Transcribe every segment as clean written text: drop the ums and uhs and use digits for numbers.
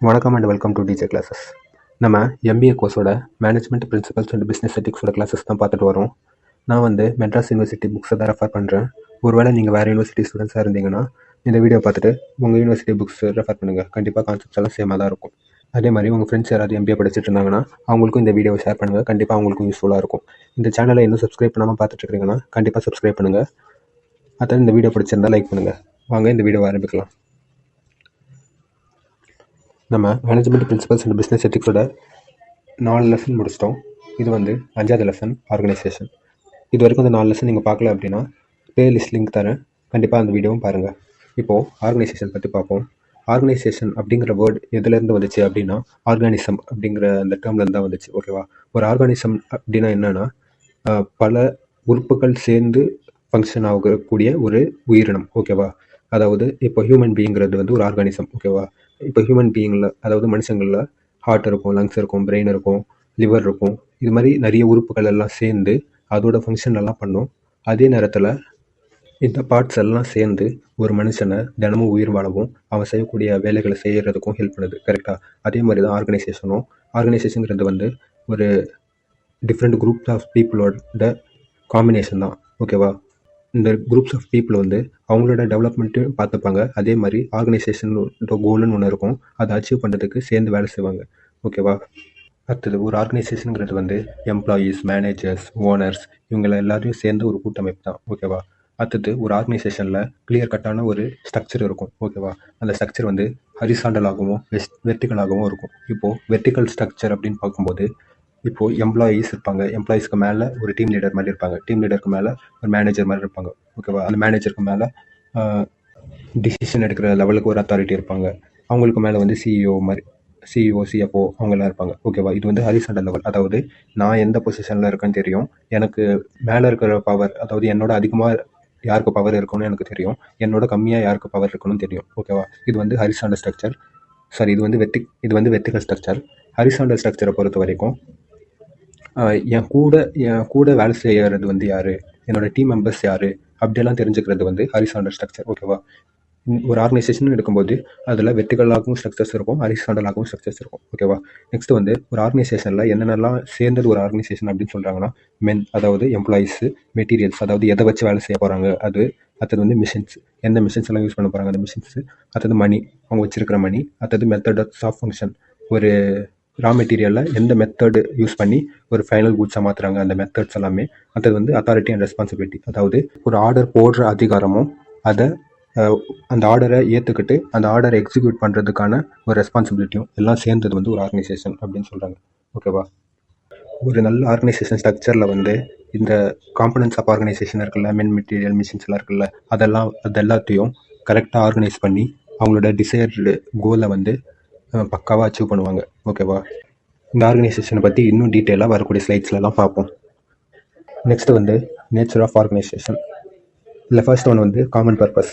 வணக்கம் and welcome to DJ classes. நம்ம MBA கோர்ஸோட மேனேஜ்மெண்ட் பிரின்சிபல்ஸ் அண்ட் பிஸ்னஸ் எத்திக்ஸோட கிளாஸஸ் தான் பார்த்துட்டு வரோம். நான் மெட்ராஸ் யூனிவர்சிட்டி புக்ஸை தான் ரெஃபர் பண்ணுறேன். ஒருவேளை நீங்கள் வேறு யூனிவர்சிட்டி ஸ்டூடெண்ட்ஸாக இருந்தீங்கன்னா இந்த வீடியோ பார்த்துட்டு உங்கள் யூனிவர்சிட்டி புக்ஸ் ரெஃபர் பண்ணுங்கள். கண்டிப்பாக கான்செப்ட்ஸ் எல்லாம் சேமாக தான் இருக்கும். அதே மாதிரி உங்கள் ஃப்ரெண்ட்ஸ் யாராவது எம்பிஏ படிச்சுட்டு இருந்தாங்கன்னா அவங்களுக்கும் இந்த வீடியோவை ஷேர் பண்ணுங்கள். கண்டிப்பாக அவங்களுக்கும் யூஸ்ஃபுல்லாக இருக்கும். இந்த சேனலை இன்னும் சப்ஸ்கிரைப் பண்ணாமல் பார்த்துட்டு இருக்கீங்கன்னா கண்டிப்பாக சப்ஸ்கிரைப் பண்ணுங்கள். அதாவது இந்த வீடியோ பிடிச்சிருந்தால் லைக் பண்ணுங்கள். வாங்க இந்த வீடியோவை ஆரம்பிக்கலாம். நம்ம மேனேஜ்மெண்ட் பிரின்சிபல்ஸ் அண்ட் பிஸ்னஸ் எத்திக்ஸோட 4 லெசன் முடிச்சிட்டோம். இது 5வது லெசன் ஆர்கனைசேஷன். இது வரைக்கும் அந்த 4 லெசன் நீங்கள் பார்க்கல அப்படின்னா பிளேலிஸ்ட் லிங்க் தரேன், கண்டிப்பாக அந்த வீடியோவும் பாருங்கள். இப்போது ஆர்கனைசேஷன் பற்றி பார்ப்போம். ஆர்கனைசேஷன் அப்படிங்கிற வேர்டு எதுலேருந்து வந்துச்சு அப்படின்னா ஆர்கானிசம் அப்படிங்கிற அந்த டேர்ம்லேருந்து தான் வந்துச்சு. ஓகேவா? ஒரு ஆர்கானிசம் அப்படின்னா என்னென்னா பல உறுப்புகள் சேர்ந்து ஃபங்க்ஷன் ஆகக்கூடிய ஒரு உயிரினம். ஓகேவா? அதாவது இப்போ ஹியூமன் பீயிங்கிறது ஒரு ஆர்கானிசம். ஓகேவா? இப்போ ஹியூமன் பீயிங்கில் அதாவது மனுஷங்களில் ஹார்ட் இருக்கும், லங்ஸ் இருக்கும், பிரெயின் இருக்கும், லிவர் இருக்கும். இது மாதிரி நிறைய உறுப்புகள் எல்லாம் சேர்ந்து அதோட ஃபங்க்ஷன் எல்லாம் பண்ணும். அதே நேரத்தில் இந்த பார்ட்ஸ் எல்லாம் சேர்ந்து ஒரு மனுஷனை தினமும் உயிர் வாழவும் அவன் செய்யக்கூடிய வேலைகளை செய்கிறதுக்கும் ஹெல்ப் பண்ணுது. கரெக்டாக? அதே மாதிரி தான் ஆர்கனைசேஷனும். ஆர்கனைசேஷனுங்கிறது ஒரு டிஃப்ரெண்ட் குரூப்ஸ் ஆஃப் பீப்புளோட காம்பினேஷன் தான். ஓகேவா? இந்த குரூப்ஸ் ஆஃப் பீப்புள் அவங்களோட டெவலப்மெண்ட்டு பார்த்துப்பாங்க. அதே மாதிரி ஆர்கனைசேஷனோட கோல்னு ஒன்று இருக்கும், அதை அச்சீவ் பண்ணுறதுக்கு சேர்ந்து வேலை செய்வாங்க. ஓகேவா? அடுத்தது ஒரு ஆர்கனைசேஷனுங்கிறது எம்ப்ளாயீஸ், மேனேஜர்ஸ், ஓனர்ஸ் இவங்களை எல்லாரையும் சேர்ந்து ஒரு கூட்டமைப்பு தான். ஓகேவா? அடுத்தது ஒரு ஆர்கனைசேஷனில் கிளியர் கட்டான ஒரு ஸ்ட்ரக்சர் இருக்கும். ஓகேவா? அந்த ஸ்ட்ரக்சர் ஹரிசாண்டலாகவும் வெர்டிக்கலாகவும் இருக்கும். இப்போது வெர்டிக்கல் ஸ்ட்ரக்சர் அப்படின்னு பார்க்கும்போது இப்போது எம்ப்ளாயீஸ் இருப்பாங்க. எம்ப்ளாயீஸ்க்கு மேலே ஒரு டீம் லீடர் மாதிரி இருப்பாங்க. டீம் லீடருக்கு மேலே ஒரு மேனேஜர் மாதிரி இருப்பாங்க. ஓகேவா? அந்த மேனேஜருக்கு மேலே டிசிஷன் எடுக்கிற லெவலுக்கு ஒரு அத்தாரிட்டி இருப்பாங்க. அவங்களுக்கு மேலே சிஇஓ மாதிரி, சிஇஓ, சிஎஃப்ஓ அவங்கெல்லாம் இருப்பாங்க. ஓகேவா? இது ஹரிசாண்டல் லெவல். அதாவது நான் எந்த பொசிஷனில் இருக்கேன்னு தெரியும், எனக்கு மேலே இருக்கிற பவர், அதாவது என்னோட அதிகமாக யாருக்கு பவர் இருக்குன்னு எனக்கு தெரியும், என்னோட கம்மியாக யாருக்கு பவர் இருக்குன்னு தெரியும். ஓகேவா? இது ஹரிசாண்டல் ஸ்ட்ரக்சர். சாரி, இது வெர்டிக்கல் ஸ்ட்ரக்சர். ஹரிசாண்டல் ஸ்ட்ரக்சரை பொறுத்த வரைக்கும் என் கூட வேலை செய்கிறது யார், என்னோடய டீம் மெம்பர்ஸ் யார் அப்படியெல்லாம் தெரிஞ்சுக்கிறது ஹரிசாண்டல் ஸ்ட்ரக்சர். ஓகேவா? ஒரு ஆர்கனைசேஷன் எடுக்கும்போது அதில் வெர்டிக்கலாகவும் ஸ்ட்ரக்சர்ஸ் இருக்கும், ஹரிசாண்டலாகவும் ஸ்ட்ரக்சர்ஸ் இருக்கும். ஓகேவா? நெக்ஸ்ட் ஒரு ஆர்கனைசேஷனில் என்னென்னலாம் சேர்ந்தது ஒரு ஆர்கனைசேஷன் அப்படின்னு சொல்கிறாங்கன்னா மென், அதாவது எம்ப்ளாயீஸு, மெட்டீரியல்ஸ், அதாவது எதை வச்சு வேலை செய்ய போகிறாங்க அது, அடுத்தது மிஷின்ஸ், எந்த மிஷின்ஸ் எல்லாம் யூஸ் பண்ண போகிறாங்க அந்த மிஷின்ஸு, அடுத்தது மணி, அவங்க வச்சிருக்கிற மணி, அடுத்தது மெத்தட்ஸ் ஆஃப் ஃபங்க்ஷன், ஒரு ரா மெட்டீரியலில் எந்த மெத்தடு யூஸ் பண்ணி ஒரு ஃபைனல் குட்ஸாக மாற்றுறாங்க அந்த மெத்தட்ஸ் எல்லாமே. அடுத்தது அத்தாரிட்டி அண்ட் ரெஸ்பான்சிபிலிட்டி, அதாவது ஒரு ஆர்டர் போடுற அதிகாரமும் அதை அந்த ஆர்டரை ஏற்றுக்கிட்டு அந்த ஆர்டரை எக்ஸிக்யூட் பண்ணுறதுக்கான ஒரு ரெஸ்பான்சிபிலிட்டியும் எல்லாம் சேர்ந்தது ஒரு ஆர்கனைசேஷன் அப்படின்னு சொல்கிறாங்க. ஓகேவா? ஒரு நல்ல ஆர்கனைசேஷன் ஸ்ட்ரக்சரில் இந்த காம்பனன்ட்ஸ் ஆஃப் ஆர்கனைசேஷன் இருக்குல்ல, மென், மெட்டீரியல், மிஷின்ஸ்லாம் இருக்குல்ல, அது எல்லாத்தையும் கரெக்டாக ஆர்கனைஸ் பண்ணி அவங்களோட டிசைர்டு கோலை பக்காவாக அச்சீவ் பண்ணுவாங்க. ஓகேவா? இந்த ஆர்கனைசேஷனை பற்றி இன்னும் டீட்டெயிலாக வரக்கூடிய ஸ்லைட்ஸ்லாம் பார்ப்போம். Next nature of organisation. இல்லை ஃபர்ஸ்ட் ஒன் காமன் பர்பஸ்.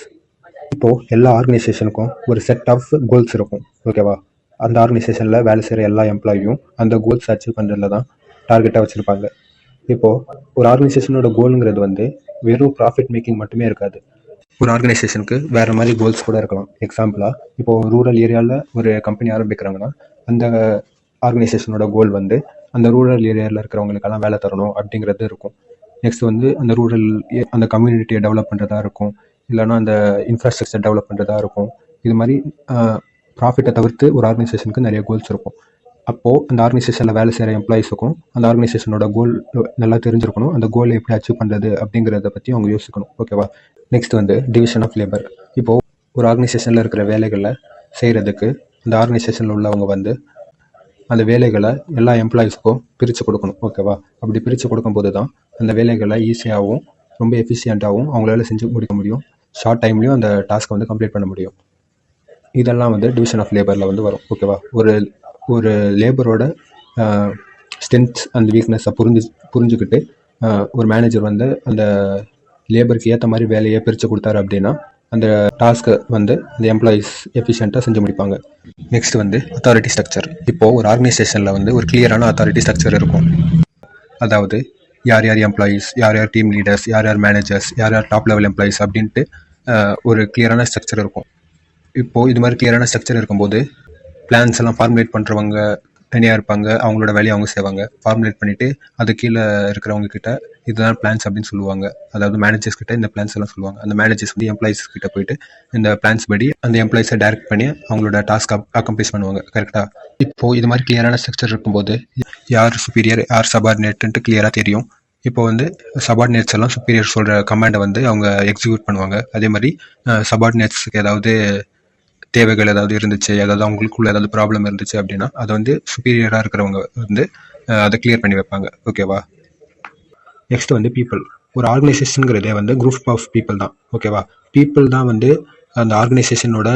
இப்போது எல்லா ஆர்கனைசேஷனுக்கும் ஒரு செட் ஆஃப் கோல்ஸ் இருக்கும். ஓகேவா? அந்த ஆர்கனைசேஷனில் வேலை செய்கிற எல்லா எம்ப்ளாயும் அந்த கோல்ஸ் அச்சீவ் பண்ணுறதுல தான் டார்கெட்டாக வச்சுருப்பாங்க. இப்போது ஒரு ஆர்கனைசேஷனோட கோலுங்கிறது வெறும் ப்ராஃபிட் மேக்கிங் மட்டுமே இருக்காது. ஒரு ஆர்கனைசேஷனுக்கு வேறு மாதிரி கோல்ஸ் கூட இருக்கலாம். எக்ஸாம்பிளாக இப்போது ரூரல் ஏரியாவில் ஒரு கம்பெனி ஆரம்பிக்கிறாங்கன்னா அந்த ஆர்கனைசேஷனோட கோல் அந்த ரூரல் ஏரியாவில் இருக்கிறவங்களுக்கெல்லாம் வேலை தரணும் அப்படிங்கிறது இருக்கும். நெக்ஸ்ட் அந்த கம்யூனிட்டியை டெவலப் பண்ணுறதா இருக்கும், இல்லைனா அந்த இன்ஃப்ராஸ்ட்ரக்சர் டெவலப் பண்ணுறதா இருக்கும். இது மாதிரி ப்ராஃபிட்டை தவிர்த்து ஒரு ஆர்கனைசேஷனுக்கு நிறைய கோல்ஸ் இருக்கும். அப்போது அந்த ஆர்கனைசேஷனில் வேலை செய்கிற எம்ப்ளாயிஸுக்கும் அந்த ஆர்கனைசேஷனோட கோல் நல்லா தெரிஞ்சிருக்கணும். அந்த கோலை எப்படி அச்சீவ் பண்ணுறது அப்படிங்கிறத பற்றி அவங்க யோசிக்கணும். ஓகேவா? Next division of labour. இப்போது ஒரு ஆர்கனைசேஷனில் இருக்கிற வேலைகளை செய்கிறதுக்கு அந்த ஆர்கனைசேஷனில் உள்ளவங்க அந்த வேலைகளை எல்லா எம்ப்ளாயீஸ்க்கும் பிரித்து கொடுக்கணும். ஓகேவா? அப்படி பிரித்து கொடுக்கும்போது தான் அந்த வேலைகளை ஈஸியாகவும் ரொம்ப எஃபிஷியண்ட்டாகவும் அவங்களால செஞ்சு முடிக்க முடியும். ஷார்ட் டைம்லேயும் அந்த டாஸ்க்கை கம்ப்ளீட் பண்ண முடியும். இதெல்லாம் டிவிஷன் ஆஃப் லேபரில் வரும். ஓகேவா? ஒரு லேபரோட ஸ்ட்ரென்த்ஸ் அண்ட் வீக்னஸை புரிஞ்சுக்கிட்டு ஒரு மேனேஜர் அந்த லேபருக்கு ஏற்ற மாதிரி வேலையை பிரித்து கொடுத்தாரு அப்படின்னா அந்த டாஸ்க்கை அந்த எம்ப்ளாயீஸ் எஃபிஷியண்ட்டாக செஞ்சு முடிப்பாங்க. Next authority structure. இப்போது ஒரு ஆர்கனைசேஷனில் ஒரு கிளியரான அத்தாரிட்டி ஸ்ட்ரக்சர் இருக்கும். அதாவது யார் யார் எம்ப்ளாயீஸ், யார் யார் டீம் லீடர்ஸ், யார் யார் மேனேஜர்ஸ், யார் யார் டாப் லெவல் எம்ப்ளாயீஸ் அப்படின்ட்டு ஒரு கிளியரான ஸ்ட்ரக்சர் இருக்கும். இப்போது இது மாதிரி கிளியரான ஸ்ட்ரக்சர் இருக்கும்போது பிளான்ஸ் எல்லாம் ஃபார்முலேட் பண்ணுறவங்க தனியாக இருப்பாங்க. அவங்களோட வேலையை அவங்க செய்வாங்க. ஃபார்முலேட் பண்ணிவிட்டு அது கீழே இருக்கிறவங்க கிட்ட இதுதான் பிளான்ஸ் அப்படின்னு சொல்லுவாங்க. அதாவது மேனேஜர்ஸ் கிட்ட இந்த பிளான்ஸ் எல்லாம் சொல்லுவாங்க. அந்த மேனேஜர்ஸ் வந்து எம்ப்ளாயிஸ் கிட்ட போயிட்டு இந்த பிளான்ஸ் படி அந்த எம்ப்ளாயிஸை டைரக்ட் பண்ணி அவங்களோட டாஸ்க் அக்கம்ப்ளிஷ் பண்ணுவாங்க. கரெக்டாக இப்போது இது மாதிரி கிளியரான ஸ்ட்ரக்சர் இருக்கும்போது யார் சுப்பீரியர் யார் சபார்டினேட்டுன்ட்டு கிளியராக தெரியும். இப்போ வந்து சபார்டினேட்ஸ் எல்லாம் சுப்பீரியர் சொல்கிற கமாண்டை வந்து அவங்க எக்ஸிக்யூட் பண்ணுவாங்க. அதே மாதிரி சபார்டினேட்ஸுக்கு ஏதாவது தேவைகள் ஏதாவது இருந்துச்சு, ஏதாவது அவங்களுக்குள்ள ஏதாவது ப்ராப்ளம் இருந்துச்சு அப்படின்னா அதை வந்து சுப்பீரியராக இருக்கிறவங்க வந்து அதை கிளியர் பண்ணி வைப்பாங்க. ஓகேவா? நெக்ஸ்ட் வந்து பீப்புள். ஒரு ஆர்கனைசேஷனுங்கிறதே வந்து குரூப் ஆஃப் பீப்புள் தான். ஓகேவா? பீப்புள் தான் வந்து அந்த ஆர்கனைசேஷனோட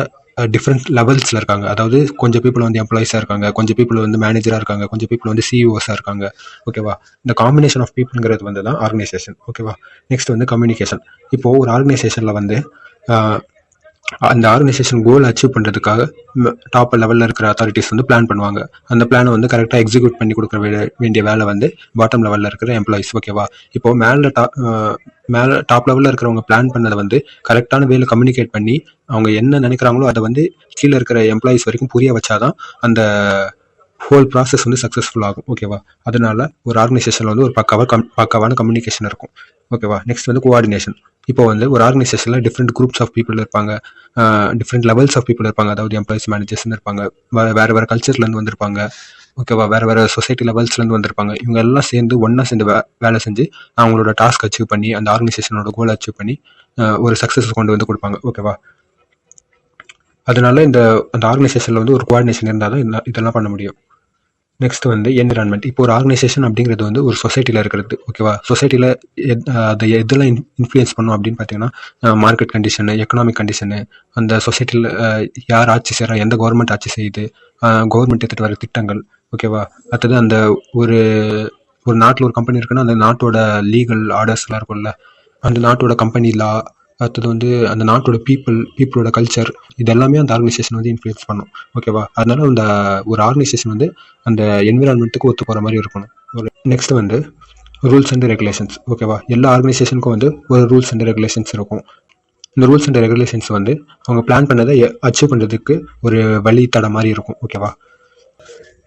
டிஃப்ரெண்ட் லெவல்ஸில் இருக்காங்க. அதாவது கொஞ்சம் பீப்புள் வந்து எம்ப்ளாயிஸாக இருக்காங்க, கொஞ்சம் பீப்புள் வந்து மேனேஜராக இருக்காங்க, கொஞ்சம் பீப்புள் வந்து சிஇஓஸாக இருக்காங்க. ஓகேவா? இந்த காம்பினேஷன் ஆஃப் பீப்புளுங்கிறது வந்து தான் ஆர்கனைசேஷன். ஓகேவா? நெக்ஸ்ட் வந்து கம்யூனிகேஷன். இப்போது ஒரு ஆர்கனைசேஷனில் வந்து அந்த ஆர்கனைசேஷன் கோல் அச்சீவ் பண்ணுறதுக்காக டாப் லெவலில் இருக்கிற அத்தாரிட்டிஸ் வந்து பிளான் பண்ணுவாங்க. அந்த பிளானை வந்து கரெக்டாக எக்ஸிக்யூட் பண்ணி கொடுக்க வேண்டிய வேலை வந்து பாட்டம் லெவலில் இருக்கிற எம்ப்ளாயிஸ். ஓகேவா? இப்போது மேலே டாப் லெவலில் இருக்கிறவங்க பிளான் பண்ணதை வந்து கரெக்டான வேலை கம்யூனிகேட் பண்ணி அவங்க என்ன நினைக்கிறாங்களோ அதை வந்து கீழே இருக்கிற எம்ப்ளாயிஸ் வரைக்கும் புரிய வச்சாதான் அந்த ஹோல் ப்ராசஸ் வந்து சக்ஸஸ்ஃபுல் ஆகும். ஓகேவா? அதனால ஒரு ஆர்கனைசேஷனில் வந்து ஒரு பக்காவான கம்யூனிகேஷன் இருக்கும். ஓகேவா? நெக்ஸ்ட் வந்து கோஆர்டினேஷன். இப்போ வந்து ஒரு ஆர்கனைசேஷனில் டிஃப்ரெண்ட் குரூப்ஸ் ஆஃப் பீப்புள் இருப்பாங்க, டிஃப்ரெண்ட் லெவல்ஸ் ஆஃப் பீப்புள் இருப்பாங்க. அதாவது எம்ப்ளாயிஸ், மேனேஜர்ஸ்னு இருப்பாங்க, வேறு வேறு கல்ச்சர்லேருந்து வந்திருப்பாங்க. ஓகேவா? வேறு வேறு சொசைட்டி லெவல்ஸ்லேருந்து வந்திருப்பாங்க. இவங்க எல்லாம் சேர்ந்து ஒன்றா சேர்ந்து வேலை செஞ்சு அவங்களோட டாஸ்க் அச்சீவ் பண்ணி அந்த ஆர்கனைசேஷனோட கோல் அச்சீவ் பண்ணி ஒரு சக்ஸஸ் கொண்டு வந்து கொடுப்பாங்க. ஓகேவா? அதனால அந்த ஆர்கனைசேஷனில் வந்து ஒரு கோஆர்டினேஷன் இருந்தால் தான் இதெல்லாம் பண்ண முடியும். நெக்ஸ்ட் வந்து என்விரான்மெண்ட். இப்போ ஒரு ஆர்கனைசேஷன் அப்படிங்கிறது வந்து ஒரு சொசைட்டியில் இருக்கிறது. ஓகேவா? சொசைட்டியில் அதை எதெல்லாம் இன்ஃப்ளூயன்ஸ் பண்ணும் அப்படின்னு பார்த்தீங்கன்னா மார்க்கெட் கண்டிஷனு, எக்கனாமிக் கண்டிஷனு, அந்த சொசைட்டியில் யார் ஆட்சி செய்கிறா, எந்த கவர்மெண்ட் ஆட்சி செய்யுது, கவர்மெண்ட் எடுத்துகிட்டு வர திட்டங்கள். ஓகேவா? அடுத்தது அந்த ஒரு நாட்டில் ஒரு கம்பெனி இருக்குன்னா அந்த நாட்டோட லீகல் ஆர்டர்ஸ்லாம் இருக்கும்ல, அந்த நாட்டோட கம்பெனி லா. அடுத்தது வந்து அந்த நாட்டோட பீப்புளோட கல்ச்சர். இது எல்லாமே அந்த ஆர்கனைசேஷன் வந்து இன்ஃப்ளூயன்ஸ் பண்ணும். ஓகேவா? அதனால அந்த ஒரு ஆர்கனைசேஷன் வந்து அந்த என்விரான்மெண்ட்டுக்கு ஒத்து போகிற மாதிரி இருக்கணும். நெக்ஸ்ட் வந்து ரூல்ஸ் அண்ட் ரெகுலேஷன்ஸ். ஓகேவா? எல்லா ஆர்கனைசேஷனுக்கும் வந்து ஒரு ரூல்ஸ் அண்ட் ரெகுலேஷன்ஸ் இருக்கும். இந்த ரூல்ஸ் அண்ட் ரெகுலேஷன்ஸ் வந்து அவங்க பிளான் பண்ணதை அச்சீவ் பண்ணுறதுக்கு ஒரு வழி தட மாதிரி இருக்கும். ஓகேவா?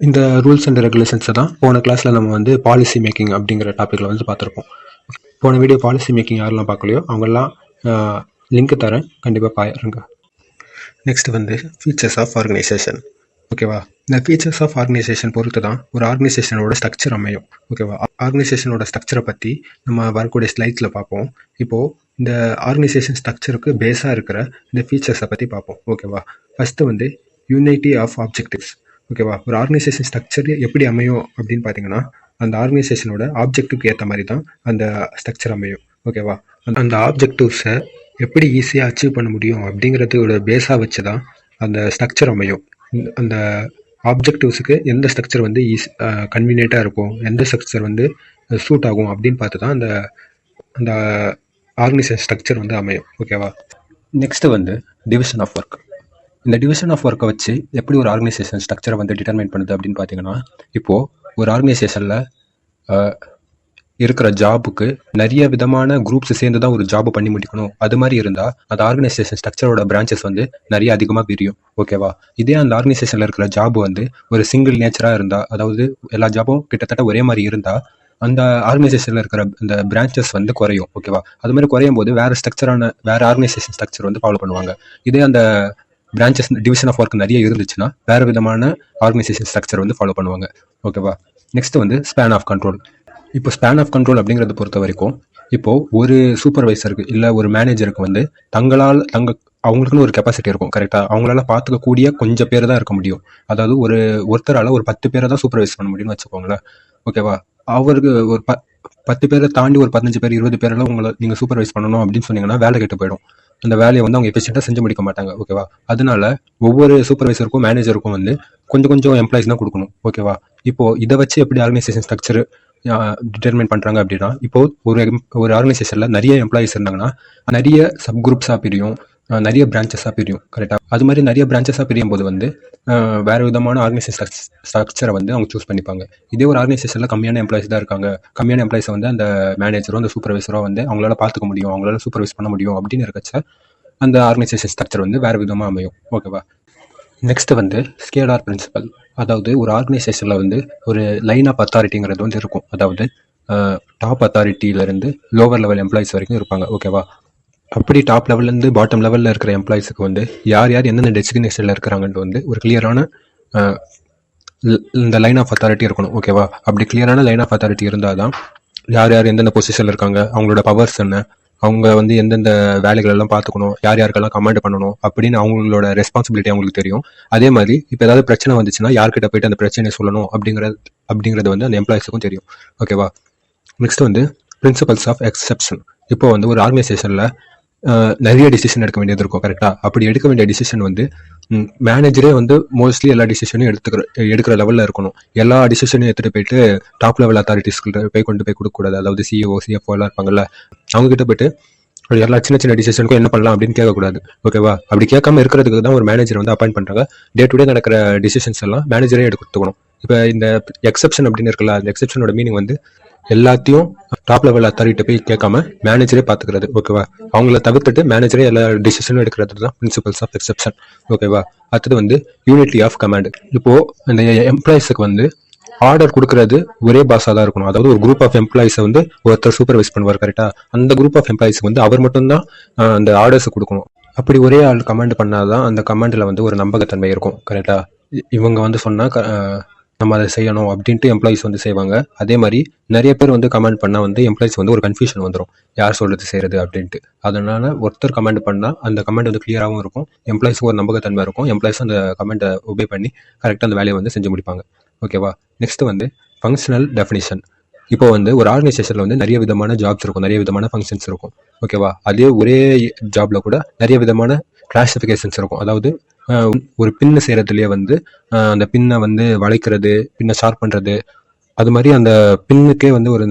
இந்த ரூல்ஸ் அண்ட் ரெகுலேஷன்ஸை தான் போன கிளாஸில் நம்ம வந்து பாலிசி மேக்கிங் அப்படிங்கிற டாப்பிக்கில் வந்து பார்த்துருப்போம். போன வீடியோ பாலிசி மேக்கிங் யாரெல்லாம் பார்க்கலையோ அவங்கெல்லாம் லிங்க் தரேன், கண்டிப்பாக பாருங்க. நெக்ஸ்ட் வந்து ஃபீச்சர்ஸ் ஆஃப் ஆர்கனைசேஷன். ஓகேவா? இந்த ஃபீச்சர்ஸ் ஆஃப் ஆர்கனைசேஷன் பொறுத்து தான் ஒரு ஆர்கனைசேஷனோட ஸ்ட்ரக்சர் அமையும். ஓகேவா? ஆர்கனைசேஷனோட ஸ்ட்ரக்சரை பற்றி நம்ம வரக்கூடிய ஸ்லைட்ஸில் பார்ப்போம். இப்போது இந்த ஆர்கனைசேஷன் ஸ்ட்ரக்சருக்கு பேஸாக இருக்கிற இந்த ஃபீச்சர்ஸை பற்றி பார்ப்போம். ஓகேவா? ஃபஸ்ட்டு வந்து யூனிட்டி ஆஃப் ஆப்ஜெக்டிவ்ஸ். ஓகேவா? ஒரு ஆர்கனைசேஷன் ஸ்ட்ரக்சர் எப்படி அமையும் அப்படின்னு பார்த்தீங்கன்னா அந்த ஆர்கனைசேஷனோட ஆப்ஜெக்டிவ்க்கு ஏற்ற மாதிரி தான் அந்த ஸ்ட்ரக்சர் அமையும். ஓகேவா? அந்த ஆப்ஜெக்டிவ்ஸை எப்படி ஈஸியாக அச்சீவ் பண்ண முடியும் அப்படிங்கிறதோட பேஸாக வச்சு தான் அந்த ஸ்ட்ரக்சர் அமையும். அந்த ஆப்ஜெக்டிவ்ஸுக்கு எந்த ஸ்ட்ரக்சர் வந்து கன்வீனியண்ட்டாக இருக்கும், எந்த ஸ்ட்ரக்சர் வந்து சூட் ஆகும் அப்படின்னு பார்த்து தான் அந்த ஆர்கனைசேஷன் ஸ்ட்ரக்சர் வந்து அமையும். ஓகேவா? நெக்ஸ்ட்டு வந்து டிவிஷன் ஆஃப் ஒர்க். இந்த டிவிஷன் ஆஃப் ஒர்க்கை வச்சு எப்படி ஒரு ஆர்கனைசேஷன் ஸ்ட்ரக்சரை வந்து டிட்டர்மைன் பண்ணுது அப்படின்னு பார்த்தீங்கன்னா இப்போது ஒரு ஆர்கனைசேஷனில் இருக்கிற ஜாபுக்கு நிறைய விதமான குரூப்ஸ் சேர்ந்து தான் ஒரு ஜாப் பண்ணி முடிக்கணும். அது மாதிரி இருந்தால் அந்த ஆர்கனைசேஷன் ஸ்ட்ரக்சரோட பிரான்ச்சஸ் வந்து நிறைய அதிகமாக பிரியும். ஓகேவா? இதே அந்த ஆர்கனைசேஷனில் இருக்கிற ஜாப் வந்து ஒரு சிங்கிள் நேச்சராக இருந்தால், அதாவது எல்லா ஜாபும் கிட்டத்தட்ட ஒரே மாதிரி இருந்தால் அந்த ஆர்கனைசேஷனில் இருக்கிற அந்த பிரான்ச்சஸ் வந்து குறையும். ஓகேவா? அது மாதிரி குறையும் போது வேறு ஆர்கனைசேஷன் ஸ்ட்ரக்சர் வந்து ஃபாலோ பண்ணுவாங்க. இதே அந்த பிரான்ச்சஸ் டிவிஷன் ஆஃப் ஒர்க் நிறைய இருந்துச்சுன்னா வேறு விதமான ஆர்கனைசேஷன் ஸ்ட்ரக்சர் வந்து ஃபாலோ பண்ணுவாங்க. ஓகேவா? நெக்ஸ்ட் வந்து ஸ்பேன் ஆஃப் கண்ட்ரோல். இப்போ ஸ்பேன் ஆஃப் கண்ட்ரோல் அப்படிங்கிறத பொறுத்த வரைக்கும் இப்போது ஒரு சூப்பர்வைசருக்கு இல்லை ஒரு மேனேஜருக்கு வந்து அவங்களுக்குன்னு ஒரு கெப்பாசிட்டி இருக்கும். கரெக்டாக அவங்களால பார்த்துக்கக்கூடிய கொஞ்சம் பேர் தான் இருக்க முடியும். அதாவது ஒருத்தரால் ஒரு 10 பேரை தான் சூப்பர்வைஸ் பண்ண முடியும்னு வச்சுக்கோங்களேன். ஓகேவா? அவருக்கு ஒரு 10 பேரை தாண்டி ஒரு 15 பேர் 20 பேரெல்லாம் நீங்கள் சூப்பர்வைஸ் பண்ணணும் அப்படின்னு சொன்னீங்கன்னா வேலை கெட்டு போயிடும். அந்த வேலையை வந்து அவங்க எஃபிஷியண்டாக செஞ்சு முடிக்க மாட்டாங்க. ஓகேவா? அதனால ஒவ்வொரு சூப்பர்வைசருக்கும் மேனேஜருக்கும் வந்து கொஞ்சம் எம்ப்ளாயிஸ் தான் கொடுக்கணும். ஓகேவா? இப்போது இதை வச்சு எப்படி ஆர்கனைசேஷன் ஸ்ட்ரக்சர் டிட்டர்மைன் பண்ணுறாங்க அப்படின்னா இப்போது ஒரு ஆர்கனைசேஷனில் நிறைய எம்ப்ளாயிஸ் இருந்தாங்கன்னா நிறைய சப் குரூப்ஸாக பிரியும், நிறைய பிரான்ச்சஸாக பிரியும். கரெக்டாக? அது மாதிரி நிறைய பிரான்ச்சஸாக பிரியும் போது வந்து வேறு விதமான ஆர்கனைசேஷன் ஸ்ட்ரக்சரை வந்து அவங்க சூஸ் பண்ணிப்பாங்க. இதே ஒரு ஆர்கனைசேஷனில் கம்மியான எம்ப்ளாயிஸ் தான் இருக்காங்க, கம்மியான எம்ப்ளாயிஸை வந்து அந்த மேனேஜரோ அந்த சூப்பர்வைசரோ வந்து அவங்களால பார்த்துக்க முடியும், அவங்களால சூப்பர்வைஸ் பண்ண முடியும் அப்படின்னு இருக்கச்ச அந்த ஆர்கனைசேஷன் ஸ்ட்ரக்சர் வந்து வேறு விதமாக அமையும். ஓகேவா? நெக்ஸ்ட் வந்து ஸ்கேலார் பிரின்சிபல். அதாவது ஒரு ஆர்கனைசேஷனில் வந்து ஒரு லைன் ஆஃப் அத்தாரிட்டிங்கிறது வந்து இருக்கும். அதாவது டாப் அத்தாரிட்டியிலேருந்து லோவர் லெவல் எம்ப்ளாயிஸ் வரைக்கும் இருப்பாங்க. ஓகேவா? அப்படி டாப் லெவல்லேருந்து பாட்டம் லெவலில் இருக்கிற எம்ப்ளாயிஸுக்கு வந்து யார் யார் எந்தெந்த டெசிக்னேஷனில் இருக்கிறாங்கன்ட்டு வந்து ஒரு கிளியரான இந்த லைன் ஆஃப் அத்தாரிட்டி இருக்கணும். ஓகேவா? அப்படி கிளியரான லைன் ஆஃப் அத்தாரிட்டி இருந்தால் தான் யார் யார் எந்தெந்த பொசிஷனில் இருக்காங்க, அவங்களோட பவர்ஸ் என்ன, அவங்க வந்து எந்தெந்த வேலைகள் எல்லாம் பார்த்துக்கணும், யார் யாருக்கெல்லாம் கமாண்ட் பண்ணணும் அப்படின்னு அவங்களோட ரெஸ்பான்சிபிலிட்டி அவங்களுக்கு தெரியும். அதே மாதிரி இப்போ ஏதாவது பிரச்சனை வந்துச்சுன்னா யார்கிட்ட போயிட்டு அந்த பிரச்சனையை சொல்லணும் அப்படிங்கிறது வந்து அந்த எம்ப்ளாயிஸுக்கும் தெரியும். ஓகேவா? நெக்ஸ்ட் வந்து பிரின்சிபல்ஸ் ஆஃப் எக்ஸெப்ஷன். இப்போ வந்து ஒரு ஆர்கனைசேஷனில் நிறைய டிசிஷன் எடுக்க வேண்டியது இருக்கும். கரெக்டாக? அப்படி எடுக்க வேண்டிய டிசிஷன் வந்து மேனேஜரே வந்து மோஸ்ட்லி எல்லா டிசிஷனையும் எடுக்கிற லெவலில் இருக்கணும். எல்லா டிசிஷனையும் எடுத்துகிட்டு போயிட்டு டாப் லெவல் அத்தாரிட்டிஸ்கிட்ட போய் கொண்டு போய் கொடுக்கக்கூடாது. அதாவது சிஇஓ சிஎஃப்ஓ எல்லாம் இருப்பாங்கல்ல, அவங்ககிட்ட போயிட்டு எல்லா சின்ன சின்ன டிசிஷனுக்கும் என்ன பண்ணலாம் அப்படின்னு கேட்கக்கூடாது. ஓகேவா? அப்படி கேட்காம இருக்கிறதுக்கு தான் ஒரு மேனேஜர் வந்து அப்பாயிண்ட் பண்ணுறாங்க. டே டு டே நடக்கிற டிசிஷன்ஸ் எல்லாம் மேனேஜரே எடுத்துக்கணும். இப்போ இந்த எக்ஸெப்ஷன் அப்படின்னு இருக்குல்ல, அந்த எக்ஸெப்ஷனோட மீனிங் வந்து எல்லாத்தையும் டாப் லெவல் அத்தாரிட்டி போய் கேட்காம மேனேஜரே பார்த்துக்கிறது. ஓகேவா? அவங்கள தவிர்த்துட்டு மேனேஜரே எல்லா டிசிஷனும் எடுக்கிறது தான் பிரின்சிபல்ஸ் ஆஃப் எக்ஸெப்ஷன். ஓகேவா? அடுத்தது வந்து யூனிட்டி ஆஃப் கமாண்ட். இப்போ இந்த எம்ப்ளாயிஸுக்கு வந்து ஆர்டர் கொடுக்கறது ஒரே பாஸாக தான் இருக்கணும். அதாவது ஒரு குரூப் ஆஃப் எம்ப்ளாயிஸை வந்து ஒருத்தர் சூப்பர்வைஸ் பண்ணுவார். கரெக்டா? அந்த குரூப் ஆஃப் எம்ப்ளாயிஸ்க்கு வந்து அவர் மட்டும்தான் அந்த ஆர்டர்ஸ் கொடுக்கணும். அப்படி ஒரே ஆள் கமாண்ட் பண்ணாதான் அந்த கமாண்டில் வந்து ஒரு நம்பகத்தன்மை இருக்கும். கரெக்டா? இவங்க வந்து சொன்னால் நம்ம அதை செய்யணும் அப்படின்ட்டு எம்ப்ளாயிஸ் வந்து செய்வாங்க. அதே மாதிரி நிறைய பேர் வந்து கமெண்ட் பண்ணால் வந்து எம்ப்ளாயிஸ் வந்து ஒரு கன்ஃபியூஷன் வந்துடும், யார் சொல்கிறது செய்கிறது அப்படின்ட்டு. அதனால் ஒருத்தர் கமெண்ட் பண்ணால் அந்த கமெண்ட் வந்து கிளியராகவும் இருக்கும், எம்ப்ளாயிஸுக்கும் ஒரு நம்பகத்தன்மை இருக்கும், எம்ப்ளாயிஸும் அந்த கமெண்ட்டை ஒபே பண்ணி கரெக்டாக அந்த வேலையை வந்து செஞ்சு முடிப்பாங்க. ஓகேவா? நெக்ஸ்ட் வந்து ஃபங்க்ஷனல் டெஃபினிஷன். இப்போ வந்து ஒரு ஆர்கனைசேஷனில் வந்து நிறைய விதமான ஜாப்ஸ் இருக்கும், நிறைய விதமான ஃபங்க்ஷன்ஸ் இருக்கும். ஓகேவா? அதே ஒரே ஜாபில் கூட நிறைய விதமான கிளாசிஃபிகேஷன்ஸ் இருக்கும். அதாவது ஒரு பின்னு செய்கிறதுலேயே வந்து அந்த பின்னை வந்து வளைக்கிறது, பின்னை ஷார்ப் பண்ணுறது, அது மாதிரி அந்த பின்னுக்கே வந்து ஒரு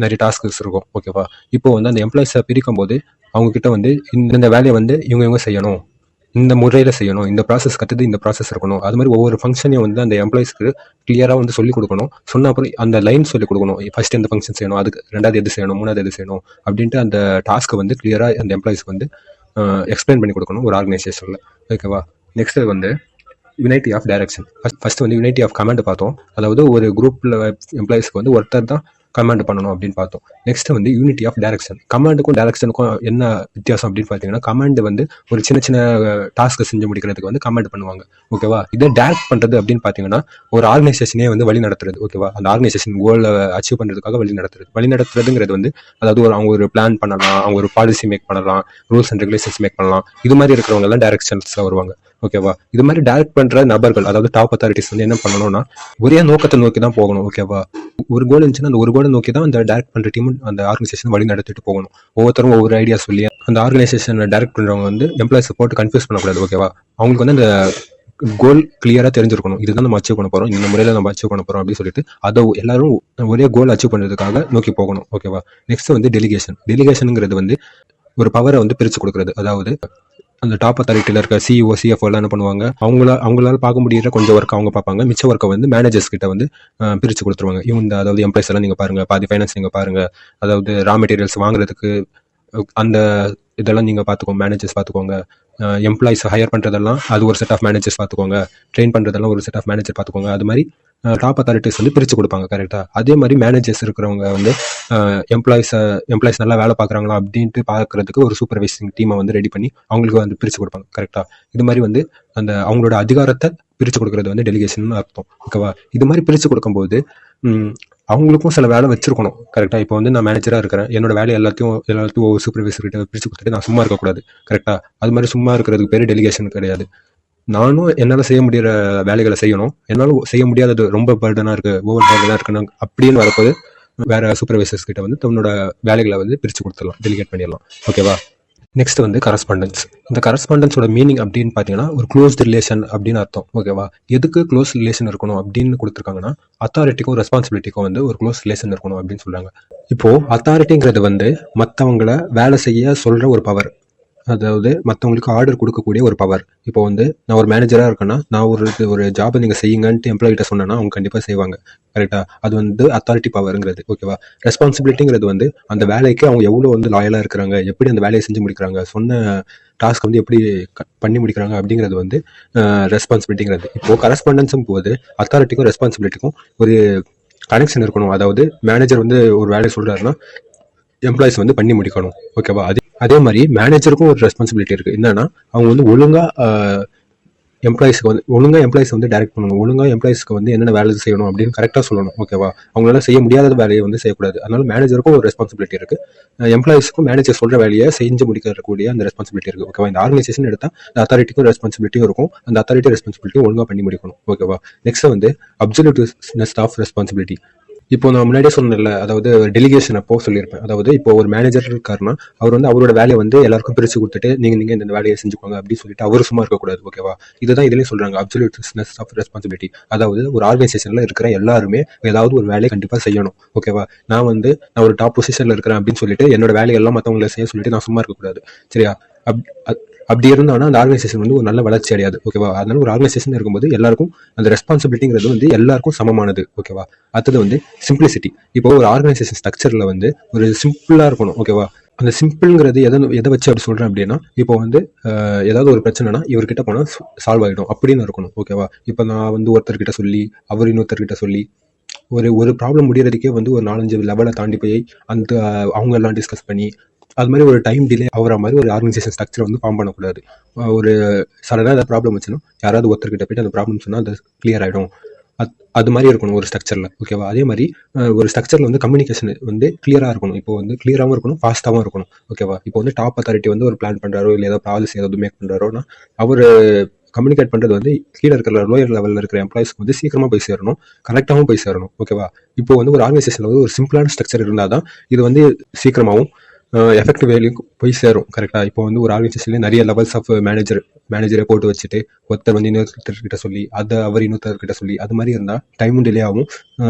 நிறைய டாஸ்க்ஸ் இருக்கும். ஓகேவா? இப்போ வந்து அந்த எம்ப்ளாயிஸை பிரிக்கும் போது அவங்கக்கிட்ட வந்து இந்த வேலையை வந்து இவங்க செய்யணும், இந்த முறையில் செய்யணும், இந்த ப்ராசஸ் கற்றுது, இந்த ப்ராசஸ் இருக்கணும். அது மாதிரி ஒவ்வொரு ஃபங்க்ஷனையும் வந்து அந்த எம்ப்ளாயிஸ்க்கு கிளியராக வந்து சொல்லிக் கொடுக்கணும். சொன்ன அப்புறம் அந்த லைன் சொல்லிக் கொடுக்கணும். ஃபர்ஸ்ட் எந்த ஃபங்க்ஷன் செய்யணும், அதுக்கு ரெண்டாவது எது செய்யணும், மூணாவது எது செய்யணும் அப்படின்ட்டு அந்த டாஸ்க்கை வந்து கிளியராக அந்த எம்ப்ளாயிஸ்க்கு வந்து எக்ஸ்பிளைன் பண்ணி கொடுக்கணும் ஒரு ஆர்கனைசேஷனில். ஓகேவா? நெக்ஸ்ட் வந்து யுனைட்டி ஆஃப் டைரக்ஷன். ஃபர்ஸ்ட் வந்து யுனைட்டி ஆஃப் கமாண்ட் பார்த்தோம். அதாவது ஒரு குரூப்பில் எம்ப்ளாயிஸ்க்கு வந்து ஒருத்தர் தான் கமாண்ட் பண்ணணும் அப்படின்னு பார்த்தோம். நெக்ஸ்ட் வந்து யூனிட்டி ஆஃப் டைரக்ஷன். கமாண்டுக்கும் டைரக்ஷனுக்கும் என்ன வித்தியாசம் அப்படின்னு பார்த்தீங்கன்னா, கமாண்ட் வந்து ஒரு சின்ன சின்ன டாஸ்க்கை செஞ்சு முடிக்கிறதுக்கு வந்து கமாண்ட் பண்ணுவாங்க. ஓகேவா? இதை டைரக்ட் பண்ணுறது அப்படின்னு பார்த்தீங்கன்னா ஒரு ஆர்கனைசேஷனே வந்து வழி நடத்துறது. ஓகேவா? அந்த ஆர்கனைசேஷன் கோலை அச்சீவ் பண்ணுறதுக்காக வழி நடத்துறதுங்கிறது வந்து அதாவது அவங்க ஒரு பிளான் பண்ணலாம், அவங்க ஒரு பாலிசி மேக் பண்ணலாம், ரூல்ஸ் அண்ட் ரெகுலேஷன்ஸ் மேக் பண்ணலாம். இது மாதிரி இருக்கிறவங்க எல்லாம் டைரக்ஷன்ஸ்ல வருவாங்க. ஓகேவா? இது மாதிரி டைரக்ட் பண்ற நபர்கள், அதாவது டாப் அத்தாரிட்டிஸ் வந்து என்ன பண்ணணும்னா ஒரே நோக்கத்தை நோக்கி தான் போகணும். ஓகேவா? ஒரு கோல் இருந்துச்சுன்னா அந்த ஒரு கோலை நோக்கி தான் அந்த டைரக்ட் பண்ற டீம் அந்த ஆர்கனைசேஷன் வழி நடத்திட்டு போகணும். ஒவ்வொருத்தரும் ஒவ்வொரு ஐடியா சொல்லி அந்த ஆர்கனைசேஷனை டைரக்ட் பண்றவங்க வந்து எம்ப்ளாயிஸ் போட்டு கன்ஃபியூஸ் பண்ணக்கூடாது. ஓகேவா? அவங்களுக்கு வந்து அந்த கோல் கிளியரா தெரிஞ்சிருக்கணும். இதுதான் நம்ம அச்சீவ் பண்ண போறோம், இந்த முறையில நம்ம அச்சீவ் பண்ண போறோம் அப்படின்னு சொல்லிட்டு அதை எல்லாரும் ஒரே கோல் அச்சீவ் பண்றதுக்காக நோக்கி போகணும். ஓகேவா? நெக்ஸ்ட் வந்து டெலிகேஷனுங்கிறது வந்து ஒரு பவரை வந்து பிரிச்சு கொடுக்கறது. அதாவது அந்த டாப் அத்தாரிட்டியில் இருக்க சிஇஓ சிஎஃப்ஓ எல்லாம் என்ன பண்ணுவாங்க, அவங்களால பார்க்க முடியிற கொஞ்சம் ஒர்க் அவங்க பார்ப்பாங்க, மிச்ச ஒர்க்கை வந்து மேனேஜர்ஸ் கிட்ட வந்து பிரித்து கொடுத்துருவாங்க. இவங்க அதாவது எம்ப்ளாயிஸ் எல்லாம் நீங்கள் பாருங்க, பாதி ஃபைனான்ஸ் நீங்கள் பாருங்க, அதாவது ரா மெட்டீரியல்ஸ் வாங்குறதுக்கு அந்த இதெல்லாம் நீங்கள் பார்த்துக்கோங்க, மேனேஜர்ஸ் பார்த்துக்கோங்க. எம்ப்ளாயிஸ் ஹையர் பண்ணுறதெல்லாம் அது ஒரு செட் ஆஃப் மேனேஜர்ஸ் பார்த்துக்கோங்க, ட்ரெயின் பண்ணுறதெல்லாம் ஒரு செட் ஆஃப் மேனேஜர் பார்த்துக்கோங்க. அது மாதிரி டாப் அத்தாரிட்டிஸ் வந்து பிரித்து கொடுப்பாங்க. கரெக்டாக? அதே மாதிரி மேனேஜர்ஸ் இருக்கிறவங்க வந்து எம்ப்ளாயிஸ் நல்லா வேலை பார்க்குறாங்களா அப்படின்ட்டு பார்க்கறதுக்கு ஒரு சூப்பர்வைசிங் டீமை வந்து ரெடி பண்ணி அவங்களுக்கு வந்து பிரித்து கொடுப்பாங்க. கரெக்டாக? இது மாதிரி வந்து அந்த அவங்களோட அதிகாரத்தை பிரித்து கொடுக்கறது வந்து டெலிகேஷன் அர்த்தம். ஓகேவா? இது மாதிரி பிரித்து கொடுக்கும்போது அவங்களுக்கும் சில வேலை வச்சிருக்கணும். கரெக்டாக? இப்போ வந்து நான் மேனேஜராக இருக்கிறேன், என்னோட வேலை எல்லாத்தையும் ஒவ்வொரு சூப்பர்வைசர் கிட்ட பிரித்து கொடுத்துட்டு நான் சும்மா இருக்கக்கூடாது. கரெக்டாக? அது மாதிரி சும்மா இருக்கிறதுக்கு பேர் டெலிகேஷன் கிடையாது. நானும் என்னால் செய்ய முடிகிற வேலைகளை செய்யணும், என்னாலும் செய்ய முடியாதது ரொம்ப பர்டனாக இருக்குது, ஓவர் பர்டனாக இருக்குன்னு அப்படின்னு வரப்போது வேற சூப்பர்வைசர்ஸ் கிட்ட வந்து தன்னோட வேலைகளை வந்து பிரித்து கொடுத்துடலாம், டெலிகேட் பண்ணிடலாம். ஓகேவா? நெக்ஸ்ட் வந்து கரஸ்பாண்டன்ஸ். இந்த கரஸ்பாண்டன்ஸோட மீனிங் அப்படின்னு பார்த்தீங்கன்னா ஒரு க்ளோஸ்ட் ரிலேஷன் அப்படின்னு அர்த்தம். ஓகேவா? எதுக்கு க்ளோஸ் ரிலேஷன் இருக்கணும் அப்படின்னு கொடுத்துருக்காங்கன்னா, அத்தாரிட்டிக்கும் ரெஸ்பான்சிபிலிட்டிக்கும் வந்து ஒரு க்ளோஸ் ரிலேஷன் இருக்கணும் அப்படின்னு சொல்றாங்க. இப்போ அத்தாரிட்டிங்கிறது வந்து மற்றவங்கள வேலை செய்ய சொல்ற ஒரு பவர், அதாவது மற்றவங்களுக்கு ஆர்டர் கொடுக்கக்கூடிய ஒரு பவர். இப்போ வந்து நான் ஒரு மேனேஜராக இருக்கேன்னா, நான் ஒரு ஜாபை நீங்கள் செய்யுங்கன்ட்டு எம்ப்ளாயிட்ட சொன்னேன்னா அவங்க கண்டிப்பாக செய்வாங்க. கரெக்டாக? அது வந்து அத்தாரிட்டி பவருங்கிறது. ஓகேவா? ரெஸ்பான்சிபிலிட்டிங்கிறது வந்து அந்த வேலைக்கு அவங்க எவ்வளோ வந்து லாயலாக இருக்கிறாங்க, எப்படி அந்த வேலையை செஞ்சு முடிக்கிறாங்க, சொன்ன டாஸ்க் வந்து எப்படி பண்ணி முடிக்கிறாங்க அப்படிங்கிறது வந்து ரெஸ்பான்சிபிலிட்டிங்கிறது. இப்போது கரஸ்பாண்டன்ஸும் போது அத்தாரிட்டிக்கும் ரெஸ்பான்சிபிலிட்டிக்கும் ஒரு கனெக்ஷன் இருக்கணும். அதாவது மேனேஜர் வந்து ஒரு வேலையை சொல்கிறாருன்னா எம்ப்ளாயிஸ் வந்து பண்ணி முடிக்கணும். ஓகேவா? அதே மாதிரி மேனேஜருக்கும் ஒரு ரெஸ்பான்சிபிலிட்டி இருக்குது. என்னன்னா அவங்க வந்து எம்ப்ளாயிஸ் வந்து டைரக்ட் பண்ணணும். ஒழுங்காக எம்ப்ளாயிஸ்க்கு வந்து என்னென்ன வேலை செய்யணும் அப்படின்னு கரெக்டாக சொல்லணும். ஓகேவா? அவங்களால செய்ய முடியாத வேலையை வந்து செய்யக்கூடாது. அதனால மேனேஜருக்கும் ஒரு ரெஸ்பான்சிபிலிட்டி இருக்குது. எம்ப்ளாயிஸ்க்கும் மேனேஜர் சொல்கிற வேலையை செஞ்சு முடிக்கக்கூடிய அந்த ரெஸ்பான்சிபிலிட்டி இருக்குது. ஓகேவா? இந்த ஆர்கனைசேஷன் எடுத்தால் அந்த அத்தாரிட்டிக்கும் ரெஸ்பான்சிபிலிட்டியும் இருக்கும். அந்த அத்தாரிட்டி ரெஸ்பான்சிபிலிட்டியும் ஒழுங்காக பண்ணி முடிக்கணும். ஓகேவா? நெக்ஸ்ட் வந்து அப்சல்யூட்னஸ் ஆஃப் ரெஸ்பான்சிபிலிட்டி. இப்போ நான் முன்னாடியே சொன்னேன்ல, அதாவது டெலிகேஷன் அப்போ சொல்லியிருப்பேன். அதாவது இப்போ ஒரு மேனேஜர் இருக்காருன்னா அவர் வந்து அவரோட வேலையை வந்து எல்லாருக்கும் பிரித்து கொடுத்துட்டு நீங்கள் இந்த வேலையை செஞ்சுக்கோங்க அப்படின்னு சொல்லிட்டு அவர் சும்மா இருக்கக்கூடாது. ஓகேவா? இதுதான் இதுலேயும் சொல்கிறாங்க அப்சல்யூட்னஸ் ஆஃப் ரெஸ்பான்சிபிலிட்டி. அதாவது ஒரு ஆர்கனைசேஷனில் இருக்கிற எல்லாருமே ஏதாவது ஒரு வேலையை கண்டிப்பாக செய்யணும். ஓகேவா? நான் ஒரு டாப் பொசிஷனில் இருக்கிறேன் அப்படின்னு சொல்லிட்டு என்னோட வேலையெல்லாம் மற்றவங்களை செய்ய சொல்லிட்டு நான் சும்மா இருக்கக்கூடாது. சரியா? அப்படி இருந்தாலும் அந்த ஆர்கனைசேஷன் வந்து ஒரு நல்ல வளர்ச்சி அடையாது. ஓகேவா? அதனால ஒரு ஆர்கனைசேஷன் இருக்கும்போது எல்லாருக்கும் அந்த ரெஸ்பான்சிபிலிட்டிங்கிறது வந்து எல்லாருக்கும் சமமானது. ஓகேவா? அடுத்தது வந்து சிம்பிளிசிட்டி. இப்போ ஒரு ஆர்கனைசேஷன் ஸ்ட்ரக்சரில் வந்து ஒரு சிம்பிளாக இருக்கணும். ஓகேவா? அந்த சிம்பிள்ங்கிறது எதை வச்சு அப்படி சொல்கிறேன் அப்படின்னா, இப்போ வந்து ஏதாவது ஒரு பிரச்சனைனா இவர்கிட்ட போனால் சால்வ் ஆகிடும் அப்படின்னு இருக்கணும். ஓகேவா? இப்போ நான் வந்து ஒருத்தர்கிட்ட சொல்லி அவர் இன்னொருத்தர்கிட்ட சொல்லி ஒரு ப்ராப்ளம் முடியறதுக்கே வந்து ஒரு 4-5 லெவலை தாண்டி போய் அந்த அவங்க எல்லாம் டிஸ்கஸ் பண்ணி அது மாதிரி ஒரு டைம் டிலே ஆகிற மாதிரி ஒரு ஆர்கனைசேஷன் ஸ்ட்ரக்சர் வந்து ஃபார்ம் பண்ணக்கூடாது. ஒரு சடனாக ஏதாவது ப்ராப்ளம் வச்சுன்னா யாராவது ஒருத்தர்கிட்ட போய்ட்டு அந்த ப்ராப்ளம் சொன்னால் அது கிளியர் ஆகிடும். அது மாதிரி இருக்கணும் ஒரு ஸ்ட்ரக்சரில். ஓகேவா? அதே மாதிரி ஒரு ஸ்ட்ரக்சரில் வந்து கம்யூனிகேஷன் வந்து கிளியராக இருக்கணும். இப்போ வந்து கிளியராகவும் இருக்கணும், ஃபாஸ்ட்டாகவும் இருக்கணும். ஓகேவா? இப்போ வந்து டாப் அத்தாரிட்டி வந்து ஒரு பிளான் பண்ணுறாரோ இல்லை ஏதாவது பாலிசி ஏதாவது மேக் பண்ணுறாரோன்னா அவர் கம்யூனிகேட் பண்ணுறது வந்து கீழே இருக்கிற லோயர் லெவலில் இருக்கிற எம்ப்ளாயிஸ்க்கு வந்து சீக்கிரமாக போய் சேரணும், கரெக்டாகவும் போய் சேரணும். ஓகேவா? இப்போ வந்து ஒரு ஆர்கனைசேஷனில் வந்து ஒரு சிம்பிளான ஸ்ட்ரக்சர் இருந்தால் தான் இது வந்து சீக்கிரமாகவும் எஃபெக்டிவ் வேலையும் போய் சேரும். கரெக்டாக? இப்போ வந்து ஒரு ஆர்கனைசேஷன்லேயே நிறைய லெவல்ஸ் ஆஃப் மேனேஜரை போட்டு வச்சுட்டு ஒருத்தர் வந்து இன்னொருத்தர்கிட்ட சொல்லி அவர் இன்னொருத்தர்கிட்ட சொல்லி அது மாதிரி இருந்தால் டைமும் டிலே ஆகும்,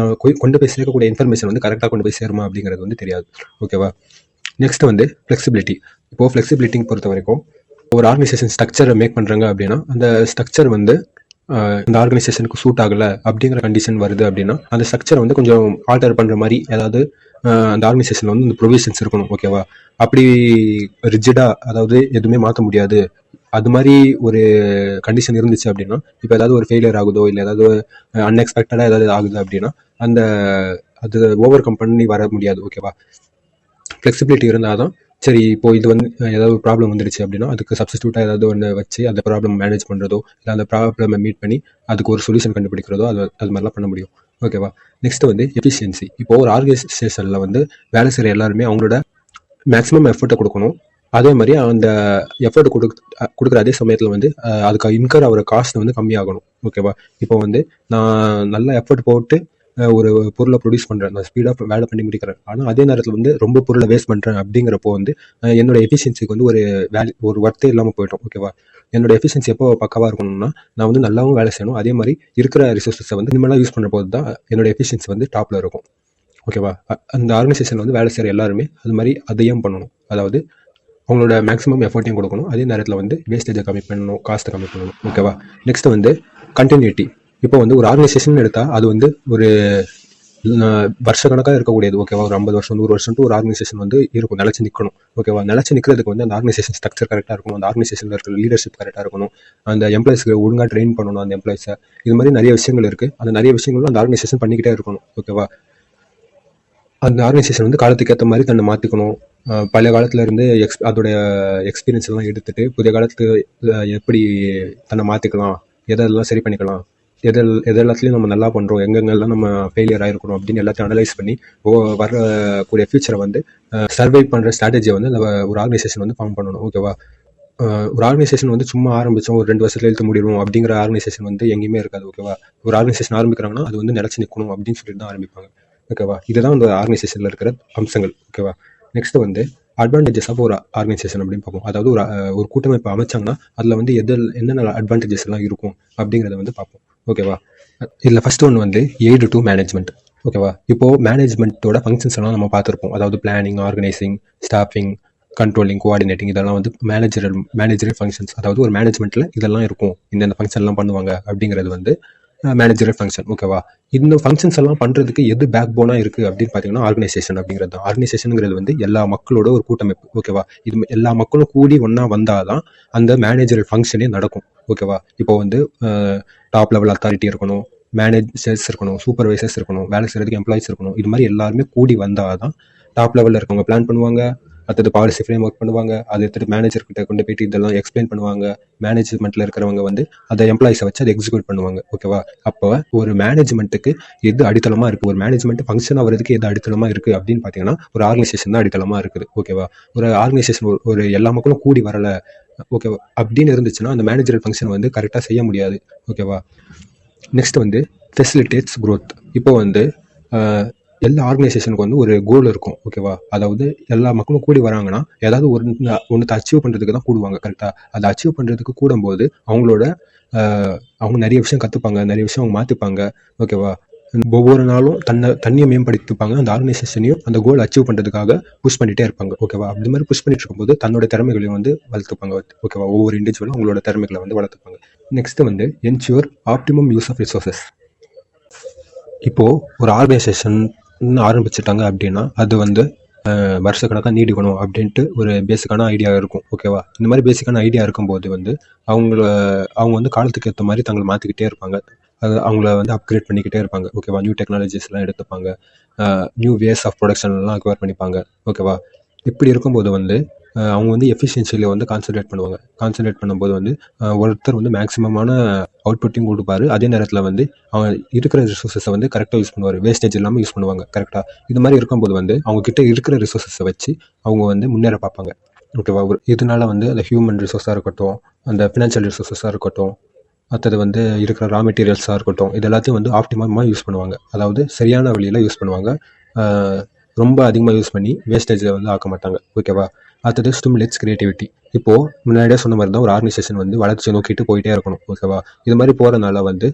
கொண்டு போய் சேர்க்கக்கூடிய இன்ஃபர்மேஷன் வந்து கரெக்டாக கொண்டு போய் சேருமா அப்படிங்கிறது வந்து தெரியாது. ஓகேவா? நெக்ஸ்ட் வந்து ஃப்ளெக்சிபிலிட்டி. இப்போது ஃப்ளெக்சிபிலிட்டிங் பொறுத்த வரைக்கும் ஒரு ஆர்கனைசேஷன் ஸ்ட்ரக்சரை மேக் பண்ணுறாங்க அப்படின்னா அந்த ஸ்ட்ரக்சர் வந்து இந்த ஆர்கனைசேஷனுக்கு சூட் ஆகலை அப்படிங்கிற கண்டிஷன் வருது அப்படின்னா அந்த ஸ்ட்ரக்சரை வந்து கொஞ்சம் ஆல்டர் பண்ணுற மாதிரி ஏதாவது அந்த ஆர்கனைசேஷனில் வந்து இந்த ப்ரொவிஷன்ஸ் இருக்கணும். ஓகேவா? அப்படி ரிஜிடாக அதாவது எதுவுமே மாற்ற முடியாது அது மாதிரி ஒரு கண்டிஷன் இருந்துச்சு அப்படின்னா, இப்போ ஏதாவது ஒரு ஃபெயிலியர் ஆகுதோ இல்லை ஏதாவது அன்எக்ஸ்பெக்டடாக ஏதாவது ஆகுது அப்படின்னா அது ஓவர் கம் பண்ணி வர முடியாது. ஓகேவா? ஃப்ளெக்சிபிலிட்டி இருந்தால் தான் சரி. இப்போ இது வந்து ஏதாவது ஒரு ப்ராப்ளம் வந்துடுச்சு அப்படின்னா அதுக்கு சப்ஸ்டியூட்டாக ஏதாவது ஒன்று வச்சு அந்த ப்ராப்ளம் மேனேஜ் பண்ணுறதோ இல்லை அந்த ப்ராப்ளமை மீட் பண்ணி அதுக்கு ஒரு சொல்யூஷன் கண்டுபிடிக்கிறதோ அது மாதிரிலாம் பண்ண முடியும். ஓகேவா? நெக்ஸ்ட் வந்து எஃபிஷியன்சி. இப்போ ஒரு ஆர்கனைசேஷனில் வந்து வேலை செய்கிற எல்லாருமே அவங்களோட மேக்ஸிமம் எஃபர்ட்டை கொடுக்கணும். அதே மாதிரி அந்த எஃபர்ட் கொடுக்குற அதே சமயத்தில் வந்து அதுக்கு இன்கர் ஆகிற காஸ்ட் வந்து கம்மியாகணும். ஓகேவா? இப்போ வந்து நான் நல்ல எஃபர்ட் போட்டு ஒரு பொருளை ப்ரொடியூஸ் பண்ணுறேன், நான் ஸ்பீடாக வேலை பண்ணி முடிக்கிறேன். ஆனால் அதே நேரத்தில் வந்து ரொம்ப பொருளை வேஸ்ட் பண்ணுறேன் அப்படிங்கிறப்போ வந்து என்னோட எஃபிஷியன்சிக்கு வந்து ஒரு ஒர்த்தே இல்லாமல் போய்ட்டோம். ஓகேவா? என்னோட எஃபிஷியன்சி எப்போ பக்கவாக இருக்கணும்னா நான் வந்து நல்லாவும் வேலை செய்யணும், அதே மாதிரி இருக்கிற ரிசோர்ஸை வந்து நிம்மலாக யூஸ் பண்ணுற போது தான் என்னோட எஃபிஷியன்சி வந்து டாப்பில் இருக்கும். ஓகேவா? அந்த ஆர்கனைசேஷனில் வந்து வேலை செய்கிற எல்லாருமே அது மாதிரி அதையும் பண்ணணும். அதாவது அவங்களோட மேக்ஸிமம் எஃபர்ட்டையும் கொடுக்கணும், அதே நேரத்தில் வந்து வேஸ்டேஜை கம்மி பண்ணணும், காஸ்ட்டை கம்மி பண்ணணும். ஓகேவா? நெக்ஸ்ட் வந்து கண்டினியூட்டி. இப்போ வந்து ஒரு ஆர்கனைசேஷன் எடுத்தால் அது வந்து ஒரு வருஷ கணக்காக இருக்கக்கூடியது. ஓகேவா? ஒரு 50 வருஷம் 100 வருஷம் ஒரு ஆர்கனைசேஷன் வந்து இருக்கும், நிலச்சி நிற்கணும். ஓகேவா? நிலச்சி நிற்கிறதுக்கு வந்து அந்த ஆர்கனைசேஷன் ஸ்ட்ரக்சர் கரெக்டாக இருக்கணும், அந்த ஆர்கனைசேஷனில் இருக்கிற லீடர்ஷிப் கரெக்டாக இருக்கணும், அந்த எம்ப்ளாயிஸ்க்கு ஒழுங்காக ட்ரெயின் பண்ணணும் அந்த எம்ப்ளாயிஸை. இது மாதிரி நிறைய விஷயங்கள் இருக்குது. அந்த நிறைய விஷயங்களும் அந்த ஆர்கனைசேஷன் பண்ணிக்கிட்டே இருக்கணும். ஓகேவா? அந்த ஆர்கனைசேஷன் வந்து காலத்துக்கு ஏற்ற மாதிரி தன்னை மாற்றிக்கணும். பழைய காலத்தில் இருந்து அதோடைய எக்ஸ்பீரியன்ஸ் எல்லாம் எடுத்துகிட்டு புதிய காலத்துக்கு எப்படி தன்னை மாற்றிக்கலாம், எதெல்லாம் சரி பண்ணிக்கலாம், எல்லாத்துலேயும் நம்ம நல்லா பண்ணுறோம், எங்கெங்கெல்லாம் நம்ம ஃபெயிலியர் ஆகிருக்கணும் அப்படின்னு எல்லாத்தையும் அனலைஸ் பண்ணி வரக்கூடிய ஃபியூச்சரை வந்து சர்வை பண்ணுற ஸ்ட்ராட்டஜியை வந்து ஒரு ஆர்கனைசேஷன் வந்து ஃபார்ம் பண்ணணும். ஓகேவா? ஒரு ஆர்கனைசேஷன் வந்து சும்மா ஆரம்பித்தோம் ஒரு 2 வருஷத்துல எழுத்து முடியும் அப்படிங்கிற ஆர்கனைசேஷன் வந்து எங்கேயுமே இருக்காது. ஓகேவா? ஒரு ஆர்கனைசேஷன் ஆரம்பிக்கிறாங்கன்னா அது வந்து நிலச்சி நிற்கணும் அப்படின்னு சொல்லிட்டு தான் ஆரம்பிப்பாங்க. ஓகேவா? இதுதான் அந்த ஆர்கனைசேஷனில் இருக்கிற அம்சங்கள். ஓகேவா? நெக்ஸ்ட் வந்து அட்வான்டேஜஸ் ஆஃப் ஒரு ஆர்கனைசேஷன் அப்படின்னு பார்ப்போம். அதாவது ஒரு கூட்டமைப்பு அமைச்சாங்கன்னா அதில் வந்து என்னென்ன அட்வான்டேஜஸ் எல்லாம் இருக்கும் அப்படிங்கிறத வந்து பார்ப்போம். ஓகேவா? இதில் ஃபர்ஸ்ட் ஒன்று வந்து எய்டு டு மேனேஜ்மெண்ட். ஓகேவா? இப்போது மேனேஜ்மெண்ட்டோட ஃபங்க்ஷன்ஸ் எல்லாம் நம்ம பார்த்துருப்போம். அதாவது planning, organising, staffing, controlling, coordinating, இதெல்லாம் வந்து மேனேஜரல் ஃபங்க்ஷன்ஸ். அதாவது ஒரு மேனேஜ்மெண்ட்டில் இதெல்லாம் இருக்கும், இந்த ஃபங்க்ஷன்லாம் பண்ணுவாங்க அப்படிங்கிறது வந்து மேனேஜரல் ஃபங்க்ஷன். ஓகேவா? இந்த ஃபங்க்ஷன்ஸ் எல்லாம் பண்ணுறதுக்கு எது பேக் போனாக இருக்குது அப்படின்னு பார்த்தீங்கன்னா ஆர்கனைசேஷன் அப்படிங்கிறது தான். ஆர்கனைசேஷனுங்கிறது வந்து எல்லா மக்களோட ஒரு கூட்டமைப்பு. ஓகேவா? இது எல்லா மக்களும் கூடி ஒன்றா வந்தால் தான் அந்த மேனேஜரல் ஃபங்க்ஷனே நடக்கும். ஓகேவா? இப்போ வந்து டாப் லெவல் அத்தாரிட்டி இருக்கணும், மேனேஜர்ஸ் இருக்கணும், சூப்பர்வைசர்ஸ் இருக்கணும், வேலை செய்கிறதுக்கு எம்ப்ளாயிஸ் இருக்கணும். இது மாதிரி எல்லாருமே கூடி வந்தால் தான் டாப் லெவலில் இருக்கவங்க பிளான் பண்ணுவாங்க, அடுத்தது பாலிசி ஃப்ரேம் ஒர்க் பண்ணுவாங்க, அதை எடுத்துகிட்டு மேனேஜர்கிட்ட கொண்டு போயிட்டு இதெல்லாம் எக்ஸ்பிளைன் பண்ணுவாங்க. மேனேஜ்மெண்ட்டில் இருக்கிறவங்க வந்து அதை எம்ப்ளாயிஸை வச்சு அதை எக்ஸிக்யூட் பண்ணுவாங்க. ஓகேவா? அப்போ ஒரு மேனேஜ்மெண்ட்டுக்கு எது அடித்தளமாக இருக்குது, ஒரு மேனேஜ்மெண்ட் ஃபங்க்ஷன் ஆகிறதுக்கு எது அடித்தளமாக இருக்குது அப்படின்னு பார்த்தீங்கன்னா ஒரு ஆர்கனைசேஷன் தான் அடித்தளமாக இருக்குது. ஓகேவா? ஒரு ஆர்கனைசேஷன் ஒரு எல்லா மக்களும் கூடி வரலை ஓகேவா அப்படின்னு இருந்துச்சுன்னா அந்த மேனேஜரல் ஃபங்க்ஷன் வந்து கரெக்டாக செய்ய முடியாது. ஓகேவா? நெக்ஸ்ட் வந்து ஃபெசிலிட்டேட்ஸ் க்ரோத். இப்போ வந்து எல்லா ஆர்கனைசேஷனுக்கு வந்து ஒரு கோல் இருக்கும். ஓகேவா? அதாவது எல்லா மக்களும் கூடி வராங்கன்னா ஏதாவது ஒன்றத்தை அச்சீவ் பண்ணுறதுக்கு தான் கூடுவாங்க. கரெக்டாக அதை அச்சீவ் பண்ணுறதுக்கு கூடும்போது அவங்களோட அவங்க நிறைய விஷயம் கற்றுப்பாங்க, நிறைய விஷயம் அவங்க மாற்றிப்பாங்க. ஓகேவா? ஒவ்வொரு நாளும் தண்ணியை மேம்படுத்திப்பாங்க, அந்த ஆர்கனைசேஷனையும் அந்த கோல் அச்சீவ் பண்ணுறதுக்காக புஷ் பண்ணிகிட்டே இருப்பாங்க. ஓகேவா? அந்த மாதிரி புஷ் பண்ணிட்டு இருக்கும்போது தன்னோட திறமைகளையும் வந்து வளர்த்துப்பாங்க. ஓகேவா? ஒவ்வொரு இண்டிவிஜுவலும் அவங்களோட திறமைகளை வந்து வளர்த்துப்பாங்க. நெக்ஸ்ட் வந்து ensure optimum use of resources. இப்போது ஒரு ஆர்கனைசேஷன் ஆரம்பிச்சிட்டாங்க அப்படின்னா அது வந்து வருஷக்கணக்காக நீடிக்கணும் அப்படின்ட்டு ஒரு பேசிக்கான ஐடியா இருக்கும். ஓகேவா? இந்த மாதிரி பேசிக்கான ஐடியா இருக்கும்போது வந்து அவங்க வந்து காலத்துக்கு ஏற்ற மாதிரி தங்களை மாற்றிக்கிட்டே இருப்பாங்க. அது அவங்கள வந்து அப்கிரேட் பண்ணிக்கிட்டே இருப்பாங்க. ஓகேவா? நியூ டெக்னாலஜிஸ்லாம் எடுத்துப்பாங்க, நியூ வேஸ் ஆஃப் ப்ரொடக்ஷன்லாம் அக்வயர் பண்ணிப்பாங்க. ஓகேவா? இப்படி இருக்கும்போது வந்து அவங்க வந்து எஃபிஷியன்சியில் வந்து கான்சன்ட்ரேட் பண்ணுவாங்க. கான்சன்ட்ரேட் பண்ணும்போது வந்து ஒருத்தர் வந்து மேக்ஸிமமான அவுட்புட்டையும் கொடுப்பாரு, அதே நேரத்தில் வந்து அவங்க இருக்கிற ரிசோர்ஸஸை வந்து கரெக்டாக யூஸ் பண்ணுவார், வேஸ்டேஜ் இல்லாமல் யூஸ் பண்ணுவாங்க. கரெக்டாக இது மாதிரி இருக்கும்போது வந்து அவங்கக்கிட்ட இருக்கிற ரிசோர்ஸஸை வச்சு அவங்க வந்து முன்னேற பார்ப்பாங்க. ஓகேவா? இதனால வந்து அந்த ஹியூமன் ரிசோர்ஸாக இருக்கட்டும், அந்த ஃபினான்ஷியல் ரிசோர்ஸஸாக இருக்கட்டும், அடுத்தது வந்து இருக்கிற ரா மெட்டீரியல்ஸாக இருக்கட்டும், இது எல்லாத்தையும் வந்து ஆப்டிமமாக யூஸ் பண்ணுவாங்க. அதாவது சரியான வழியில் யூஸ் பண்ணுவாங்க. ரொம்ப அதிகமாக யூஸ் பண்ணி வேஸ்டேஜை வந்து ஆக்க மாட்டாங்க. ஓகேவா? அடுத்தது ஸ்டிமுலேட்ஸ் கிரியேட்டிவிட்டி. இப்போது முன்னாடியே சொன்ன மாதிரி தான் ஒரு ஆர்கனைசேஷன் வந்து வளர்ச்சி நோக்கிட்டு போயிட்டே இருக்கணும். ஓகேவா? இது மாதிரி போகிறதுனால வந்து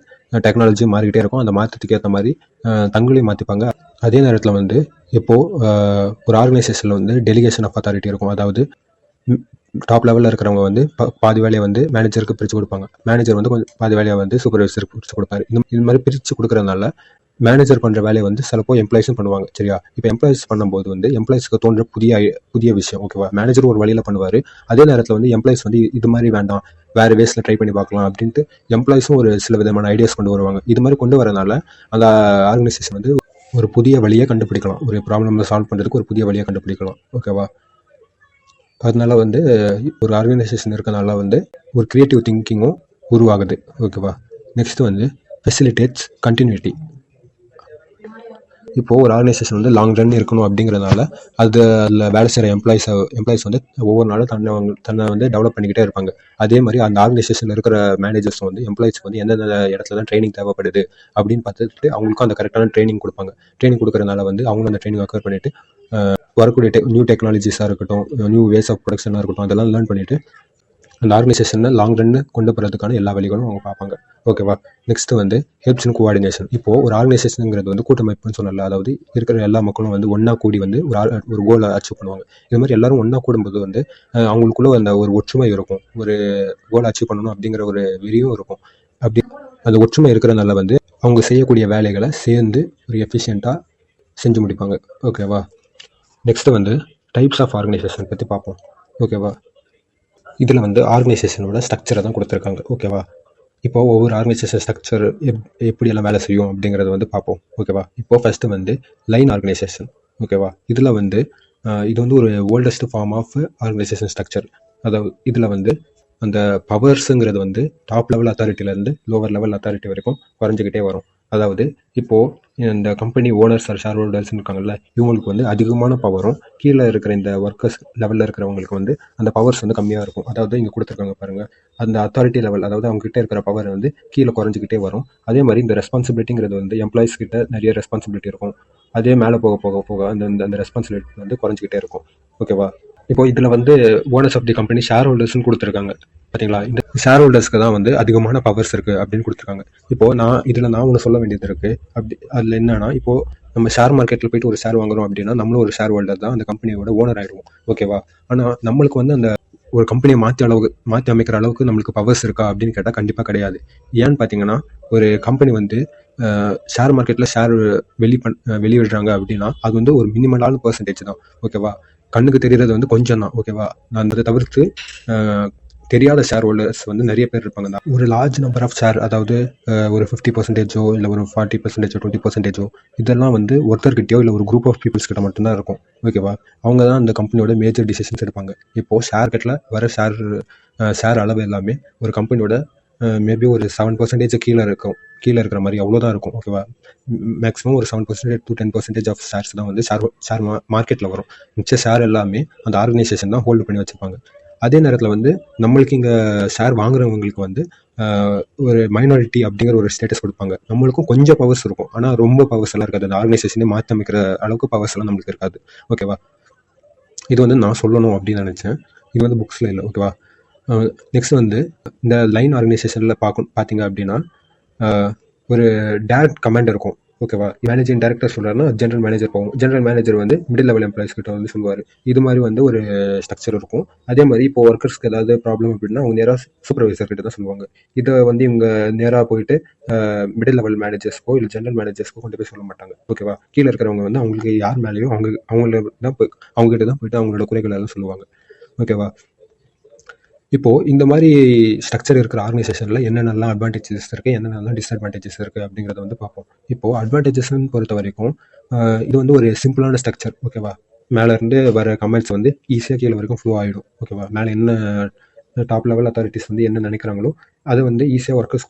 டெக்னாலஜி மாறிக்கிட்டே இருக்கும். அந்த மாற்றத்துக்கு ஏற்ற மாதிரி தங்களையும் மாற்றிப்பாங்க. அதே நேரத்தில் வந்து இப்போது ஒரு ஆர்கனைசேஷனில் வந்து டெலிகேஷன் ஆஃப் அத்தாரிட்டி இருக்கும். அதாவது டாப் லெவலில் இருக்கிறவங்க வந்து பாதி வேலையை வந்து மேனேஜருக்கு பிரித்து கொடுப்பாங்க, மேனேஜர் வந்து கொஞ்சம் பாதி வேலையை வந்து சூப்பர்வைசருக்கு பிரித்து கொடுப்பாரு. இது மாதிரி பிரித்து கொடுக்குறதுனால மேனேஜர் பண்ணுற வேலையை வந்து சிலப்போ எம்ப்ளாயிஸும் பண்ணுவாங்க. சரியா? இப்போ எம்ப்ளாயிஸ் பண்ணும்போது வந்து எம்ப்ளாயிஸ்க்கு தோன்ற புதிய விஷயம். ஓகேவா? மேனேஜர் ஒரு வழியில் பண்ணுவார், அதே நேரத்தில் வந்து எம்ப்ளாயிஸ் வந்து இது மாதிரி வேண்டாம், வேறு வேஸில் ட்ரை பண்ணி பார்க்கலாம் அப்படின்ட்டு எம்ப்ளாயிஸும் ஒரு சில விதமான ஐடியாஸ் கொண்டு வருவாங்க. இது மாதிரி கொண்டு வரனால அந்த ஆர்கனைசேஷன் வந்து ஒரு புதிய வழியை கண்டுபிடிக்கலாம், ஒரு ப்ராப்ளம் சால்வ் பண்ணுறதுக்கு ஒரு புதிய வழியை கண்டுபிடிக்கலாம். ஓகேவா? அதனால வந்து ஒரு ஆர்கனைசேஷன் இருக்கனால வந்து ஒரு க்ரியேட்டிவ் திங்கிங்கும் உருவாகுது. ஓகேவா? நெக்ஸ்ட் வந்து ஃபெசிலிட்டேட்ஸ் கண்டினியூட்டி. இப்போது ஒரு ஆர்கனைசேஷன் வந்து லாங் ரன் இருக்கணும் அப்படிங்கிறதுனால அதில் வேலை செய்கிற எம்ப்ளாயிஸ் வந்து ஒவ்வொரு நாளும் தன்னை வந்து டெவலப் பண்ணிக்கிட்டே இருப்பாங்க. அதே மாதிரி அந்த ஆர்கனைசேஷனில் இருக்கிற மேனேஜர்ஸ் வந்து எம்ப்ளாயிஸ்க்கு வந்து எந்தெந்த இடத்துல தான் ட்ரைனிங் தேவைப்படுது அப்படின்னு பார்த்துட்டு அவங்களுக்கும் அந்த கரெக்டான ட்ரைனிங் கொடுப்பாங்க. ட்ரைனிங் கொடுக்குறதுனால வந்து அவங்களும் அந்த ட்ரைனிங் அக்வயர் பண்ணிவிட்டு வரக்கூடிய நியூ டெக்னாலஜிஸாக இருக்கட்டும், நியூ வேஸ் ஆஃப் ப்ரொடக்ஷனாக இருக்கட்டும், அதெல்லாம் லேர்ன் பண்ணிவிட்டு அந்த ஆர்கனைசேஷனை லாங் ரன்னு கொண்டு போகிறதுக்கான எல்லா வழிகளும் அவங்க பார்ப்பாங்க. ஓகேவா? நெக்ஸ்ட்டு வந்து ஹெல்ப்ஸ் இன் கோஆர்டினேஷன். இப்போது ஒரு ஆர்கனைசேஷனுங்கிறது வந்து கூட்டமைப்புன்னு சொன்னல, அதாவது இருக்கிற எல்லா மக்களும் வந்து ஒன்றா கூடி வந்து ஒரு கோலை அச்சீவ் பண்ணுவாங்க. இது மாதிரி எல்லாரும் ஒன்றா கூடும்போது வந்து அவங்களுக்குள்ள அந்த ஒரு ஒற்றுமை இருக்கும், ஒரு கோலை அச்சீவ் பண்ணணும் அப்படிங்கிற ஒரு வெறியும் இருக்கும். அப்படி அந்த ஒற்றுமை இருக்கிறனால வந்து அவங்க செய்யக்கூடிய வேலைகளை சேர்ந்து ஒரு எஃபிஷியண்ட்டாக செஞ்சு முடிப்பாங்க. ஓகேவா? நெக்ஸ்ட்டு வந்து டைப்ஸ் ஆஃப் ஆர்கனைசேஷன் பற்றி பார்ப்போம். ஓகேவா? இதில் வந்து ஆர்கனைசேஷனோட ஸ்ட்ரக்சரை தான் கொடுத்துருக்காங்க. ஓகேவா? இப்போ ஒவ்வொரு ஆர்கனைசேஷன் ஸ்ட்ரக்சர் எப்படியெல்லாம் வேலை செய்யும் அப்படிங்கிறத வந்து பார்ப்போம். ஓகேவா? இப்போ ஃபஸ்ட்டு வந்து லைன் ஆர்கனைசேஷன். ஓகேவா? இதில் வந்து இது வந்து ஒரு oldest form of organization structure. அதாவது இதில் வந்து அந்த பவர்ஸுங்கிறது வந்து டாப் லெவல் அத்தாரிட்டிலேருந்து லோவர் லெவல் அத்தாரிட்டி வரைக்கும் குறைஞ்சிக்கிட்டே வரும். அதாவது இப்போது இந்த company owners or shareholders இருக்காங்கல்ல, இவங்களுக்கு வந்து அதிகமான பவரும் கீழே இருக்கிற இந்த ஒர்க்கர்ஸ் லெவலில் இருக்கிறவங்களுக்கு வந்து அந்த பவர்ஸ் வந்து கம்மியாக இருக்கும். அதாவது இங்கே கொடுத்துருக்காங்க பாருங்கள், அந்த அத்தாரிட்டி லெவல், அதாவது அவங்ககிட்ட இருக்கிற பவர் வந்து கீழே குறைஞ்சிக்கிட்டே வரும். அதே மாதிரி இந்த ரெஸ்பான்சிபிலிட்டிங்கிறது வந்து எம்ப்ளாயிஸ் கிட்ட நிறைய ரெஸ்பான்சிபிலிட்டி இருக்கும். அதே மேலே போக போக போக அந்த ரெஸ்பான்சிபிலிட்டி வந்து குறைஞ்சிக்கிட்டே இருக்கும். ஓகேவா? இப்போ இதில் வந்து ஓனர்ஸ் ஆஃப் தி கம்பெனி ஷேர் ஹோல்டர்ஸ்னு கொடுத்துருக்காங்க. பார்த்தீங்களா? இந்த ஷேர் ஹோல்டர்ஸ்க்கு தான் வந்து அதிகமான பவர்ஸ் இருக்குது அப்படின்னு கொடுத்துருக்காங்க. இப்போது நான் ஒன்று சொல்ல வேண்டியது இருக்குது. அதில் என்னன்னா, இப்போது நம்ம ஷேர் மார்க்கெட்டில் போயிட்டு ஒரு ஷேர் வாங்குறோம் அப்படின்னா நம்மளும் ஒரு ஷேர் ஹோல்டர் தான், அந்த கம்பெனியோட ஓனர் ஆகிடுவோம். ஓகேவா? ஆனால் நம்மளுக்கு வந்து அந்த ஒரு கம்பெனியை மாற்றி அமைக்கிற அளவுக்கு நம்மளுக்கு பவர்ஸ் இருக்கா அப்படின்னு கேட்டால் கண்டிப்பாக கிடையாது. ஏன்னு பார்த்தீங்கன்னா, ஒரு கம்பெனி வந்து ஷேர் மார்க்கெட்டில் ஷேர் வெளியிடுறாங்க அப்படின்னா அது வந்து ஒரு மினிமலான பர்சன்டேஜ் தான். ஓகேவா, கண்ணுக்கு தெரிகிறது வந்து கொஞ்சம் தான். ஓகேவா, நான் அதை தவிர்த்து தெரியாத ஷேர் ஹோல்டர்ஸ் வந்து நிறைய பேர் இருப்பாங்க தான். ஒரு லார்ஜ் நம்பர் ஆஃப் ஷேர், அதாவது ஒரு 50% இல்லை ஒரு 40% 20% இதெல்லாம் வந்து ஒருத்தர்கிட்டயோ இல்லை ஒரு குரூப் ஆஃப் பீப்புள்ஸ் கிட்ட மட்டும்தான் இருக்கும். ஓகேவா, அவங்க தான் அந்த கம்பெனியோட மேஜர் டிசிஷன்ஸ் எடுப்பாங்க. இப்போது ஷேர் கட்டில் வர ஷேர் அளவு எல்லாமே ஒரு கம்பெனியோட மேபி ஒரு 7% கீழே இருக்கிற மாதிரி அவ்வளோதான் இருக்கும். ஓகேவா, மேக்ஸிமம் ஒரு 7% to 10% ஆஃப் ஷேர்ஸ் தான் வந்து ஷேர் மார்க்கெட்டில் வரும். மிச்ச ஷேர் எல்லாமே அந்த ஆர்கனைசேஷன் தான் ஹோல்டு பண்ணி வச்சுருப்பாங்க. அதே நேரத்தில் வந்து நம்மளுக்கு இங்கே ஷேர் வாங்குறவங்களுக்கு வந்து ஒரு மைனாரிட்டி அப்படிங்கிற ஒரு ஸ்டேட்டஸ் கொடுப்பாங்க. நம்மளுக்கும் கொஞ்சம் பவர்ஸ் இருக்கும், ஆனால் ரொம்ப பவர்ஸ் எல்லாம் இருக்காது. அந்த ஆர்கனைசேஷனே மாற்றி அமைக்கிற அளவுக்கு பவர்ஸ் எல்லாம் நம்மளுக்கு இருக்காது. ஓகேவா, இது வந்து நான் சொல்லணும் அப்படின்னு நினச்சேன். இது வந்து புக்ஸில் இல்லை. ஓகேவா, நெக்ஸ்ட் வந்து இந்த லைன் ஆர்கனைசேஷனில் பார்த்தீங்க அப்படின்னா ஒரு டைரக்ட் கமாண்ட் இருக்கும். ஓகேவா, மேனேஜிங் டைரக்டர் சொல்கிறாருன்னா ஜென்ரல் மேனேஜர் போகும். ஜென்ரல் மேனேஜர் வந்து மிடில் லெவல் எம்ப்ளாயிஸ் கிட்ட வந்து சொல்லுவார். இது மாதிரி வந்து ஒரு ஸ்ட்ரக்சர் இருக்கும். அதே மாதிரி இப்போ ஒர்க்கர்ஸ்க்கு ஏதாவது ப்ராப்ளம் அப்படின்னா அவங்க நேராக சூப்பர்வைசர் கிட்ட தான் சொல்லுவாங்க. இதை வந்து இவங்க நேராக போயிட்டு மிடில் லெவல் மேனேஜர்ஸ்க்கோ இல்லை ஜென்ரல் மேனேஜர்ஸ்க்கோ கொண்டு போய் சொல்ல மாட்டாங்க. ஓகேவா, கீழே இருக்கிறவங்க வந்து அவங்களுக்கு யார் மேலேயும் அவங்ககிட்ட தான் போயிட்டு அவங்களோட குறைகள் எல்லாம் சொல்லுவாங்க. ஓகேவா, இப்போது இந்த மாதிரி ஸ்ட்ரக்சர் இருக்கிற ஆர்கனைசேஷனில் என்னென்னலாம் அட்வான்டேஜஸ் இருக்குது, என்னென்னலாம் டிஸ்அட்வான்டேஜஸ் இருக்குது அப்படிங்கிறத வந்து பார்ப்போம். இப்போது அட்வான்டேஜஸ்ன்னு பொறுத்த வரைக்கும் இது வந்து ஒரு சிம்பிளான ஸ்ட்ரக்சர். ஓகேவா, மேலேருந்து வர கமெண்ட்ஸ் வந்து ஈஸியாக கீழே வரைக்கும் ஃப்ளோ ஆகிடும். ஓகேவா, மேலே என்ன டாப் லெவல் அத்தாரிட்டிஸ் வந்து என்ன நினைக்கிறாங்களோ அதை வந்து ஈஸியாக ஒர்க்கர்ஸ்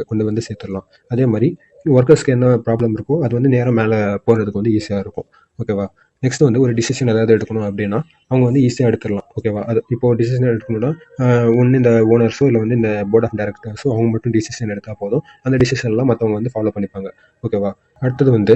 கொண்டு வந்து சேர்த்துடலாம். அதே மாதிரி ஒர்க்கர்ஸ்க்கு என்ன ப்ராப்ளம் இருக்கோ அது வந்து நேராக மேலே போகிறதுக்கு வந்து ஈஸியாக இருக்கும். ஓகேவா, நெக்ஸ்ட் வந்து ஒரு டிசிஷன் ஏதாவது எடுக்கணும் அப்படின்னா அவங்க வந்து ஈஸியாக எடுத்துடலாம். ஓகேவா, அது இப்போது டிசிஷன் எடுக்கணும்னா ஒன்று இந்த ஓனர்ஸோ இல்லை வந்து இந்த போர்ட் ஆஃப் டைரக்டர்ஸோ அவங்க மட்டும் டிசிஷன் எடுத்தால் போதும். அந்த டிசிஷன்லாம் மற்றவங்க வந்து ஃபாலோ பண்ணிப்பாங்க. ஓகேவா, அடுத்தது வந்து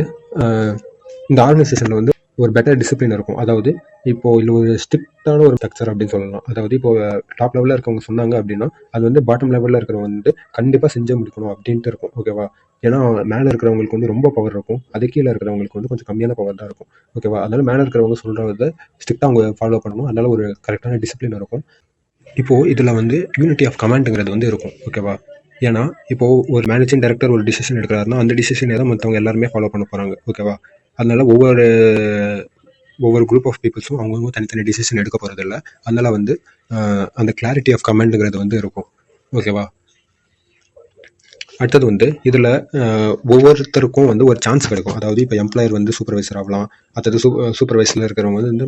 இந்த ஆர்கனைசேஷனில் வந்து ஒரு பெட்டர் டிசிப்ளின் இருக்கும். அதாவது இப்போது இல்லை ஒரு ஸ்ட்ரிக்டான ஒரு ஸ்ட்ரக்சர் அப்படின்னு சொல்லலாம். அதாவது இப்போ டாப் லெவலில் இருக்கவங்க சொன்னாங்க அப்படின்னா அது வந்து பாட்டம் லெவலில் இருக்கிறவங்க வந்து கண்டிப்பாக செஞ்சு முடிக்கணும் அப்படின்ட்டு இருக்கும். ஓகேவா, ஏன்னா மேலே இருக்கிறவங்களுக்கு வந்து ரொம்ப பவர் இருக்கும், அது கீழே இருக்கிறவங்களுக்கு வந்து கொஞ்சம் கம்மியான பவர் தான் இருக்கும். ஓகேவா, அதனால மேலே இருக்கிறவங்க சொல்கிறத ஸ்ட்ரிக்டாக அவங்க ஃபாலோ பண்ணணும். அதனால ஒரு கரெக்டான டிசிப்ளின் இருக்கும். இப்போது இதில் வந்து யூனிட்டி ஆஃப் கமாண்டுங்கிறது வந்து இருக்கும். ஓகேவா, ஏன்னா இப்போது ஒரு மேனேஜிங் டைரக்டர் ஒரு டிசிஷன் எடுக்கிறாருன்னா அந்த டிசிஷனை தான் மற்றவங்க எல்லாருமே ஃபாலோ பண்ண போகிறாங்க. ஓகேவா, அதனால ஒவ்வொரு குரூப் ஆஃப் பீப்புள்ஸும் அவங்கவுங்க தனித்தனி டிசிஷன் எடுக்க போகிறதில்ல. அதனால வந்து அந்த கிளாரிட்டி ஆஃப் கமாண்டுங்கிறது வந்து இருக்கும். ஓகேவா, அடுத்தது வந்து இதில் ஒவ்வொருத்தருக்கும் வந்து ஒரு சான்ஸ் கிடைக்கும். அதாவது இப்போ எம்ப்ளாயர் வந்து சூப்பர்வைசர் ஆகலாம், அடுத்தது சூப்பர்வைசரில் இருக்கிறவங்க வந்து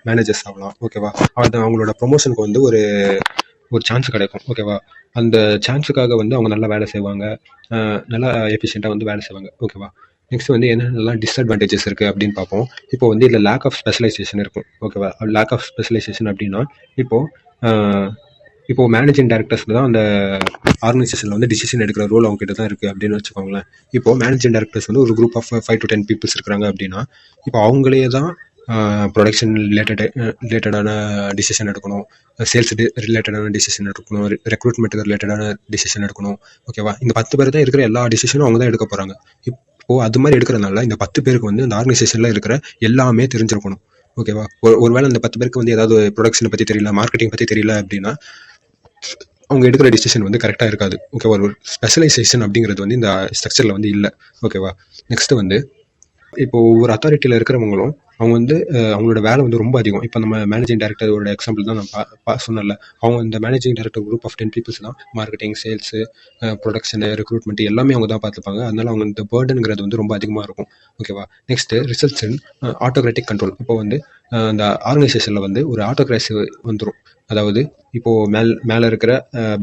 மேனேஜர்ஸ் ஆகலாம். ஓகேவா, அது அவங்களோட ப்ரொமோஷனுக்கு வந்து ஒரு சான்ஸ் கிடைக்கும். ஓகேவா, அந்த சான்ஸுக்காக வந்து அவங்க நல்லா வேலை செய்வாங்க, நல்லா எஃபிஷியண்ட்டாக வந்து வேலை செய்வாங்க. ஓகேவா, நெக்ஸ்ட் வந்து என்னென்னலாம் டிஸ்அட்வான்டேஜஸ் இருக்குது அப்படின்னு பார்ப்போம். இப்போ வந்து இதில் லேக் ஆஃப் ஸ்பெஷலைசேஷன் இருக்கும். ஓகேவா, லேக் ஆஃப் ஸ்பெஷலைசேஷன் அப்படின்னா இப்போது மேனேஜிங் டைரக்டர்ஸ்க்கு தான் அந்த ஆர்கனைசேஷனில் வந்து டிசிஷன் எடுக்கிற ரோல் அவங்க கிட்ட தான் இருக்குது அப்படின்னு வச்சுக்கோங்களேன். இப்போது மேனேஜிங் டைரக்டர்ஸ் வந்து ஒரு குரூப் ஆஃப் 5 to 10 பீப்புள்ஸ் இருக்கிறாங்க அப்படின்னா இப்போ அவங்களே தான் ப்ரொடக்ஷன் ரிலேட்டடான டிசிஷன் எடுக்கணும், சேல்ஸ் ரிலேட்டடான டிசிஷன் எடுக்கணும், ரெக்ரூட்மெண்ட்டுக்கு ரிலேட்டடான டிசிஷன் எடுக்கணும். ஓகேவா, இந்த 10 பேர் தான் இருக்கிற எல்லா டிசிஷனும் அவங்க தான் எடுக்க போகிறாங்க. இப்போது அது மாதிரி எடுக்கிறதுனால இந்த 10 பேருக்கு வந்து அந்த ஆர்கனைசேஷனில் இருக்கிற எல்லாமே தெரிஞ்சிருக்கணும். ஓகேவா, ஒருவேளை இந்த 10 பேருக்கு வந்து ஏதாவது ப்ரொடக்ஷனை பற்றி தெரியல, மார்க்கெட்டிங் பற்றி தெரியல அப்படின்னா அவங்க எடுக்கிற டிசிஷன் வந்து கரெக்டாக இருக்காது. ஓகேவா, ஒரு ஸ்பெஷலைசேஷன் அப்படிங்கிறது வந்து இந்த ஸ்ட்ரக்சரில் வந்து இல்லை. ஓகேவா, நெக்ஸ்ட்டு வந்து இப்போது ஒவ்வொரு அத்தாரிட்டியில் இருக்கிறவங்களும் அவங்க வந்து அவங்களோட வேலை வந்து ரொம்ப அதிகம். இப்போ நம்ம மேனேஜிங் டைரக்டரோட எக்ஸாம்பிள் தான் நான் சொன்னல. அவங்க இந்த managing director group of 10 peoples தான் மார்க்கெட்டிங், சேல்ஸு, ப்ரொடக்ஷனு, ரெக்ரூட்மெண்ட் எல்லாமே அவங்க தான் பார்த்துப்பாங்க. அதனால அவங்க இந்த பேர்டுங்கிறது வந்து ரொம்ப அதிகமாக இருக்கும். ஓகேவா, நெக்ஸ்ட்டு ரிசல்ட்ஸ் இன் ஆட்டோக்ராட்டிக் கண்ட்ரோல். இப்போ வந்து அந்த ஆர்கனைசேஷனில் வந்து ஒரு ஆட்டோக்ராசி வந்துடும். அதாவது இப்போது மேலே இருக்கிற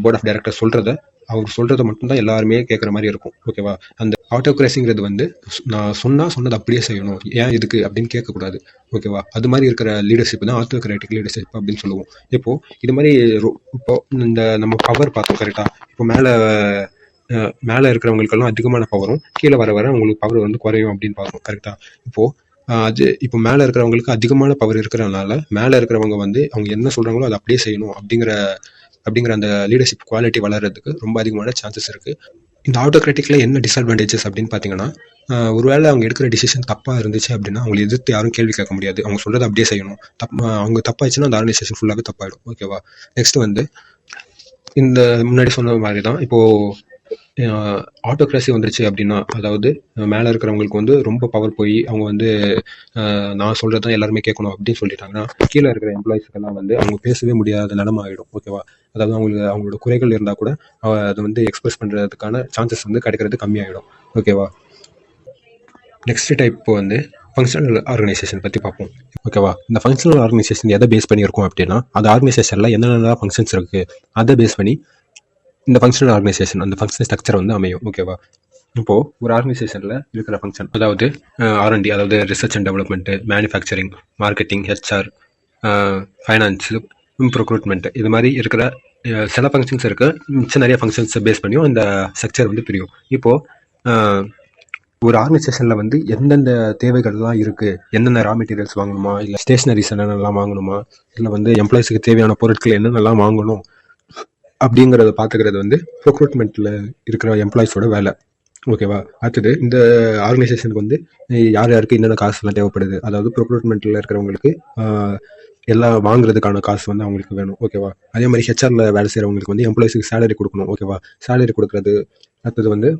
போர்ட் ஆஃப் டைரக்டர் அவர் சொல்கிறத மட்டும்தான் எல்லாருமே கேட்குற மாதிரி இருக்கும். ஓகேவா, அந்த ஆட்டோக்ராசிங்கிறது வந்து நான் சொன்னது அப்படியே செய்யணும், ஏன் இதுக்கு அப்படின்னு கேட்கக்கூடாது. ஓகேவா, அது மாதிரி இருக்கிற லீடர்ஷிப் தான் ஆட்டோக்ராட்டிக் லீடர்ஷிப் அப்படின்னு சொல்லுவோம். இப்போது இது மாதிரி இந்த நம்ம பவர் பார்த்தோம் கரெக்டாக. இப்போ மேலே இருக்கிறவங்களுக்கெல்லாம் அதிகமான பவரும் கீழே வர அவங்களுக்கு பவர் வந்து குறையும் அப்படின்னு பார்த்தோம் கரெக்டாக. இப்போ மேலே இருக்கிறவங்களுக்கு அதிகமான பவர் இருக்கிறதுனால மேலே இருக்கிறவங்க வந்து அவங்க என்ன சொல்கிறாங்களோ அதை அப்படியே செய்யணும் அப்படிங்கிற அந்த லீடர்ஷிப் குவாலிட்டி வளர்கிறதுக்கு ரொம்ப அதிகமான சான்சஸ் இருக்குது. இந்த ஆட்டோக்ராட்டிக்கில் என்ன டிஸ்அட்வான்டேஜஸ் அப்படின்னு பார்த்தீங்கன்னா ஒருவேளை அவங்க எடுக்கிற டிசிஷன் தப்பாக இருந்துச்சு அப்படின்னா அவங்களை எதிர்த்து யாரும் கேள்வி கேட்க முடியாது. அவங்க சொல்கிறத அப்படியே செய்யணும். அவங்க தப்பாச்சுன்னா அந்த ஆர்கனைசேஷன் ஃபுல்லாகவே தப்பாயிடும். ஓகேவா, நெக்ஸ்ட் வந்து இந்த முன்னாடி சொன்ன மாதிரி தான் இப்போது ஆட்டோக்ராசி வந்துருச்சு அப்படின்னா, அதாவது மேலே இருக்கிறவங்களுக்கு வந்து ரொம்ப பவர் போய் அவங்க வந்து நான் சொல்கிறது தான் எல்லாருமே கேட்கணும் அப்படின்னு சொல்லிட்டாங்கன்னா, கீழே இருக்கிற எம்ப்ளாயிஸ்க்கெல்லாம் வந்து அவங்க பேசவே முடியாத நிலமை ஆகிடும். ஓகேவா? அதாவது அவங்களுக்கு அவங்களோட குறைகள் இருந்தால் கூட அதை வந்து எக்ஸ்பிரஸ் பண்ணுறதுக்கான சான்சஸ் வந்து கிடைக்கிறது கம்மியாகிடும். ஓகேவா? நெக்ஸ்ட் டைப் வந்து ஃபங்க்ஷனல் ஆர்கனைசேஷன் பற்றி பார்ப்போம். ஓகேவா? இந்த ஃபங்க்ஷனல் ஆர்கனைசேஷன் எதை பேஸ் பண்ணியிருக்கோம் அப்படின்னா, அந்த ஆர்கனைசேஷனில் என்னென்ன ஃபங்க்ஷன்ஸ் இருக்குது அதை பேஸ் பண்ணி இந்த ஃபங்க்ஷனல் ஆர்கனைசேஷன் அந்த ஃபங்க்ஷனல் ஸ்ட்ரக்சர் வந்து அமையும். ஓகேவா? இப்போது ஒரு ஆர்கனைசேஷனில் இருக்கிற ஃபங்க்ஷன், அதாவது R&D, அதாவது research and development, manufacturing, marketing, HR, finance, procurement, இது மாதிரி இருக்கிற சில ஃபங்க்ஷன்ஸ் இருக்குது. மிச்சம் நிறைய ஃபங்க்ஷன்ஸை பேஸ் பண்ணியும் இந்த ஸ்ட்ரக்சர் வந்து பிரியும். இப்போது ஒரு ஆர்கனைசேஷனில் வந்து எந்தெந்த தேவைகள்லாம் இருக்குது, என்னென்ன ரா மெட்டீரியல்ஸ் வாங்கணுமா, இல்லை ஸ்டேஷ்னரிஸ் என்னென்னலாம் வாங்கணுமா, இல்லை வந்து எம்ப்ளாயிஸுக்கு தேவையான பொருட்கள் என்னென்னலாம் வாங்கணும் அப்படிங்கிறத பார்த்துக்கிறது வந்து ப்ரொக்ரூட்மெண்ட்டில் இருக்கிற எம்ப்ளாயிஸோட வேலை. ஓகேவா? அடுத்தது இந்த ஆர்கனைசேஷனுக்கு வந்து யார் யாருக்கு என்னென்ன காசுலாம் தேவைப்படுது, அதாவது ப்ரொக்ரூட்மெண்ட்டில் இருக்கிறவங்களுக்கு எல்லாம் வாங்குறதுக்கான காசு வந்து அவங்களுக்கு வேணும். ஓகேவா? அதே மாதிரி ஹெச்ஆரில் வேலை செய்கிறவங்களுக்கு வந்து எம்ப்ளாயிஸுக்கு சேலரி கொடுக்கணும். ஓகேவா? சேலரி கொடுக்குறது. அடுத்தது வந்து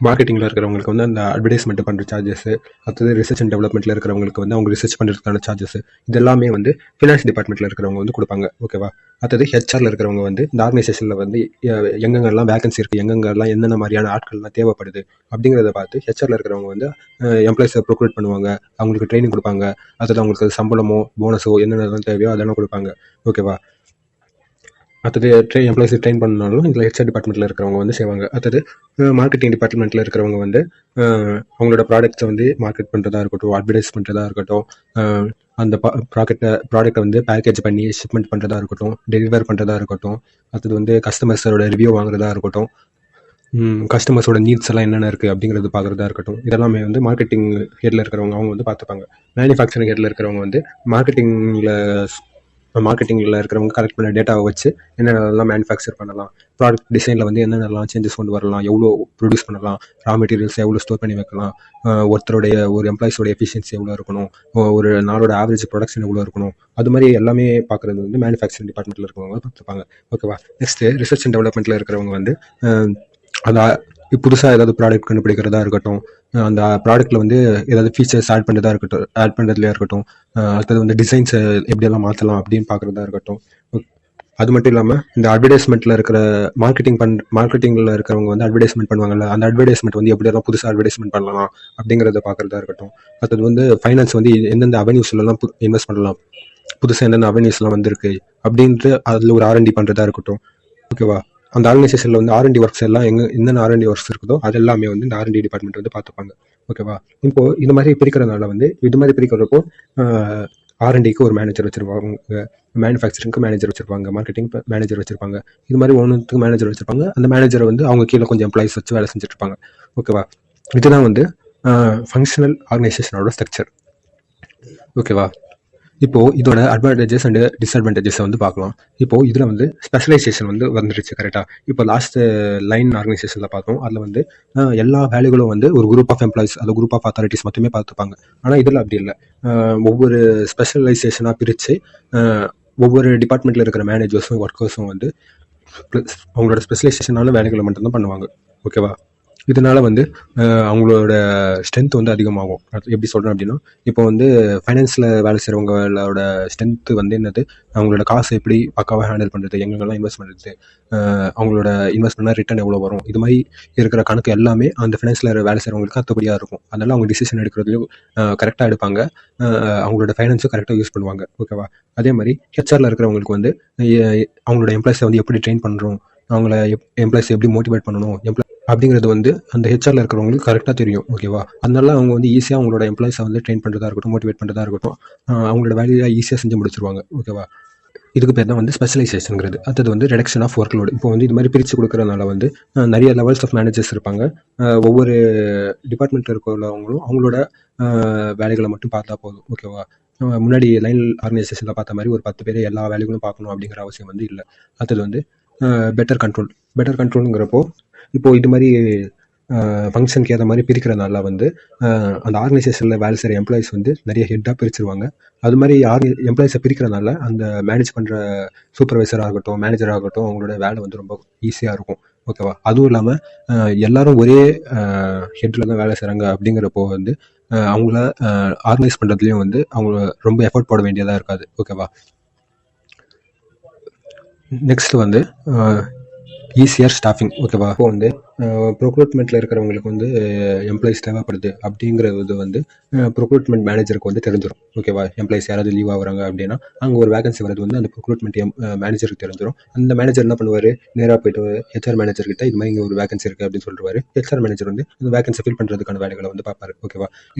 மார்க்கெட்டிங்கில் இருக்கிறவங்களுக்கு வந்து அந்த அட்வர்டைஸ்மெண்ட் பண்ணுற சார்ஜஸ், அடுத்தது ரிசர்ச் அண்ட் டெவலப்மெண்ட்டில் இருக்கிறவங்களுக்கு வந்து அவங்க ரிசர்ச் பண்ணுறதுக்கான சார்ஜஸ், இது எல்லாமே வந்து ஃபினான்ஸ் டிபார்ட்மெண்ட்டில் இருக்கிறவங்க வந்து கொடுப்பாங்க. ஓகேவா? அடுத்தது ஹெச்ஆரில் இருக்கிறவங்க வந்து இந்த ஆர்கனைசேஷனில் வந்து எங்கெங்கெல்லாம் வேகன்சி இருக்குது, எங்கெங்கெல்லாம் என்னென்ன மாதிரியான ஆட்கள்லாம் தேவைப்படுது அப்படிங்கிறத பார்த்து ஹெச்ஆரில் இருக்கிறவங்க வந்து எம்ப்ளாயிஸை ப்ரொக்ரூட் பண்ணுவாங்க, அவங்களுக்கு ட்ரைனிங் கொடுப்பாங்க, அடுத்தது அவங்களுக்கு சம்பளமோ போனஸோ என்னென்னலாம் தேவையோ அதெல்லாம் கொடுப்பாங்க. ஓகேவா? அடுத்தது எம்ப்ளாயிஸை ட்ரெயின் பண்ணாலும் இதில் ஹெச்ஆர் டிபார்ட்மெண்ட்டில் இருக்கிறவங்க வந்து செய்வாங்க. அடுத்தது மார்க்கெட்டிங் டிபார்ட்மெண்ட்டில் இருக்கிறவங்க வந்து அவங்களோட ப்ராடக்ட்ஸை வந்து மார்க்கெட் பண்ணுறதா இருக்கட்டும், அட்வர்டைஸ் பண்ணுறதா இருக்கட்டும், அந்த ப்ராடக்ட்டை வந்து பேக்கேஜ் பண்ணி ஷிப்மெண்ட் பண்ணுறதா இருக்கட்டும், டெலிவர் பண்ணுறதா இருக்கட்டும், அடுத்தது வந்து கஸ்டமர்ஸோட ரிவ்யூ வாங்குறதா இருக்கட்டும், கஸ்டமர்ஸோட நீட்ஸ் எல்லாம் என்னென்ன இருக்குது அப்படிங்கிறது பார்க்குறதா இருக்கட்டும், இதெல்லாமே வந்து மார்க்கெட்டிங் ஹெட்டில் இருக்கிறவங்க அவங்க வந்து பார்த்துப்பாங்க. மேனுஃபேக்சரிங் ஹெட்டில் இருக்கிறவங்க வந்து மார்க்கெட்டிங்கில் இருக்கிறவங்க கலெக்ட் பண்ண டேட்டாவை வச்சு என்னென்னலாம் மேனுஃபேக்சர் பண்ணலாம், ப்ராடக்ட் டிசைனில் வந்து என்னென்னலாம் சேஞ்சஸ் கொண்டு வரலாம், எவ்வளோ ப்ரொடியூஸ் பண்ணலாம், ரா மெட்டீரியல்ஸ் எவ்வளோ ஸ்டோர் பண்ணி வைக்கலாம், ஒரு எம்ப்ளாயிஸோட எஃபிஷியன்சி எவ்வளோ இருக்கணும், ஒரு நாளோட ஆவரேஜ் ப்ரொடக்ஷன் எவ்வளோ இருக்கணும், அது மாதிரி எல்லாமே பார்க்குறது வந்து மேனுஃபேக்சரிங் டிபார்ட்மெண்ட்டில் இருக்கிறவங்க பார்த்துப்பாங்க. ஓகேவா? நெக்ஸ்ட்டு ரிசர்ச் அண்ட் டெவலப்மெண்ட்டில் இருக்கிறவங்க வந்து அந்த புதுசாக ஏதாவது ப்ராடக்ட் கண்டுபிடிக்கிறதா இருக்கட்டும், அந்த ப்ராடக்ட்டில் வந்து ஏதாவது ஃபீச்சர்ஸ் ஆட் பண்ணுறதுலையா இருக்கட்டும், அடுத்தது வந்து டிசைன்ஸை எப்படியெல்லாம் மாற்றலாம் அப்படின்னு பார்க்குறதா இருக்கட்டும். அது மட்டும் இல்லாமல் இந்த அட்வர்டைஸ்மெண்ட்டில் இருக்கிற மார்க்கெட்டிங்கில் இருக்கிறவங்க வந்து அட்வர்டைஸ்மெண்ட் பண்ணுவாங்கல்ல, அந்த அட்வர்டைஸ்மெண்ட் வந்து எப்படியெல்லாம் புதுசாக அட்வர்டைஸ்மெண்ட் பண்ணலாம் அப்படிங்கிறத பார்க்குறதா இருக்கட்டும். அடுத்தது வந்து ஃபைனான்ஸ் வந்து எந்தெந்த அவென்யூஸ்லாம் இன்வெஸ்ட் பண்ணலாம், புதுசாக எந்தெந்த அவென்யூஸ்லாம் வந்திருக்கு அப்படின்ட்டு அதில் ஒரு R&D பண்ணுறதா இருக்கட்டும். ஓகேவா? அந்த ஆர்கனைசேஷனில் வந்து R&D ஒர்க்ஸ் எல்லாம் என்னென்ன R&D ஒர்க்ஸ் இருக்குதோ அது எல்லாமே வந்து இந்த R&D டிபார்ட்மெண்ட் வந்து பார்த்துப்பாங்க. ஓகேவா? இப்போது இது மாதிரி பிரிக்கிறதுனால வந்து இது மாதிரி பிரிக்கிறப்போ R&Dக்கு ஒரு மேனேஜர் வச்சுருப்பாங்க, மேனுஃபேக்சரிங்க்கு மேனேஜர் வச்சுருப்பாங்க, மார்க்கெட்டிங் மேனேஜர் வச்சுருப்பாங்க, இது மாதிரி ஒன்றுத்துக்கு மேனேஜர் வச்சுருப்பாங்க. அந்த மேனேஜரை வந்து அவங்க கீழே கொஞ்சம் எம்ப்ளாயிஸ் வச்சு வேலை செஞ்சுட்டு இருப்பாங்க. ஓகேவா? இதுதான் வந்து ஃபங்க்ஷனல் ஆர்கனைசேஷனோட ஸ்ட்ரக்சர். ஓகேவா? இப்போது இதோட அட்வான்டேஜஸ் அண்ட் டிஸ்அட்வான்டேஜஸை வந்து பார்க்கலாம். இப்போது இதில் வந்து ஸ்பெஷலைசேஷன் வந்து வந்துருச்சு. கரெக்டாக இப்போ லாஸ்ட்டு லைன் ஆர்கனைசேஷனில் பார்த்தோம், அதில் வந்து எல்லா வேலைகளும் வந்து ஒரு குரூப் ஆஃப் எம்ப்ளாயிஸ், அது குரூப் ஆஃப் அத்தாரிட்டிஸ் மட்டுமே பார்த்துப்பாங்க. ஆனால் இதில் அப்படி இல்லை. ஒவ்வொரு ஸ்பெஷலைசேஷனாக பிரித்து ஒவ்வொரு டிபார்ட்மெண்ட்டில் இருக்கிற மேனேஜர்ஸும் ஒர்க்கர்ஸும் வந்து அவங்களோட ஸ்பெஷலைசேஷனான வேலைகளை மட்டும்தான் பண்ணுவாங்க. ஓகேவா? இதனால் வந்து அவங்களோட ஸ்ட்ரென்த் வந்து அதிகமாகும். அது எப்படி சொல்கிறேன் அப்படின்னா, இப்போ வந்து ஃபைனான்ஸில் வேலை செய்கிறவங்களோட ஸ்ட்ரென்த்து வந்து என்னது, அவங்களோட காசை எப்படி பக்காவாக ஹேண்டில் பண்ணுறது, எங்கெங்கெல்லாம் இன்வெஸ்ட் பண்ணுறது, அவங்களோட இன்வெஸ்ட் பண்ணால் ரிட்டர்ன் எவ்வளோ வரும், இது மாதிரி இருக்கிற கணக்கு எல்லாமே அந்த ஃபைனான்ஸில் வேலை செய்கிறவங்களுக்கு அத்தபடியாக இருக்கும். அதனால் அவங்க டிசிஷன் எடுக்கிறதுலையும் கரெக்டாக எடுப்பாங்க, அவங்களோட ஃபைனான்ஸும் கரெக்டாக யூஸ் பண்ணுவாங்க. ஓகேவா? அதே மாதிரி ஹெச்ஆரில் இருக்கிறவங்களுக்கு வந்து அவங்களோட எம்ப்ளாயிஸை வந்து எப்படி ட்ரெயின் பண்ணுறோம், அவங்கள எம்ப்ளாயிஸை எப்படி மோட்டிவேட் பண்ணணும் அப்படிங்கிறது வந்து அந்த ஹெச்ஆரில் இருக்கிறவங்களுக்கு கரெக்டாக தெரியும். ஓகேவா? அதனால அவங்க வந்து ஈஸியாக அவங்களோட எம்ப்ளாயிஸை வந்து ட்ரெயின் பண்ணுறதா இருக்கட்டும், மோட்டிவேட் பண்ணுறதா இருக்கட்டும், அவங்களோட வேலையை ஈஸியாக செஞ்சு முடிச்சிருவாங்க. ஓகேவா? இதுக்கு பேர் தான் வந்து ஸ்பெஷலைசேஷனுங்கிறது. அடுத்தது வந்து ரிடக்ஷன் ஆஃப் ஒர்க் லோடு. இப்போ வந்து இது மாதிரி பிரித்து கொடுக்குறதுனால வந்து நிறைய லெவல்ஸ் ஆஃப் மேனேஜர்ஸ் இருப்பாங்க. ஒவ்வொரு டிபார்ட்மெண்ட்டில் இருக்கிறவங்களும் அவங்களோட வேலைகளை மட்டும் பார்த்தா போதும். ஓகேவா? முன்னாடி லைன் ஆர்கனைசேஷனில் பார்த்த மாதிரி ஒரு 10 பேர் எல்லா வேலைகளும் பார்க்கணும் அப்படிங்கிற அவசியம் வந்து இல்லை. அடுத்தது வந்து பெட்டர் கண்ட்ரோலுங்கிறப்போ இப்போது இது மாதிரி ஃபங்க்ஷனுக்கு ஏற்ற மாதிரி பிரிக்கிறதுனால வந்து அந்த ஆர்கனைசேஷனில் வேலை செய்கிற எம்ப்ளாயிஸ் வந்து நிறைய ஹெட்டாக பிரிச்சிருவாங்க. அது மாதிரி எம்ப்ளாயிஸை பிரிக்கிறதுனால அந்த மேனேஜ் பண்ணுற சூப்பர்வைசராக ஆகட்டும், மேனேஜராக ஆகட்டும், அவங்களோட வேலை வந்து ரொம்ப ஈஸியாக இருக்கும். ஓகேவா. அதுவும் இல்லாமல் எல்லாரும் ஒரே ஹெட்டில் தான் வேலை செய்கிறாங்க அப்படிங்கிறப்போ வந்து அவங்கள ஆர்கனைஸ் பண்ணுறதுலேயும் வந்து அவங்க ரொம்ப எஃபர்ட் போட வேண்டியதாக இருக்காது. ஓகேவா. நெக்ஸ்ட் வந்து ஈஸியர் ஸ்டாஃபிங். ஓகேவா. இப்போ வந்து ப்ரொக்ரூட்மெண்ட்டில் இருக்கிறவங்களுக்கு வந்து எம்ப்ளாயிஸ் தேவைப்படுது அப்படிங்கிறது வந்து ப்ரொக்ரூட்மெண்ட் மேனேஜருக்கு வந்து தெரிஞ்சிடும். ஓகேவா. எம்ப்ளாயிஸ் யாராவது லீவ் ஆகுறாங்க அப்படின்னா அங்கே ஒரு வேகன்சி வரது வந்து அந்த ப்ரொக்ரூட்மெண்ட் மேனேஜருக்கு தெரிஞ்சிடும். அந்த மேனேஜர் என்ன பண்ணுவார், நேராக போயிட்டு ஹெச்ஆர் மேனேஜர் கிட்ட இது மாதிரி இங்கே ஒரு வேகன்சி இருக்குது அப்படின்னு சொல்லிடுவார். ஹெச்ஆர் மேனேஜர் வந்து அந்த வேகன்சி ஃபில் பண்ணுறதுக்கான வேலைகளை வந்து பார்ப்பாரு. ஓகேவா.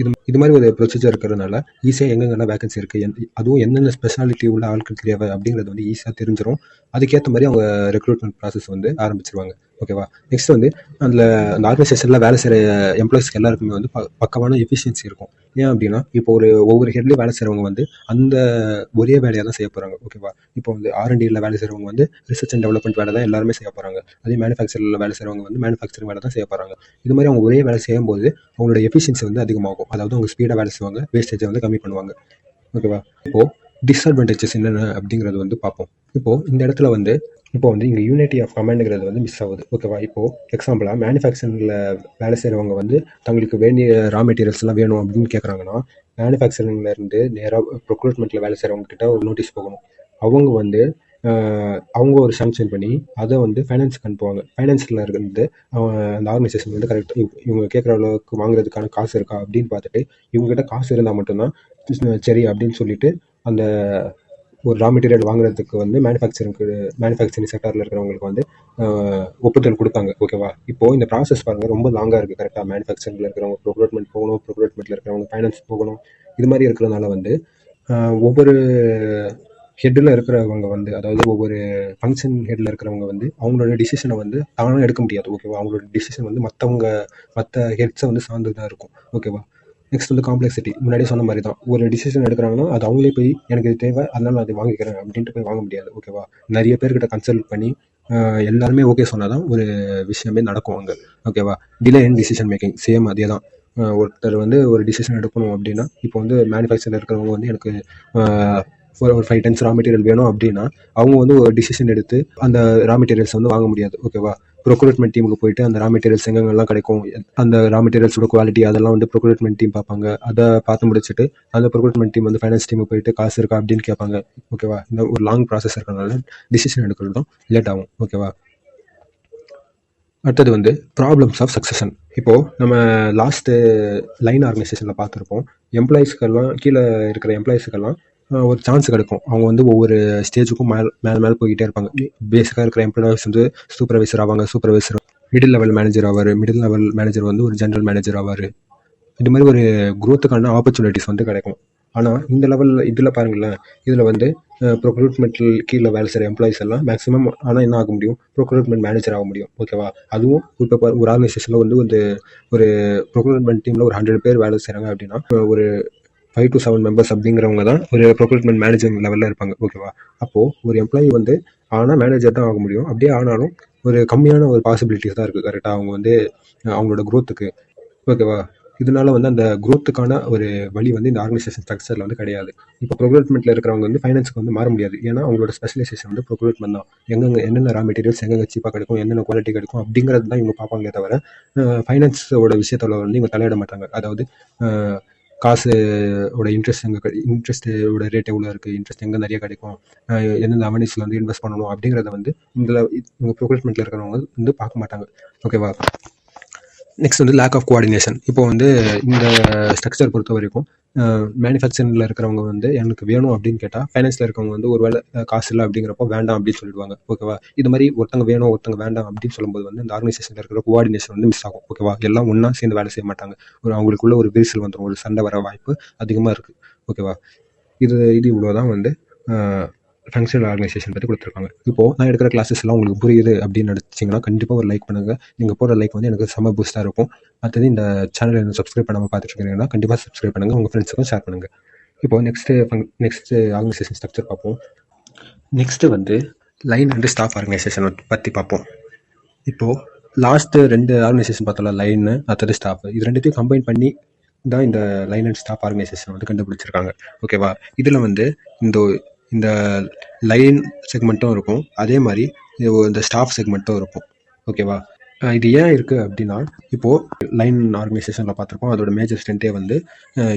இது மாதிரி ஒரு ப்ரொசீஜர் இருக்கிறதுனால ஈஸியாக எங்கெங்கெல்லாம் வேகன்சி இருக்குது, அதுவும் என்னென்ன ஸ்பெஷாலிட்டி உள்ள ஆட்கள் தேவை அப்படிங்கிறது வந்து ஈஸியாக தெரிஞ்சிடும். அதுக்கேற்ற மாதிரி அவங்க ரெக்ரூட்மெண்ட் ப்ராசஸ் வந்து ஆரம்பிச்சிருவாங்க. ஓகேவா. நெக்ஸ்ட் வந்து அந்த ஆர்கனைசேஷனில் வேலை செய்கிற எம்ப்ளாயிஸ்க்கு எல்லாருக்குமே வந்து பக்கமான எஃபிஷியன்சி இருக்கும். ஏன் அப்படின்னா இப்போ ஒவ்வொரு ஹெட்லேயும் வேலை செய்கிறவங்க வந்து அந்த ஒரே வேலையாக தான் செய்ய போகிறாங்க. ஓகேவா. இப்போ வந்து R&Dயில் வேலை செய்கிறவங்க வந்து ரிசர்ச் அண்ட் டெவலப்மெண்ட் வேலை தான் எல்லாருமே செய்ய போகிறாங்க. அதே மேனுஃபேக்சரில் வேலை செய்கிறவங்க வந்து மேனுஃபேக்சரிங் வேலை தான் செய்ய போகிறாங்க. இது மாதிரி அவங்க ஒரே வேலை செய்யும்போது அவங்களோட எஃபிஷியன்சி வந்து அதிகமாகும். அதாவது அவங்க ஸ்பீடாக வேலை செய்வாங்க, வேஸ்டேஜை வந்து கம்மி பண்ணுவாங்க. ஓகேவா. இப்போது டிஸ்அட்வான்டேஜஸ் என்னென்ன அப்படிங்கிறது வந்து பார்ப்போம். இப்போது இந்த இடத்துல வந்து இங்கே யூனிட்டி ஆஃப் கமாண்டுங்கிறது வந்து மிஸ் ஆகுது. ஓகேவா. இப்போது எக்ஸாம்பிளாக மேனுஃபேக்சரிங்கில் வேலை செய்கிறவங்க வந்து தங்களுக்கு வேண்டிய ரா மெட்டீரியல்ஸ் எல்லாம் வேணும் அப்படின்னு கேட்குறாங்கன்னா மேனுஃபேக்சரிங்லேருந்து நேராக ப்ரொக்ரூட்மெண்ட்டில் வேலை செய்கிறவங்க கிட்ட ஒரு நோட்டீஸ் போகணும். அவங்க வந்து அவங்க ஒரு சாங்ஷன் பண்ணி அதை வந்து ஃபைனான்ஸுக்கு அனுப்புவாங்க. ஃபைனான்ஸில் இருந்து அந்த ஆர்கனைசேஷன் வந்து கரெக்டாக இவங்க கேட்குற அளவுக்கு வாங்குறதுக்கான காசு இருக்கா அப்படின்னு பார்த்துட்டு இவங்ககிட்ட காசு இருந்தால் மட்டும்தான் சரி அப்படின்னு சொல்லிட்டு அந்த ஒரு ரா மெட்டீரியல் வாங்குறதுக்கு வந்து மேனுஃபேக்சரிங் செக்டாரில் இருக்கிறவங்களுக்கு வந்து ஒப்புதல் கொடுத்தாங்க. ஓகேவா. இப்போது இந்த ப்ராசஸ் பாருங்கள் ரொம்ப லாங்காக இருக்குது. கரெக்டாக மேனுஃபேக்சரிங்கில் இருக்கிறவங்க ப்ரொக்ரூட்மெண்ட் போகணும், ப்ரொக்ரூட்மெண்ட்டில் இருக்கிறவங்க ஃபைனான்ஸ் போகணும். இது மாதிரி இருக்கிறதுனால வந்து ஒவ்வொரு ஹெட்டில் இருக்கிறவங்க வந்து, அதாவது ஒவ்வொரு ஃபங்க்ஷன் ஹெட்டில் இருக்கிறவங்க வந்து அவங்களோட டிசிஷனை வந்து தானாக எடுக்க முடியாது. ஓகேவா. அவங்களோட டிசிஷன் வந்து மற்ற ஹெட்ஸை வந்து சார்ந்து தான் இருக்கும். ஓகேவா. நெக்ஸ்ட் வந்து காம்ப்ளெக்சிட்டி. முன்னாடியே சொன்ன மாதிரி தான், ஒரு டிசிஷன் எடுக்கிறாங்கன்னா அது அவங்களே போய் எனக்கு இது தேவை அதனால நான் அதை வாங்கிக்கிறேன் அப்படின்ட்டு போய் வாங்க முடியாது. ஓகேவா. நிறைய பேர்கிட்ட கன்சல்ட் பண்ணி எல்லாருமே ஓகே சொன்னால் தான் ஒரு விஷயமே நடக்கும் அங்கே. ஓகேவா. Delay in decision making same அதே தான். ஒருத்தர் வந்து ஒரு டிசிஷன் எடுக்கணும் அப்படின்னா இப்போ வந்து மேனுஃபேக்சரில் இருக்கிறவங்க வந்து எனக்கு ஒரு 5 tons ரா மெட்டீரியல் வேணும் அப்படின்னா அவங்க வந்து ஒரு டிசிஷன் எடுத்து அந்த ரா மெட்டீரியல்ஸ் வந்து வாங்க முடியாது. ஓகேவா. ப்ரொக்ரூட்மெண்ட் டீமுக்கு போயிட்டு அந்த ரா மெட்டீரியல்ஸ் எங்கெங்கெல்லாம் கிடைக்கும், அந்த ரா மெட்டீரியல்ஸோட குவாலிட்டி அதெல்லாம் வந்து ப்ரொக்ரூட்மெண்ட் டீம் பார்ப்பாங்க. அதை பார்த்து முடிச்சுட்டு அந்த ப்ரொக்ரூட்மெண்ட் டீம் வந்து ஃபைனான்ஸ் டீமுக்கு போயிட்டு காசு இருக்கா அப்படின்னு கேட்பாங்க. ஓகேவா. இந்த ஒரு லாங் ப்ராசஸ் இருக்கிறதுனால டிசிஷன் எடுக்கிறதும் லேட் ஆகும். ஓகேவா. அடுத்தது வந்து ப்ராப்ளம்ஸ் ஆஃப் சக்ஸஷன். இப்போது நம்ம லாஸ்ட்டு லைன் ஆர்கனைசேஷனில் பார்த்துருப்போம். எம்ப்ளாயிஸ்க்கெல்லாம் கீழே இருக்கிற எம்ப்ளாயிஸ்க்கெல்லாம் ஒரு சான்ஸ் கிடைக்கும். அவங்க வந்து ஒவ்வொரு ஸ்டேஜுக்கும் மேலே போய்கிட்டே இருப்பாங்க. பேசிக்காக இருக்கிற எம்ப்ளாயிஸ் வந்து சூப்பர்வைசர் ஆவாங்க, சூப்பர்வைசர் மிடில் லெவல் மேனேஜர் ஆவார், மிடில் லெவல் மேனேஜர் வந்து ஒரு ஜென்ரல் மேனேஜர் ஆவார். இது மாதிரி ஒரு க்ரோத்துக்கான ஆப்பர்ச்சுனிட்டிஸ் வந்து கிடைக்கும். ஆனால் இந்த லெவலில் இதில் பாருங்களேன், இதில் வந்து ப்ரொக்ரூட்மெண்ட்டில் கீழே வேலை செய்கிற எம்ப்ளாயிஸ் எல்லாம் மேக்ஸிமம் ஆனால் என்ன ஆக முடியும், ப்ரொக்ரூட்மெண்ட் மேனேஜர் ஆக முடியும். ஓகேவா. அதுவும் இப்போ ஒரு ஆர்கனைசேஷனில் வந்து ஒரு ப்ரொக்ரூட்மெண்ட் டீமில் ஒரு 100 பேர் வேலை செய்கிறாங்க அப்படின்னா ஒரு 5 to 7 members அப்படிங்கிறவங்க தான் ஒரு ப்ரொக்ரூட்மெண்ட் மேனேஜர் லெவலில் இருப்பாங்க. ஓகேவா. அப்போது ஒரு எம்ப்ளாயி வந்து ஆனால் மேனேஜர் தான் ஆக முடியும். அப்படியே ஆனாலும் ஒரு கம்மியான ஒரு பாசிபிலிட்டிஸ் தான் இருக்குது. கரெக்டாக அவங்க வந்து அவங்களோட க்ரோத்துக்கு. ஓகேவா. இதனால வந்து அந்த க்ரோத்துக்கான ஒரு வழி வந்து இந்த ஆர்கனைசேஷன் ஸ்ட்ரக்சரில் வந்து கிடையாது. இப்போ ப்ரொக்ரூட்மெண்ட்டில் இருக்கிறவங்க வந்து ஃபைனான்ஸுக்கு வந்து மாற முடியாது. ஏன்னா அவங்களோட ஸ்பெஷலைசேஷன் வந்து ப்ரொக்ரூட்மெண்ட் தான். என்னென்ன ரா மெட்டீரியல்ஸ் எங்கெங்கே சீப்பாக கிடைக்கும், என்னென்ன குவாலிட்டி கிடைக்கும் அப்படிங்கிறது தான் இவங்க பார்ப்பாங்களே தவிர ஃபைனான்ஸோட விஷயத்தில் வந்து இவங்க தலையிட மாட்டாங்க. அதாவது காசோட இன்ட்ரெஸ்ட்டோட ரேட் எவ்வளோ இருக்குது, இன்ட்ரெஸ்ட் எங்கே நிறைய கிடைக்கும், எந்தெந்த அவென்யூஸில் வந்து இன்வெஸ்ட் பண்ணணும் அப்படிங்கிறத வந்து இவங்க ப்ரொக்ரூட்மெண்ட்டில் இருக்கிறவங்க வந்து பார்க்க மாட்டாங்க. ஓகேவா. நெக்ஸ்ட் வந்து லேக் ஆஃப் கோஆர்டினேஷன். இப்போ வந்து இந்த ஸ்ட்ரக்சர் பொறுத்த வரைக்கும் மேனுஃபேக்சரிங்கில் இருக்கிறவங்க வந்து எனக்கு வேணும் அப்படின்னு கேட்டால் ஃபைனான்ஸில் இருக்கவங்க வந்து ஒரு வேளை காசு இல்லை அப்படிங்கிறப்போ வேண்டாம் அப்படின்னு சொல்லிடுவாங்க. ஓகேவா. இது மாதிரி ஒருத்தங்க வேணும் ஒருத்தங்க வேண்டாம் அப்படின்னு சொல்லும்போது வந்து இந்த ஆர்கனைசேஷனில் இருக்கிற கோஆர்டினேஷன் வந்து மிஸ் ஆகும். ஓகேவா. எல்லாம் ஒன்றா சேர்ந்து வேலை செய்ய மாட்டாங்க. அவங்களுக்குள்ள ஒரு விரிசல் வந்துடும், ஒரு சண்டை வர வாய்ப்பு அதிகமாக இருக்குது. ஓகேவா. இது இவ்வளோ தான் வந்து ஃபங்க்ஷனல் ஆர்கனைசேஷன் பற்றி கொடுத்துருக்காங்க. இப்போது நான் எடுக்கிற கிளாஸஸ் எல்லாம் உங்களுக்கு புரியுது அப்படின்னு நினச்சிங்கன்னா கண்டிப்பாக ஒரு லைக் பண்ணுங்கள். நீங்கள் போடுற லைக் வந்து எனக்கு செம்ம பூஸ்ட்டாக இருக்கும். அடுத்தது இந்த சேனலை என்ன சப்ஸ்கிரைப் பண்ணாமல் பார்த்துட்டு இருக்கீங்கன்னா கண்டிப்பாக சப்ஸ்கிரைப் பண்ணுங்கள், உங்கள் ஃப்ரெண்ட்ஸுக்கும் ஷேர் பண்ணுங்கள். இப்போது நெக்ஸ்ட்டு ஆர்கனைசேஷன் ஸ்ட்ரக்சர் பார்ப்போம். நெக்ஸ்ட்டு வந்து லைன் அண்ட் ஸ்டாஃப் ஆர்கனைசேஷன் பற்றி பார்ப்போம். இப்போது லாஸ்ட்டு 2 ஆர்கனைசேஷன் பார்த்தோம்ல, லைனு அடுத்தது ஸ்டாஃப், இது ரெண்டுத்தையும் கம்பைன் பண்ணி தான் இந்த லைன் அண்ட் ஸ்டாஃப் ஆர்கனைசேஷன் வந்து கண்டுபிடிச்சிருக்காங்க. ஓகேவா. இதில் வந்து இந்த லைன் செக்மெண்ட்டும் இருக்கும், அதே மாதிரி இந்த ஸ்டாஃப் செக்மெண்ட்டும் இருக்கும். ஓகேவா? இது ஏன் இருக்குது அப்படின்னா, இப்போது லைன் ஆர்கனைசேஷனில் பார்த்துருப்போம், அதோட மேஜர் ஸ்ட்ரென்த்தே வந்து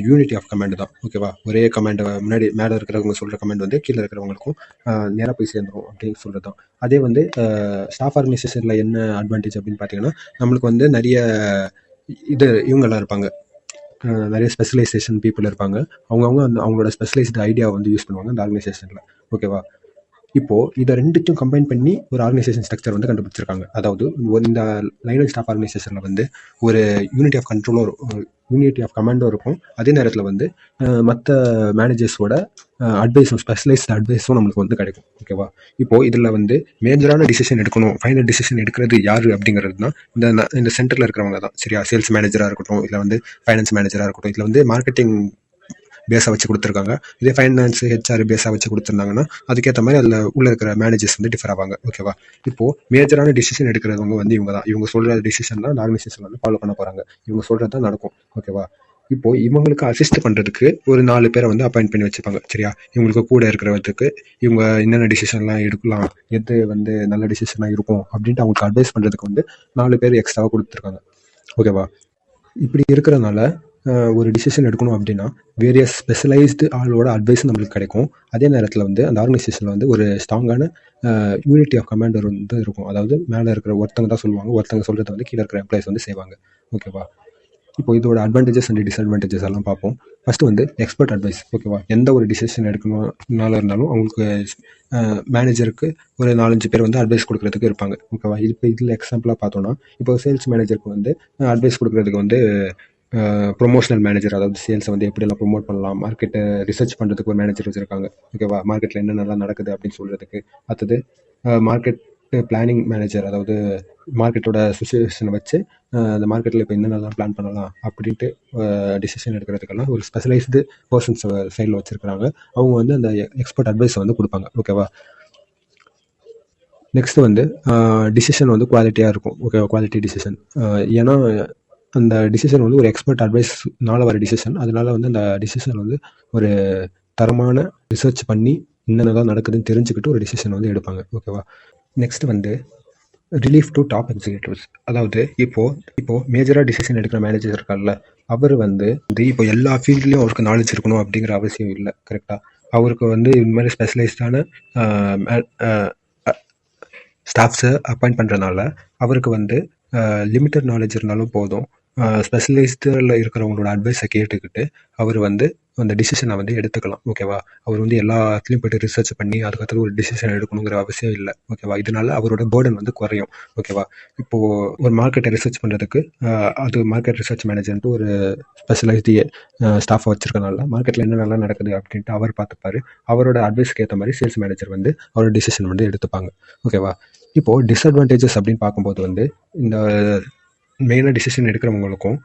யூனிட்டி ஆஃப் கமாண்ட் தான். ஓகேவா? ஒரே கமாண்டை முன்னாடி மேலே இருக்கிறவங்க சொல்கிற கமாண்ட் வந்து கீழே இருக்கிறவங்களுக்கும் நேராக போய் சேர்ந்துடும் அப்படின்னு சொல்கிறது தான். அதே வந்து ஸ்டாஃப் ஆர்கனைசேஷனில் என்ன அட்வான்டேஜ் அப்படின்னு பார்த்தீங்கன்னா, நம்மளுக்கு வந்து நிறைய இவங்கெல்லாம் இருப்பாங்க, நிறைய ஸ்பெஷலைசேஷன் பீப்புள் இருப்பாங்க. அவங்கவுங்க அவங்களோட ஸ்பெஷலைஸ்டு ஐடியாவை வந்து யூஸ் பண்ணுவாங்க அந்த ஆர்கனைசேஷனில். ஓகேவா? இப்போது இதை ரெண்டுத்தையும் கம்பைன் பண்ணி ஒரு ஆர்கனைசேஷன் ஸ்ட்ரக்சர் வந்து கண்டுபிடிச்சிருக்காங்க. அதாவது இந்த லைன் அண்ட் ஸ்டாஃப் ஆர்கனைசேஷனில் வந்து ஒரு யூனிட்டி ஆஃப் கண்ட்ரோலும் யூனிட்டி ஆஃப் கமாண்டும் இருக்கும். அதே நேரத்தில் வந்து மற்ற மேனேஜர்ஸோட அட்வைஸும் ஸ்பெஷலைஸ்டு அட்வைஸும் நம்மளுக்கு வந்து கிடைக்கும். ஓகேவா? இப்போது இதில் வந்து மேஜரான டிசிஷன் எடுக்கணும், ஃபைனல் டிசிஷன் எடுக்கிறது யார் அப்படிங்கிறது தான் இந்த சென்டரில் இருக்கிறவங்க தான். சரியா? சேல்ஸ் மேனேஜராக இருக்கட்டும், இல்லை வந்து ஃபைனான்ஸ் மேனேஜராக இருக்கட்டும், இதில் வந்து மார்க்கெட்டிங் பேஸாக வச்சு கொடுத்துருக்காங்க. இதே ஃபைனான்ஸ் ஹெச்ஆர் பேஸாக வச்சு கொடுத்துருந்தாங்கன்னா அதுக்கேற்ற மாதிரி அதில் உள்ள இருக்கிற மேனேஜர்ஸ் வந்து டிஃபர் ஆவாங்க. ஓகேவா? இப்போது மேஜரான டிசிஷன் எடுக்கிறவங்க வந்து இவங்க தான். இவங்க சொல்கிற டிசிஷன் தான் ஆர்கனைசேஷன் வந்து ஃபாலோ பண்ண போகிறாங்க. இவங்க சொல்கிறது தான் நடக்கும். ஓகேவா? இப்போது இவங்களுக்கு அசிஸ்ட் பண்ணுறதுக்கு ஒரு 4 பேரை வந்து அப்பாயிண்ட் பண்ணி வச்சுப்பாங்க. சரியா? இவங்களுக்கு கூட இருக்கிறதுக்கு இவங்க என்னென்ன டிசிஷன்லாம் எடுக்கலாம், எது வந்து நல்ல டிசிஷனாக இருக்கும் அப்படின்ட்டு அவங்களுக்கு அட்வைஸ் பண்ணுறதுக்கு வந்து 4 பேர் எக்ஸ்ட்ராவாக கொடுத்துருக்காங்க. ஓகேவா? இப்படி இருக்கிறதுனால ஒரு டிசிஷன் எடுக்கணும் அப்படின்னா வேரியஸ் ஸ்பெஷலைஸ்டு ஆளோட அட்வைஸும் நம்மளுக்கு கிடைக்கும். அதே நேரத்தில் வந்து அந்த ஆர்கனைசேஷனில் வந்து ஒரு ஸ்ட்ராங்கான யூனிட்டி ஆஃப் கமாண்டர் வந்து இருக்கும். அதாவது மேலே இருக்கிற ஒருத்தங்க தான் சொல்லுவாங்க, ஒருத்தங்க சொல்கிறத வந்து கீழே இருக்கிற எம்ப்ளாயிஸ் வந்து செய்வாங்க. ஓகேவா? இப்போ இதோட அட்வான்டேஜஸ் அண்ட் டிஸ்அட்வான்டேஜஸ் எல்லாம் பார்ப்போம். ஃபஸ்ட்டு வந்து எக்ஸ்பர்ட் அட்வைஸ். ஓகேவா? எந்த ஒரு டிசிஷன் எடுக்கணும்னால இருந்தாலும் அவங்களுக்கு மேனேஜருக்கு ஒரு 4-5 பேர் வந்து அட்வைஸ் கொடுக்குறதுக்கு இருப்பாங்க. ஓகேவா? இப்போ இதில் எக்ஸாம்பிளாக பார்த்தோன்னா, இப்போ சேல்ஸ் மேனேஜருக்கு வந்து அட்வைஸ் கொடுக்குறதுக்கு வந்து ப்ரொமோஷனல் மேனேஜர், அதாவது சேல்ஸை வந்து எப்படியெல்லாம் ப்ரொமோட் பண்ணலாம், மார்க்கெட்டை ரிசர்ச் பண்ணுறதுக்கு ஒரு மேனேஜர் வச்சுருக்காங்க. ஓகேவா? மார்க்கெட்டில் என்னென்னலாம் நடக்குது அப்படின்னு சொல்கிறதுக்கு. அடுத்தது மார்க்கெட் பிளானிங் மேனேஜர், அதாவது மார்க்கெட்டோட சுச்சுவேஷனை வச்சு அந்த மார்க்கெட்டில் இப்போ என்னென்னலாம் பிளான் பண்ணலாம் அப்படின்ட்டு டிசிஷன் எடுக்கிறதுக்கெல்லாம் ஒரு ஸ்பெஷலைஸ்டு பர்சன்ஸ் சைடில் வச்சுருக்கிறாங்க. அவங்க வந்து அந்த எக்ஸ்பர்ட் அட்வைஸை வந்து கொடுப்பாங்க. ஓகேவா? நெக்ஸ்ட்டு வந்து டிசிஷன் வந்து குவாலிட்டியாக இருக்கும். ஓகேவா? Quality decision. ஏன்னா அந்த டிசிஷன் வந்து ஒரு எக்ஸ்பர்ட் அட்வைஸ்னால வர டிசிஷன். அதனால வந்து அந்த டிசிஷன் வந்து ஒரு தரமான ரிசர்ச் பண்ணி என்னென்னதான் நடக்குதுன்னு தெரிஞ்சுக்கிட்டு ஒரு டிசிஷன் வந்து எடுப்பாங்க. ஓகேவா? நெக்ஸ்ட் வந்து ரிலீஃப் டு டாப் எக்ஸிக்யூட்டிவ்ஸ். அதாவது இப்போது மேஜராக டிசிஷன் எடுக்கிற மேனேஜர் இருக்கார்ல, அவர் வந்து இப்போ எல்லா ஃபீல்ட்லேயும் அவருக்கு நாலேஜ் இருக்கணும் அப்படிங்கிற அவசியம் இல்லை. கரெக்டாக? அவருக்கு வந்து இந்த மாதிரி ஸ்பெஷலைஸ்டான ஸ்டாஃப்ஸை அப்பாயிண்ட் பண்ணுறதுனால அவருக்கு வந்து லிமிட்டட் நாலேஜ் இருந்தாலும் போதும், ஸ்பெஷலிஸ்டில் இருக்கிறவங்களோட அட்வைஸை கேட்டுக்கிட்டு அவர் வந்து அந்த டிசிஷனை வந்து எடுத்துக்கலாம். ஓகேவா? அவர் வந்து எல்லாத்துலேயும் போய்ட்டு ரிசர்ச் பண்ணி அதுக்கப்புறம் ஒரு டிசிஷன் எடுக்கணுங்கிற அவசியம் இல்லை. ஓகேவா? இதனால அவரோட பேர்டன் வந்து குறையும். ஓகேவா? இப்போது ஒரு மார்க்கெட்டை ரிசர்ச் பண்ணுறதுக்கு அது மார்க்கெட் ரிசர்ச் மேனேஜர்ன்ட்டு ஒரு ஸ்பெஷலைஸ்டு ஸ்டாஃபை வச்சுருக்கனால மார்க்கெட்டில் என்னென்னலாம் நடக்குது அப்படின்ட்டு அவர் பார்த்துப்பாரு. அவரோட அட்வைஸ்க்கு ஏற்ற மாதிரி சேல்ஸ் மேனேஜர் வந்து அவரோட டிசிஷன் வந்து எடுத்துப்பாங்க. ஓகேவா? இப்போது டிஸ்அட்வான்டேஜஸ் அப்படின்னு பார்க்கும்போது வந்து இந்த மெயினாக டிசிஷன் எடுக்கிறவங்களுக்கும்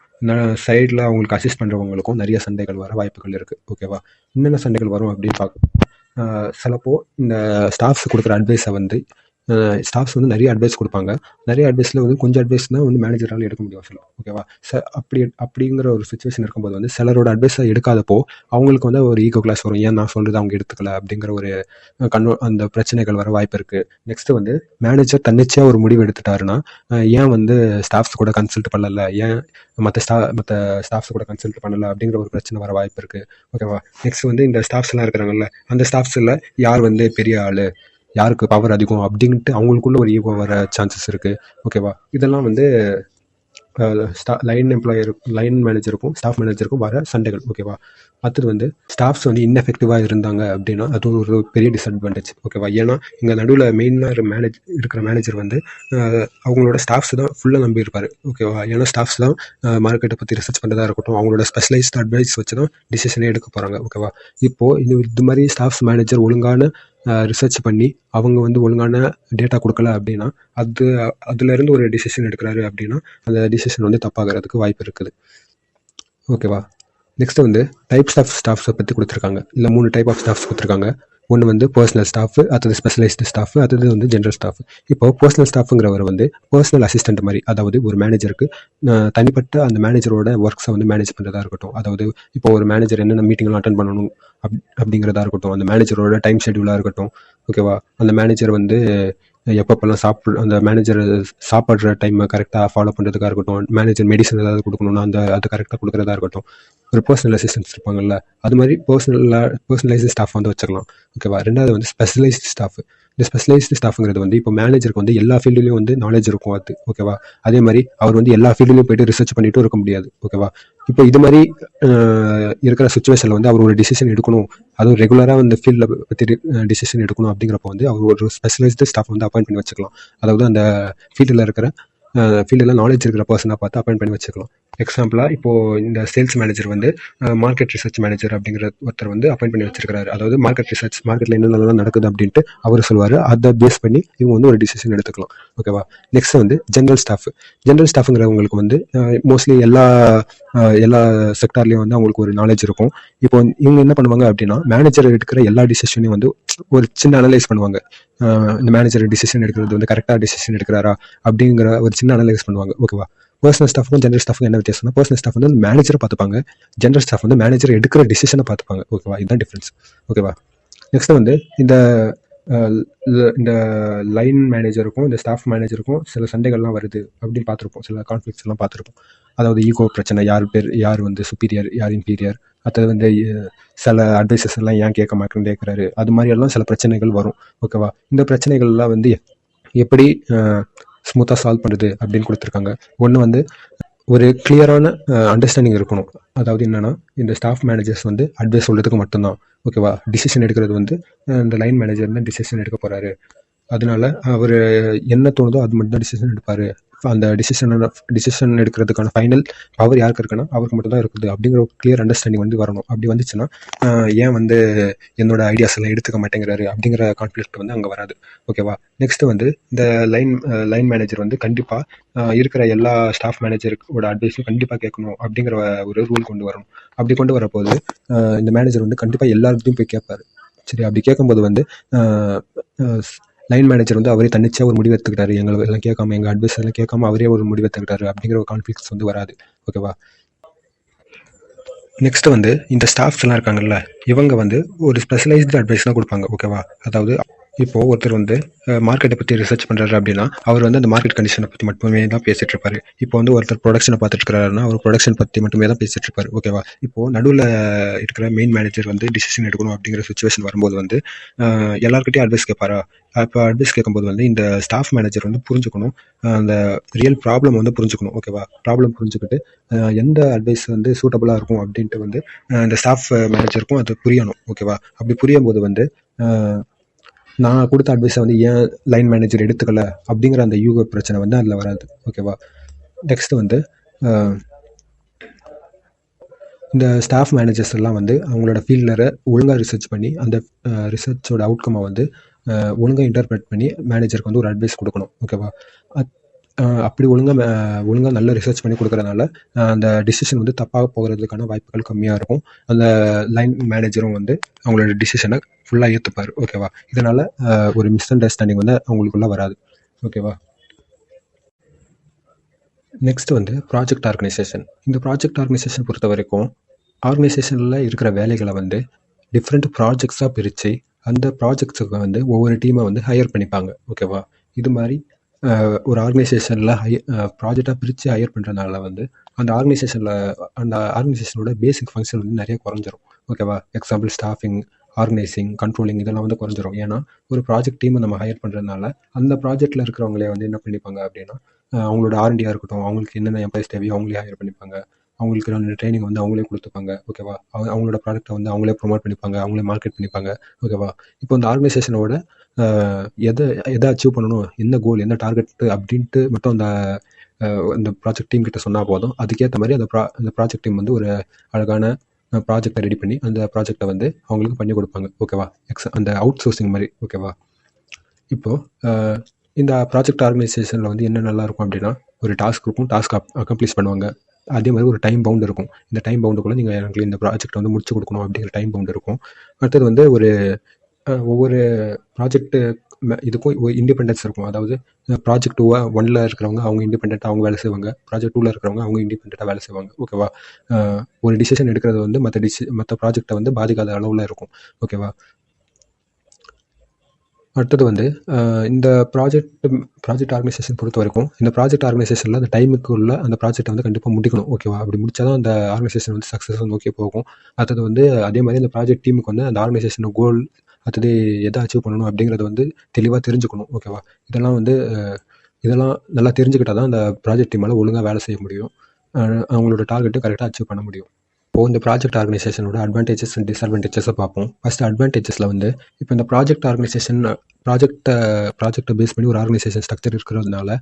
சைடில் அவங்களுக்கு அசிஸ்ட் பண்ணுறவங்களுக்கும் நிறைய சண்டைகள் வர வாய்ப்புகள் இருக்குது. ஓகேவா? என்னென்ன சண்டைகள் வரும் அப்படின்னு பார்க்க சிலப்போ இந்த ஸ்டாஃப்ஸ் கொடுக்குற அட்வைஸை வந்து ஸ்டாஃப்ஸ் வந்து நிறைய அட்வைஸ் கொடுப்பாங்க. நிறைய அட்வைஸில் வந்து கொஞ்சம் அட்வைஸ் தான் வந்து மேனேஜரால் எடுக்க முடியும் சில. ஓகேவா? அப்படிங்கிற ஒரு சுச்சுவேஷன் இருக்கும்போது வந்து சிலரோட அட்வைஸை எடுக்காதப்போ அவங்களுக்கு வந்து ஒரு ஈகோ கிளாஸ் வரும். ஏன் நான் சொல்கிறது அவங்க எடுத்துக்கல அப்படிங்கிற ஒரு அந்த பிரச்சனைகள் வர வாய்ப்பு இருக்குது. நெக்ஸ்ட்டு வந்து மேனேஜர் தன்னிச்சையாக ஒரு முடிவு எடுத்துட்டாருன்னா ஏன் வந்து ஸ்டாஃப்ஸ் கூட கன்சல்ட் பண்ணலை, ஏன் மற்ற ஸ்டாஃப்ஸ் கூட கன்சல்ட் பண்ணலை அப்படிங்கிற ஒரு பிரச்சனை வர வாய்ப்பு இருக்குது. ஓகேவா? நெக்ஸ்ட் வந்து இந்த ஸ்டாஃப்ஸ்லாம் இருக்கிறாங்கல்ல, அந்த ஸ்டாஃப்ஸில் யார் வந்து பெரிய ஆள், யாருக்கு பவர் அதிகம் அப்படின்ட்டு அவங்களுக்குள்ள ஒரு ஈகோ வர சான்சஸ் இருக்குது. ஓகேவா? இதெல்லாம் வந்து லைன் மேனேஜருக்கும் ஸ்டாஃப் மேனேஜருக்கும் வர சண்டைகள். ஓகேவா? அடுத்தது வந்து ஸ்டாஃப்ஸ் வந்து இன்எஃபெக்டிவாக இருந்தாங்க அப்படின்னா அது ஒரு பெரிய டிஸ்அட்வான்டேஜ். ஓகேவா? ஏன்னா இங்கே நடுவில் மெயினாக இருக்கிற மேனேஜர் வந்து அவங்களோட ஸ்டாஃப்ஸ் தான் ஃபுல்லாக நம்பி இருப்பார். ஓகேவா? ஏன்னா ஸ்டாஃப்ஸ் தான் மார்க்கெட்டை பற்றி ரிசர்ச் பண்ணுறதா இருக்கட்டும், அவங்களோட ஸ்பெஷலைஸ்ட் அட்வைஸ் வச்சு தான் டிசிஷனே எடுக்க போகிறாங்க. ஓகேவா? இப்போது இது மாதிரி ஸ்டாஃப்ஸ் மேனேஜர் ஒழுங்கான ரிசர்ச் பண்ணி அவங்க வந்து ஒழுங்கான டேட்டா கொடுக்கல அப்படின்னா அதுலேருந்து ஒரு டிசிஷன் எடுக்கிறாரு அப்படின்னா அந்த டிசிஷன் வந்து தப்பாகிறதுக்கு வாய்ப்பு இருக்குது. ஓகேவா? நெக்ஸ்ட் வந்து டைப்ஸ் ஆஃப் ஸ்டாஃப்ஸை பற்றி கொடுத்துருக்காங்க. இல்லை 3 டைப் ஆஃப் ஸ்டாஃப்ஸ் கொடுத்துருக்காங்க. ஒன்று வந்து பர்சனல் ஸ்டாஃப், அடுத்தது ஸ்பெஷலைஸ்டு ஸ்டாஃப், அடுத்தது வந்து ஜென்ரல் ஸ்டாஃப். இப்போ பர்சனல் ஸ்டாஃப்ங்கிறவர் வந்து பர்சனல் அசிஸ்டன்ட் மாதிரி, அதாவது ஒரு மேனேஜருக்கு தனிப்பட்ட அந்த மேனேஜரோட ஒர்க்ஸை வந்து மேனேஜ் பண்ணுறதா இருக்கட்டும். அதாவது இப்போ ஒரு மேனேஜர் என்னென்ன மீட்டிங்லாம் அட்டன் பண்ணணும் அப்படிங்கிறதா இருக்கட்டும், அந்த மேனேஜரோட டைம் ஷெட்யூலாக இருக்கட்டும். ஓகேவா? அந்த மேனேஜர் வந்து எப்பப்பெல்லாம் அந்த மேனேஜர் சாப்பிட்ற டைமை கரெக்டாக ஃபாலோ பண்ணுறதுக்காக இருக்கட்டும், மேனேஜர் மெடிசன் ஏதாவது கொடுக்கணும்னா அது கரெக்டாக கொடுக்குறதா இருக்கட்டும், ஒரு பர்சனல் அசிஸ்டன்ஸ் இருப்பாங்கல்ல, அது மாதிரி பர்சனலைஸ்டு ஸ்டாஃப் வந்து வச்சுக்கலாம். ஓகேவா. ரெண்டாவது வந்து ஸ்பெஷலைஸ்டு ஸ்டாஃப். இந்த ஸ்பெஷலைஸ்டு ஸ்டாஃப்ங்கிறது வந்து இப்போ மேனேஜருக்கு வந்து எல்லா ஃபீல்டுலையும் வந்து நாலேஜ் இருக்கும் அது. ஓகேவா. அதே மாதிரி அவர் வந்து எல்லா ஃபீல்டுலையும் போயிட்டு ரிசர்ச் பண்ணிட்டு இருக்க முடியாது. ஓகேவா. இப்போ இது மாதிரி இருக்கிற சுச்சுவேஷனில் வந்து அவர் ஒரு டிசிஷன் எடுக்கணும், அதுவும் ரெகுலராக அந்த ஃபீல்டில் பற்றி டிசிஷன் எடுக்கணும் அப்படிங்கிறப்ப வந்து அவர் ஒரு ஸ்பெஷலைஸ்டு ஸ்டாஃப் வந்து அப்பாயிண்ட் பண்ணி வச்சுக்கலாம். அதாவது அந்த ஃபீல்டில் இருக்கிற ஃபீல்டில் நாலேஜ் இருக்கிற பர்சனாக பார்த்து அப்பாயிண்ட் பண்ணி வச்சுக்கலாம். எக்ஸாம்பிளாக இப்போது இந்த சேல்ஸ் மேனேஜர் வந்து மார்க்கெட் ரிசர்ச் மேனேஜர் அப்படிங்கிற ஒருத்தர் வந்து அப்பாயிண்ட் பண்ணி வச்சிருக்காரு. அதாவது மார்க்கெட் ரிசர்ச், மார்க்கெட்டில் என்னென்னலாம் நடக்குது அப்படின்ட்டு அவர் சொல்லுவார். அதை பேஸ் பண்ணி இவங்க வந்து ஒரு டிசிஷன் எடுத்துக்கலாம். ஓகேவா. நெக்ஸ்ட் வந்து ஜென்ரல் ஸ்டாஃப். ஜென்ரல் ஸ்டாஃப்ங்கிறவங்களுக்கு வந்து மோஸ்ட்லி எல்லா செக்டார்லேயும் வந்து அவங்களுக்கு ஒரு நாலேஜ் இருக்கும். இப்போ இவங்க என்ன பண்ணுவாங்க அப்படின்னா, மேனேஜர் எடுக்கிற எல்லா டிசிஷனையும் வந்து ஒரு சின்ன அனலைஸ் பண்ணுவாங்க. இந்த மேனேஜர் டிசிஷன் எடுக்கிறது வந்து கரெக்டாக டிசிஷன் எடுக்கிறாரா அப்படிங்கிற ஒரு சின்ன அனலைஸ் பண்ணுவாங்க. ஓகேவா. பர்சனல் ஸ்டாஃப்க்கும் ஜென்ரல் ஸ்டாஃப்க்கும் என்ன வித்தியாசம்னா, பர்சனல் ஸ்டாஃப் வந்து மேனேஜரை பார்த்துப்பாங்க, ஜென்ரல் ஸ்டாஃப் வந்து மேனேஜர் எடுக்கிற டிசிஷனை பார்த்துப்பாங்க. ஓகேவா. இதுதான் டிஃப்ரென்ஸ். ஓகேவா. நெக்ஸ்ட் வந்து இந்த லைன் மேனேஜருக்கும் இந்த ஸ்டாஃப் மேனேஜருக்கும் சில சண்டைகள்லாம் வருது அப்படின்னு பார்த்துருப்போம், சில கான்ஃப்ளிக்ஸ் எல்லாம் பார்த்துருப்போம். அதாவது ஈகோ பிரச்சனை, யார் வந்து சுப்பீரியர், யார் இன்பீரியர், அது வந்து சில அட்வைசஸ் எல்லாம் ஏன் கேட்க மாட்டேன்னு கேட்குறாரு, அது மாதிரி எல்லாம் சில பிரச்சனைகள் வரும். ஓகேவா. இந்த பிரச்சனைகள்லாம் வந்து எப்படி ஸ்மூத்தாக சால்வ் பண்ணுறது அப்படின்னு கொடுத்துருக்காங்க. ஒன்று வந்து ஒரு கிளியரான அண்டர்ஸ்டாண்டிங் இருக்கணும். அதாவது என்னன்னா, இந்த ஸ்டாஃப் மேனேஜர்ஸ் வந்து அட்வைஸ் சொல்றதுக்கு மட்டும்தான். ஓகேவா. டிசிஷன் எடுக்கிறது வந்து இந்த லைன் மேனேஜர் தான் டிசிஷன் எடுக்க போறாரு. அதனால அவர் என்ன தோணுதோ அது மட்டும் தான் டிசிஷன் எடுப்பாரு. அந்த டிசிஷன் எடுக்கிறதுக்கான ஃபைனல் பவர் யாருக்கு இருக்குன்னா அவருக்கு மட்டும் தான் இருக்குது அப்படிங்கிற ஒரு கிளியர் அண்டர்ஸ்டாண்டிங் வந்து வரணும். அப்படி வந்துச்சுன்னா ஏன் வந்து என்னோட ஐடியாஸ் எல்லாம் எடுத்துக்க மாட்டேங்கிறாரு அப்படிங்கிற கான்ஃப்ளிக்ட் வந்து அங்கே வராது. ஓகேவா. நெக்ஸ்ட் வந்து இந்த லைன் மேனேஜர் வந்து கண்டிப்பாக இருக்கிற எல்லா ஸ்டாஃப் மேனேஜரோட அட்வைஸும் கண்டிப்பாக கேட்கணும் அப்படிங்கிற ஒரு ரூல் கொண்டு வரணும். அப்படி கொண்டு வரப்போது இந்த மேனேஜர் வந்து கண்டிப்பாக எல்லாருக்கிட்டையும் போய் கேட்பாரு. சரி, அப்படி கேட்கும்போது வந்து லைன் மேனேஜர் வந்து அவரே தன்னிச்சா ஒரு முடிவு எடுத்துக்கிட்டாரு, எங்களை எல்லாம் கேட்காம, எங்கள் அட்வைஸ் எல்லாம் கேட்காம அவரே ஒரு முடிவு எடுத்துக்கிட்டாரு அப்படிங்கிற ஒரு கான்ஃப்ளிக்ஸ் வந்து வராது. ஓகேவா. நெக்ஸ்ட் வந்து இந்த ஸ்டாஃப்ஸ் எல்லாம் இருக்காங்கல்ல, இவங்க வந்து ஒரு ஸ்பெஷலைஸ்டு அட்வைஸ் தான் கொடுப்பாங்க. ஓகேவா. அதாவது இப்போ ஒருத்தர் வந்து மார்க்கெட்டை பற்றி ரிசர்ச் பண்ணுறாரு அப்படின்னா அவர் வந்து அந்த மார்க்கெட் கண்டிஷனை பற்றி மட்டுமே தான் பேசிட்டு இருப்பாரு. இப்போ வந்து ஒருத்தர் ப்ரொடக்ஷனை பார்த்துட்டு இருக்கிறாருன்னா அவர் ப்ரொடக்ஷன் பற்றி மட்டுமே தான் பேசிட்டு இருப்பாரு. ஓகேவா. இப்போ நடுவில் இருக்கிற மெயின் மேனேஜர் வந்து டிசிஷன் எடுக்கணும் அப்படிங்கிற சுச்சுவேஷன் வரும்போது வந்து எல்லாருக்கிட்டையும் அட்வைஸ் கேட்பாரா. இப்போ அட்வைஸ் கேட்கும்போது வந்து இந்த ஸ்டாஃப் மேனேஜர் வந்து புரிஞ்சுக்கணும், அந்த ரியல் ப்ராப்ளம் வந்து புரிஞ்சுக்கணும். ஓகேவா. ப்ராப்ளம் புரிஞ்சுக்கிட்டு எந்த அட்வைஸ் வந்து சூட்டபுளாக இருக்கும் அப்படின்ட்டு வந்து இந்த ஸ்டாஃப் மேனேஜருக்கும் அது புரியணும். ஓகேவா. அப்படி புரியும் போது வந்து நான் கொடுத்த அட்வைஸை வந்து ஏன் லைன் மேனேஜர் எடுத்துக்கல அப்படிங்கிற அந்த யூக பிரச்சனை வந்து அதில் வராது. ஓகேவா. நெக்ஸ்ட் வந்து இந்த ஸ்டாஃப் மேனேஜர்ஸ் எல்லாம் வந்து அவங்களோட ஃபீல்டில் ஒழுங்காக ரிசர்ச் பண்ணி அந்த ரிசர்ச்சோட அவுட்கமை வந்து ஒழுங்காக இன்டர்பிரேட் பண்ணி மேனேஜருக்கு வந்து ஒரு அட்வைஸ் கொடுக்கணும். ஓகேவா. அப்படி ஒழுங்காக நல்ல ரிசர்ச் பண்ணி கொடுக்குறதுனால அந்த டிசிஷன் வந்து தப்பாக போகிறதுக்கான வாய்ப்புகள் கம்மியாக இருக்கும். அந்த லைன் மேனேஜரும் வந்து அவங்களோட டிசிஷனை ஃபுல்லாக ஏற்றுப்பார். ஓகேவா. இதனால் ஒரு மிஸ் அண்டர்ஸ்டாண்டிங் வந்து அவங்களுக்குள்ளே வராது. ஓகேவா. நெக்ஸ்ட் வந்து ப்ராஜெக்ட் ஆர்கனைசேஷன். இந்த ப்ராஜெக்ட் ஆர்கனைசேஷன் பொறுத்த வரைக்கும் ஆர்கனைசேஷனில் இருக்கிற வேலைகளை வந்து டிஃப்ரெண்ட் ப்ராஜெக்ட்ஸாக பிரித்து அந்த ப்ராஜெக்ட்ஸுக்கு வந்து ஒவ்வொரு டீமை வந்து ஹையர் பண்ணிப்பாங்க. ஓகேவா. இது மாதிரி ஒரு ஆர்கனைசேஷனில் ப்ராஜெக்டாக பிரித்து ஹையர் பண்ணுறதுனால வந்து அந்த ஆர்கனைசேஷனோட பேசிக் ஃபங்க்ஷன் வந்து நிறைய குறைஞ்சிரும். ஓகேவா. எக்ஸாம்பிள் ஸ்டாஃபிங், ஆர்கனைசிங், கண்ட்ரோலிங் இதெல்லாம் வந்து குறைஞ்சிரும். ஏன்னா ஒரு ப்ராஜெக்ட் டீமை நம்ம ஹையர் பண்ணுறதுனால அந்த ப்ராஜெக்டில் இருக்கிறவங்களே வந்து என்ன பண்ணிப்பாங்க அப்படின்னா அவங்களோட ஆர்என்டியாக இருக்கட்டும், அவங்களுக்கு என்னென்ன எம்ப்ளாய்ஸ் தேவையோ அவங்களே ஹையர் பண்ணிப்பாங்க, அவங்களுக்கு ட்ரைனிங் வந்து அவங்களே கொடுத்துப்பாங்க. ஓகேவா. அவங்களோட ப்ராடக்ட்டை வந்து அவங்களே ப்ரொமோட் பண்ணிப்பாங்க, அவங்களே மார்க்கெட் பண்ணிப்பாங்க. ஓகேவா. இப்போ இந்த ஆர்கனைசேஷனோட எதை அச்சீவ் பண்ணணும், என்ன கோல், என்ன டார்கெட் அப்படின்ட்டு மட்டும் அந்த ப்ராஜெக்ட் டீம் கிட்ட சொன்னால் போதும். அதுக்கேற்ற மாதிரி அந்த ப்ராஜெக்ட் டீம் வந்து ஒரு அழகான ப்ராஜெக்டை ரெடி பண்ணி அந்த ப்ராஜெக்டை வந்து அவங்களுக்கு பண்ணி கொடுப்பாங்க. ஓகேவா. அந்த அவுட் சோர்சிங் மாதிரி. ஓகேவா. இப்போது இந்த ப்ராஜெக்ட் ஆர்கனைசேஷனில் வந்து என்ன நல்லா இருக்கும் அப்படின்னா ஒரு டாஸ்க் இருக்கும், டாஸ்க் அக்கம்ப்ளீஷ் பண்ணுவாங்க. அதே மாதிரி ஒரு டைம் பவுண்ட் இருக்கும். இந்த டைம் பவுண்டுக்குள்ளே நீங்கள் எனக்கு இந்த ப்ராஜெக்டை வந்து முடிச்சு கொடுக்கணும் அப்படிங்கிற டைம் பவுண்ட் இருக்கும். அடுத்தது வந்து ஒவ்வொரு ப்ராஜெக்ட்டு இதுக்கும் இண்டிபெண்டன்ஸ் இருக்கும். அதாவது ப்ராஜெக்ட் 1ல் இருக்கிறவங்க அவங்க இண்டிபெண்ட்டாக அவங்க வேலை செய்வாங்க, ப்ராஜெக்ட் 2ல் இருக்கிறவங்க அவங்க இண்டிபெண்ட்டாக வேலை செய்வாங்க. ஓகேவா. ஒரு டிசிஷன் எடுக்கிறது வந்து மற்ற ப்ராஜெக்டை வந்து பாதிக்காத அளவில் இருக்கும். ஓகேவா. அடுத்தது வந்து இந்த ப்ராஜெக்ட் ஆர்கனைசேஷன் பொறுத்த வரைக்கும் இந்த ப்ராஜெக்ட் ஆர்கனைசேஷனில் அந்த டைமுக்குள்ள அந்த ப்ராஜெக்ட்டை வந்து கண்டிப்பாக முடிக்கணும். ஓகேவா? அப்படி முடிச்சா தான் அந்த ஆர்கனைசேஷன் வந்து சக்ஸஸ் நோக்கி போகும். அடுத்தது வந்து அதே மாதிரி இந்த ப்ராஜெக்ட் டீமுக்கு வந்து அந்த ஆர்கனைசேஷனோட கோல், அடுத்தது எதை அச்சீவ் பண்ணணும் அப்படிங்கிறத வந்து தெளிவாக தெரிஞ்சுக்கணும். ஓகேவா? இதெல்லாம் நல்லா தெரிஞ்சுக்கிட்டா தான் அந்த ப்ராஜெக்ட் டீமால் ஒழுங்காக வேலை செய்ய முடியும். அவங்களோட டார்கெட்டும் கரெக்டாக அச்சீவ் பண்ண முடியும். இப்போது இந்த ப்ராஜெக்ட் ஆர்கனைசேஷனோட அட்வான்டேஜஸ் அண்ட் டிஸ்அட்வான்டேஜஸை பார்ப்போம். ஃபஸ்ட்டு அட்வான்டேஜஸில் வந்து இப்போ இந்த ப்ராஜெக்ட் ஆர்கனைசேஷன் ப்ராஜெக்டை பேஸ் பண்ணி ஒரு ஆர்கனைசேஷன் ஸ்ட்ரக்சர் இருக்கிறதுனால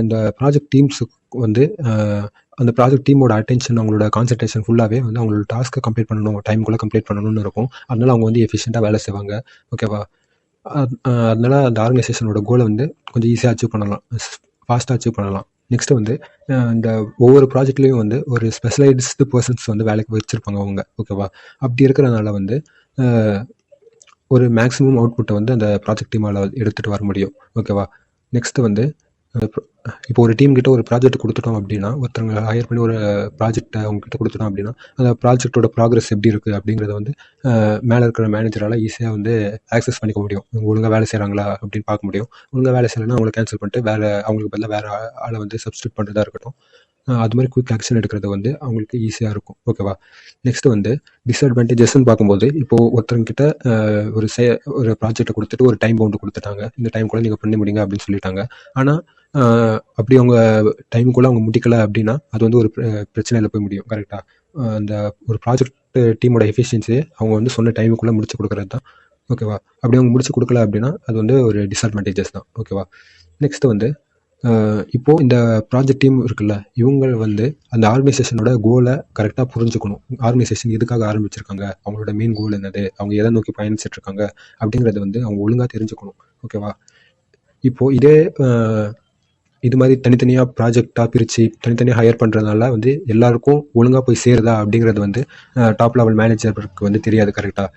இந்த ப்ராஜெக்ட் டீம்ஸுக்கு வந்து அந்த ப்ராஜெக்ட் டீமோட அட்டென்ஷன், அவங்களோட கான்சன்ட்ரேஷன் ஃபுல்லாகவே வந்து அவங்களோட டாஸ்க்கை கம்ப்ளீட் பண்ணணும், டைமுக்குள்ளே கம்ப்ளீட் பண்ணணும்னு இருக்கும். அதனால அவங்க வந்து எஃபிஷியண்ட்டாக வேலை செய்வாங்க. ஓகேவா? அதனால அந்த ஆர்கனைசேஷனோட கோலை வந்து கொஞ்சம் ஈஸியாக அச்சீவ் பண்ணலாம், ஃபாஸ்ட்டாக அச்சீவ் பண்ணலாம். நெக்ஸ்ட்டு வந்து இந்த ஒவ்வொரு ப்ராஜெக்ட்லேயும் வந்து ஒரு ஸ்பெஷலைஸ்டு பர்சன்ஸ் வந்து வேலைக்கு வச்சுருப்பாங்க அவங்க. ஓகேவா? அப்படி இருக்கிறதுனால வந்து ஒரு மேக்ஸிமம் அவுட்புட்டை வந்து அந்த ப்ராஜெக்ட் டீமால் எடுத்துகிட்டு வர முடியும். ஓகேவா? நெக்ஸ்ட்டு வந்து இப்போ ஒரு டீம் கிட்ட ஒரு ப்ராஜெக்ட் கொடுத்துட்டோம் அப்படின்னா, ஒருத்தவங்க ஹையர் பண்ணி ஒரு ப்ராஜெக்டை அவங்ககிட்ட கொடுத்துட்டோம் அப்படின்னா, அந்த ப்ராஜெக்டோட ப்ராக்ரஸ் எப்படி இருக்குது அப்படிங்கிறத வந்து மேலே இருக்கிற மேனேஜரால் ஈஸியாக வந்து ஆக்சஸ் பண்ணிக்க முடியும். இவங்க ஒழுங்காக வேலை செய்கிறாங்களா அப்படின்னு பார்க்க முடியும். ஒழுங்காக வேலை செய்யலைன்னா அவங்கள கேன்சல் பண்ணிட்டு அவங்களுக்கு பதிலாக வேறு ஆளை வந்து சப்ஸ்டியூட் பண்ணுறதா இருக்கட்டும். அது மாதிரி குயிக் ஆக்ஷன் எடுக்கிறது வந்து அவங்களுக்கு ஈஸியாக இருக்கும். ஓகேவா? நெக்ஸ்ட்டு வந்து டிஸ்அட்வான்டேஜஸ்ன்னு பார்க்கும்போது, இப்போது ஒருத்தவங்கிட்ட ஒரு ப்ராஜெக்டை கொடுத்துட்டு ஒரு டைம் பவுண்டு கொடுத்துட்டாங்க. இந்த டைமுக்குள்ளே நீங்கள் பண்ணி முடியுங்க அப்படின்னு சொல்லிட்டாங்க. ஆனால் அப்படி அவங்க டைமுக்குள்ளே அவங்க முடிக்கலை அப்படின்னா அது வந்து ஒரு பிரச்சனையில் போய் முடியும். கரெக்டாக? அந்த ஒரு ப்ராஜெக்ட் டீமோட எஃபிஷியன்சி அவங்க வந்து சொன்ன டைமுக்குள்ளே முடிச்சு கொடுக்குறது தான். ஓகேவா? அப்படி அவங்க முடிச்சு கொடுக்கல அப்படின்னா அது வந்து ஒரு டிஸ்அட்வான்டேஜஸ் தான். ஓகேவா? நெக்ஸ்ட்டு வந்து இப்போது இந்த ப்ராஜெக்ட் டீம் இருக்குல்ல, இவங்க வந்து அந்த ஆர்கனைசேஷனோட கோலை கரெக்டாக புரிஞ்சுக்கணும். ஆர்கனைசேஷன் எதுக்காக ஆரம்பிச்சிருக்காங்க, அவங்களோட மெயின் கோல் என்னது, அவங்க எதை நோக்கி பயணிச்சுட்டு இருக்காங்க அப்படிங்கிறது வந்து அவங்க ஒழுங்காக தெரிஞ்சுக்கணும். ஓகேவா? இப்போது இது மாதிரி தனித்தனியாக ப்ராஜெக்டாக பிரித்து தனித்தனியாக ஹையர் பண்ணுறதுனால வந்து எல்லாருக்கும் ஒழுங்காக போய் சேருதா அப்படிங்கிறது வந்து டாப் லெவல் மேனேஜருக்கு வந்து தெரியாது. கரெக்டாக?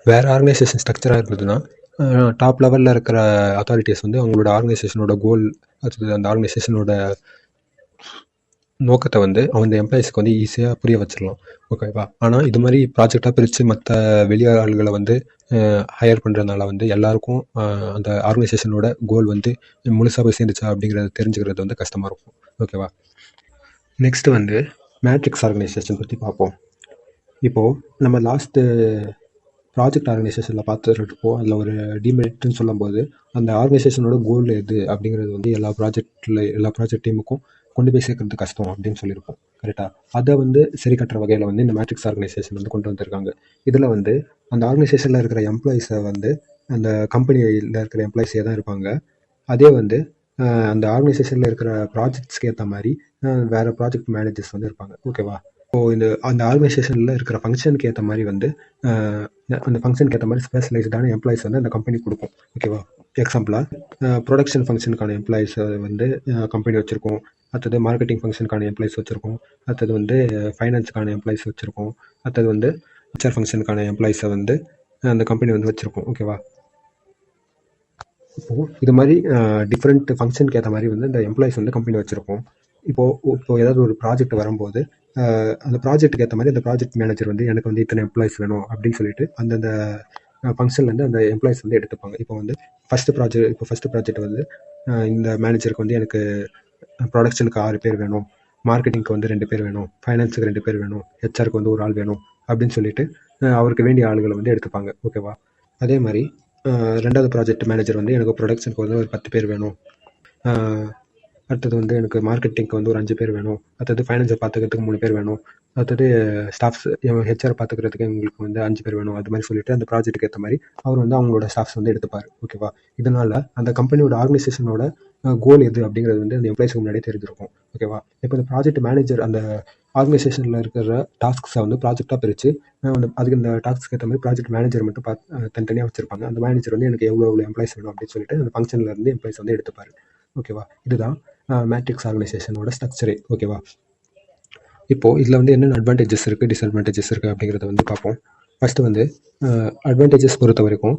வேறு ஆர்கனைசேஷன் ஸ்ட்ரக்சராக இருந்ததுன்னா டாப் லெவலில் இருக்கிற அத்தாரிட்டிஸ் வந்து அவங்களோட ஆர்கனைசேஷனோட கோல், அது அந்த ஆர்கனைசேஷனோட நோக்கத்தை வந்து அவங்க எம்ப்ளாயிஸ்க்கு வந்து ஈஸியாக புரிய வச்சிடலாம். ஓகேவா? ஆனால் இது மாதிரி ப்ராஜெக்டாக பிரித்து மற்ற வெளியாள்களை வந்து ஹையர் பண்ணுறதுனால வந்து எல்லாருக்கும் அந்த ஆர்கனைசேஷனோட கோல் வந்து முழுசாக போய் சேர்ந்துச்சா அப்படிங்கிறத தெரிஞ்சுக்கிறது வந்து கஷ்டமாக இருக்கும். ஓகேவா? நெக்ஸ்ட்டு வந்து மேட்ரிக்ஸ் ஆர்கனைசேஷன் பற்றி பார்ப்போம். இப்போது நம்ம லாஸ்ட்டு ப்ராஜெக்ட் ஆர்கனைசேஷனில் பார்த்துருப்போம். அதில் ஒரு டிமெரிட்னு சொல்லும்போது அந்த ஆர்கனைசேஷனோட கோல் எது அப்படிங்கிறது வந்து எல்லா ப்ராஜெக்ட் டீமுக்கும் கொண்டு போய் சேர்க்கறது கஷ்டம் அப்படின்னு சொல்லியிருப்போம். கரெக்டாக? அதை வந்து சரி கட்டுற வகையில் வந்து இந்த மேட்ரிக்ஸ் ஆர்கனைசேஷன் வந்து கொண்டு வந்திருக்காங்க. இதில் வந்து அந்த ஆர்கனைசேஷனில் இருக்கிற எம்ப்ளாயிஸை வந்து அந்த கம்பெனியில் இருக்கிற எம்ப்ளாயிஸே தான் இருப்பாங்க. அதே வந்து அந்த ஆர்கனைசேஷனில் இருக்கிற ப்ராஜெக்ட்ஸ்க்கு ஏற்ற மாதிரி வேறு ப்ராஜெக்ட் மேனேஜர்ஸ் வந்து இருப்பாங்க. ஓகேவா? இப்போது அந்த ஆர்கனைசேஷனில் இருக்கிற ஃபங்க்ஷனுக்கு ஏற்ற மாதிரி வந்து அந்த ஃபங்க்ஷனுக்கு ஏற்ற மாதிரி ஸ்பெஷலைஸ்டான எம்ப்ளாயிஸ் வந்து அந்த கம்பெனி கொடுக்கும். ஓகேவா? எக்ஸாம்பிளாக ப்ரொடக்ஷன் ஃபங்க்ஷனுக்கான எம்ப்ளாயிஸை வந்து கம்பெனி வச்சுருக்கோம். அடுத்தது மார்க்கெட்டிங் ஃபங்க்ஷனுக்கான எம்ப்ளாயிஸ் வச்சுருக்கோம். அடுத்தது வந்து ஃபைனான்ஸுக்கான எம்ப்ளாயிஸ் வச்சுருக்கோம். அடுத்தது வந்து ஹெச்ஆர் ஃபங்க்ஷனுக்கான எம்ப்ளாயிஸை வந்து அந்த கம்பெனி வந்து வச்சுருக்கோம். ஓகேவா? இப்போது இது மாதிரி டிஃப்ரெண்ட் ஃபங்க்ஷனுக்கு ஏற்ற மாதிரி வந்து இந்த எம்ப்ளாயிஸ் வந்து கம்பெனி வச்சுருக்கோம். இப்போது ஏதாவது ஒரு ப்ராஜெக்ட் வரும்போது அந்த ப்ராஜெக்ட்டுக்கு ஏற்ற மாதிரி அந்த ப்ராஜெக்ட் மேனேஜர் வந்து எனக்கு வந்து இத்தனை எம்ப்ளாயிஸ் வேணும் அப்படின்னு சொல்லிட்டு அந்தந்த ஃபங்க்ஷன்லேருந்து அந்த எம்ப்ளாயிஸ் வந்து எடுத்துப்பாங்க. இப்போ வந்து ஃபஸ்ட்டு ப்ராஜெக்ட் வந்து இந்த மேனேஜருக்கு வந்து எனக்கு ப்ரொடக்ஷனுக்கு 6 பேர் வேணும், மார்க்கெட்டிங்க்கு வந்து 2 பேர் வேணும், ஃபைனான்ஸுக்கு 2 பேர் வேணும், ஹெச்ஆருக்கு வந்து ஒரு ஆள் வேணும் அப்படின்னு சொல்லிட்டு அவருக்கு வேண்டிய ஆளுகளை வந்து எடுத்துப்பாங்க. ஓகேவா? அதே மாதிரி 2வது ப்ராஜெக்ட் மேனேஜர் வந்து எனக்கு ப்ரொடக்ஷனுக்கு வந்து ஒரு 10 பேர் வேணும், அடுத்தது வந்து எனக்கு மார்க்கெட்டிங்க்கு வந்து ஒரு 5 பேர் வேணும், அடுத்தது ஃபைனான்ஸை பார்த்துக்கிறதுக்கு 3 பேர் வேணும், அடுத்தது ஸ்டாஃப்ஸ் ஹெச்ஆர் பார்த்துக்கிறதுக்கு எங்களுக்கு வந்து 5 பேர் வேணும். அது மாதிரி சொல்லிட்டு அந்த ப்ராஜெக்ட்டுக்கு ஏற்ற மாதிரி அவர் வந்து அவங்களோட ஸ்டாஃப்ஸ் வந்து எடுத்துப்பார். ஓகேவா? இதனால் அந்த கம்பெனியோட ஆர்கனைசேஷனோட கோல் எது அப்படிங்கிறது வந்து அந்த எம்ப்ளாயிஸ்க்கு முன்னாடியே தெரிஞ்சிருக்கும். ஓகேவா? இப்போ இந்த ப்ராஜெக்ட் மேனேஜர் அந்த ஆர்கனைசேஷனில் இருக்கிற டாஸ்க்ஸை வந்து ப்ராஜெக்டாக பிரித்து அதுக்கு இந்த டாஸ்க்கு ஏற்ற மாதிரி ப்ராஜெக்ட் மேனேஜர் மட்டும் தனித்தனியாக வச்சுருப்பாங்க. அந்த மேனேஜர் வந்து எனக்கு எவ்வளோ எம்ப்ளாயிஸ் வேணும் அப்படின்னு சொல்லிட்டு அந்த ஃபங்க்ஷன்லேருந்து எம்ப்ளாயிஸ் வந்து எடுத்துப்பார். ஓகேவா? இதுதான் மேட்ரிக்ஸ் ஆர்கனைசேஷனோட ஸ்ட்ரக்சரே. ஓகேவா? இப்போது இதில் வந்து என்னென்ன அட்வான்டேஜஸ் இருக்குது, டிஸ்அட்வான்டேஜஸ் இருக்குது அப்படிங்கிறத வந்து பார்ப்போம். ஃபஸ்ட்டு வந்து அட்வான்டேஜஸ் பொறுத்த வரைக்கும்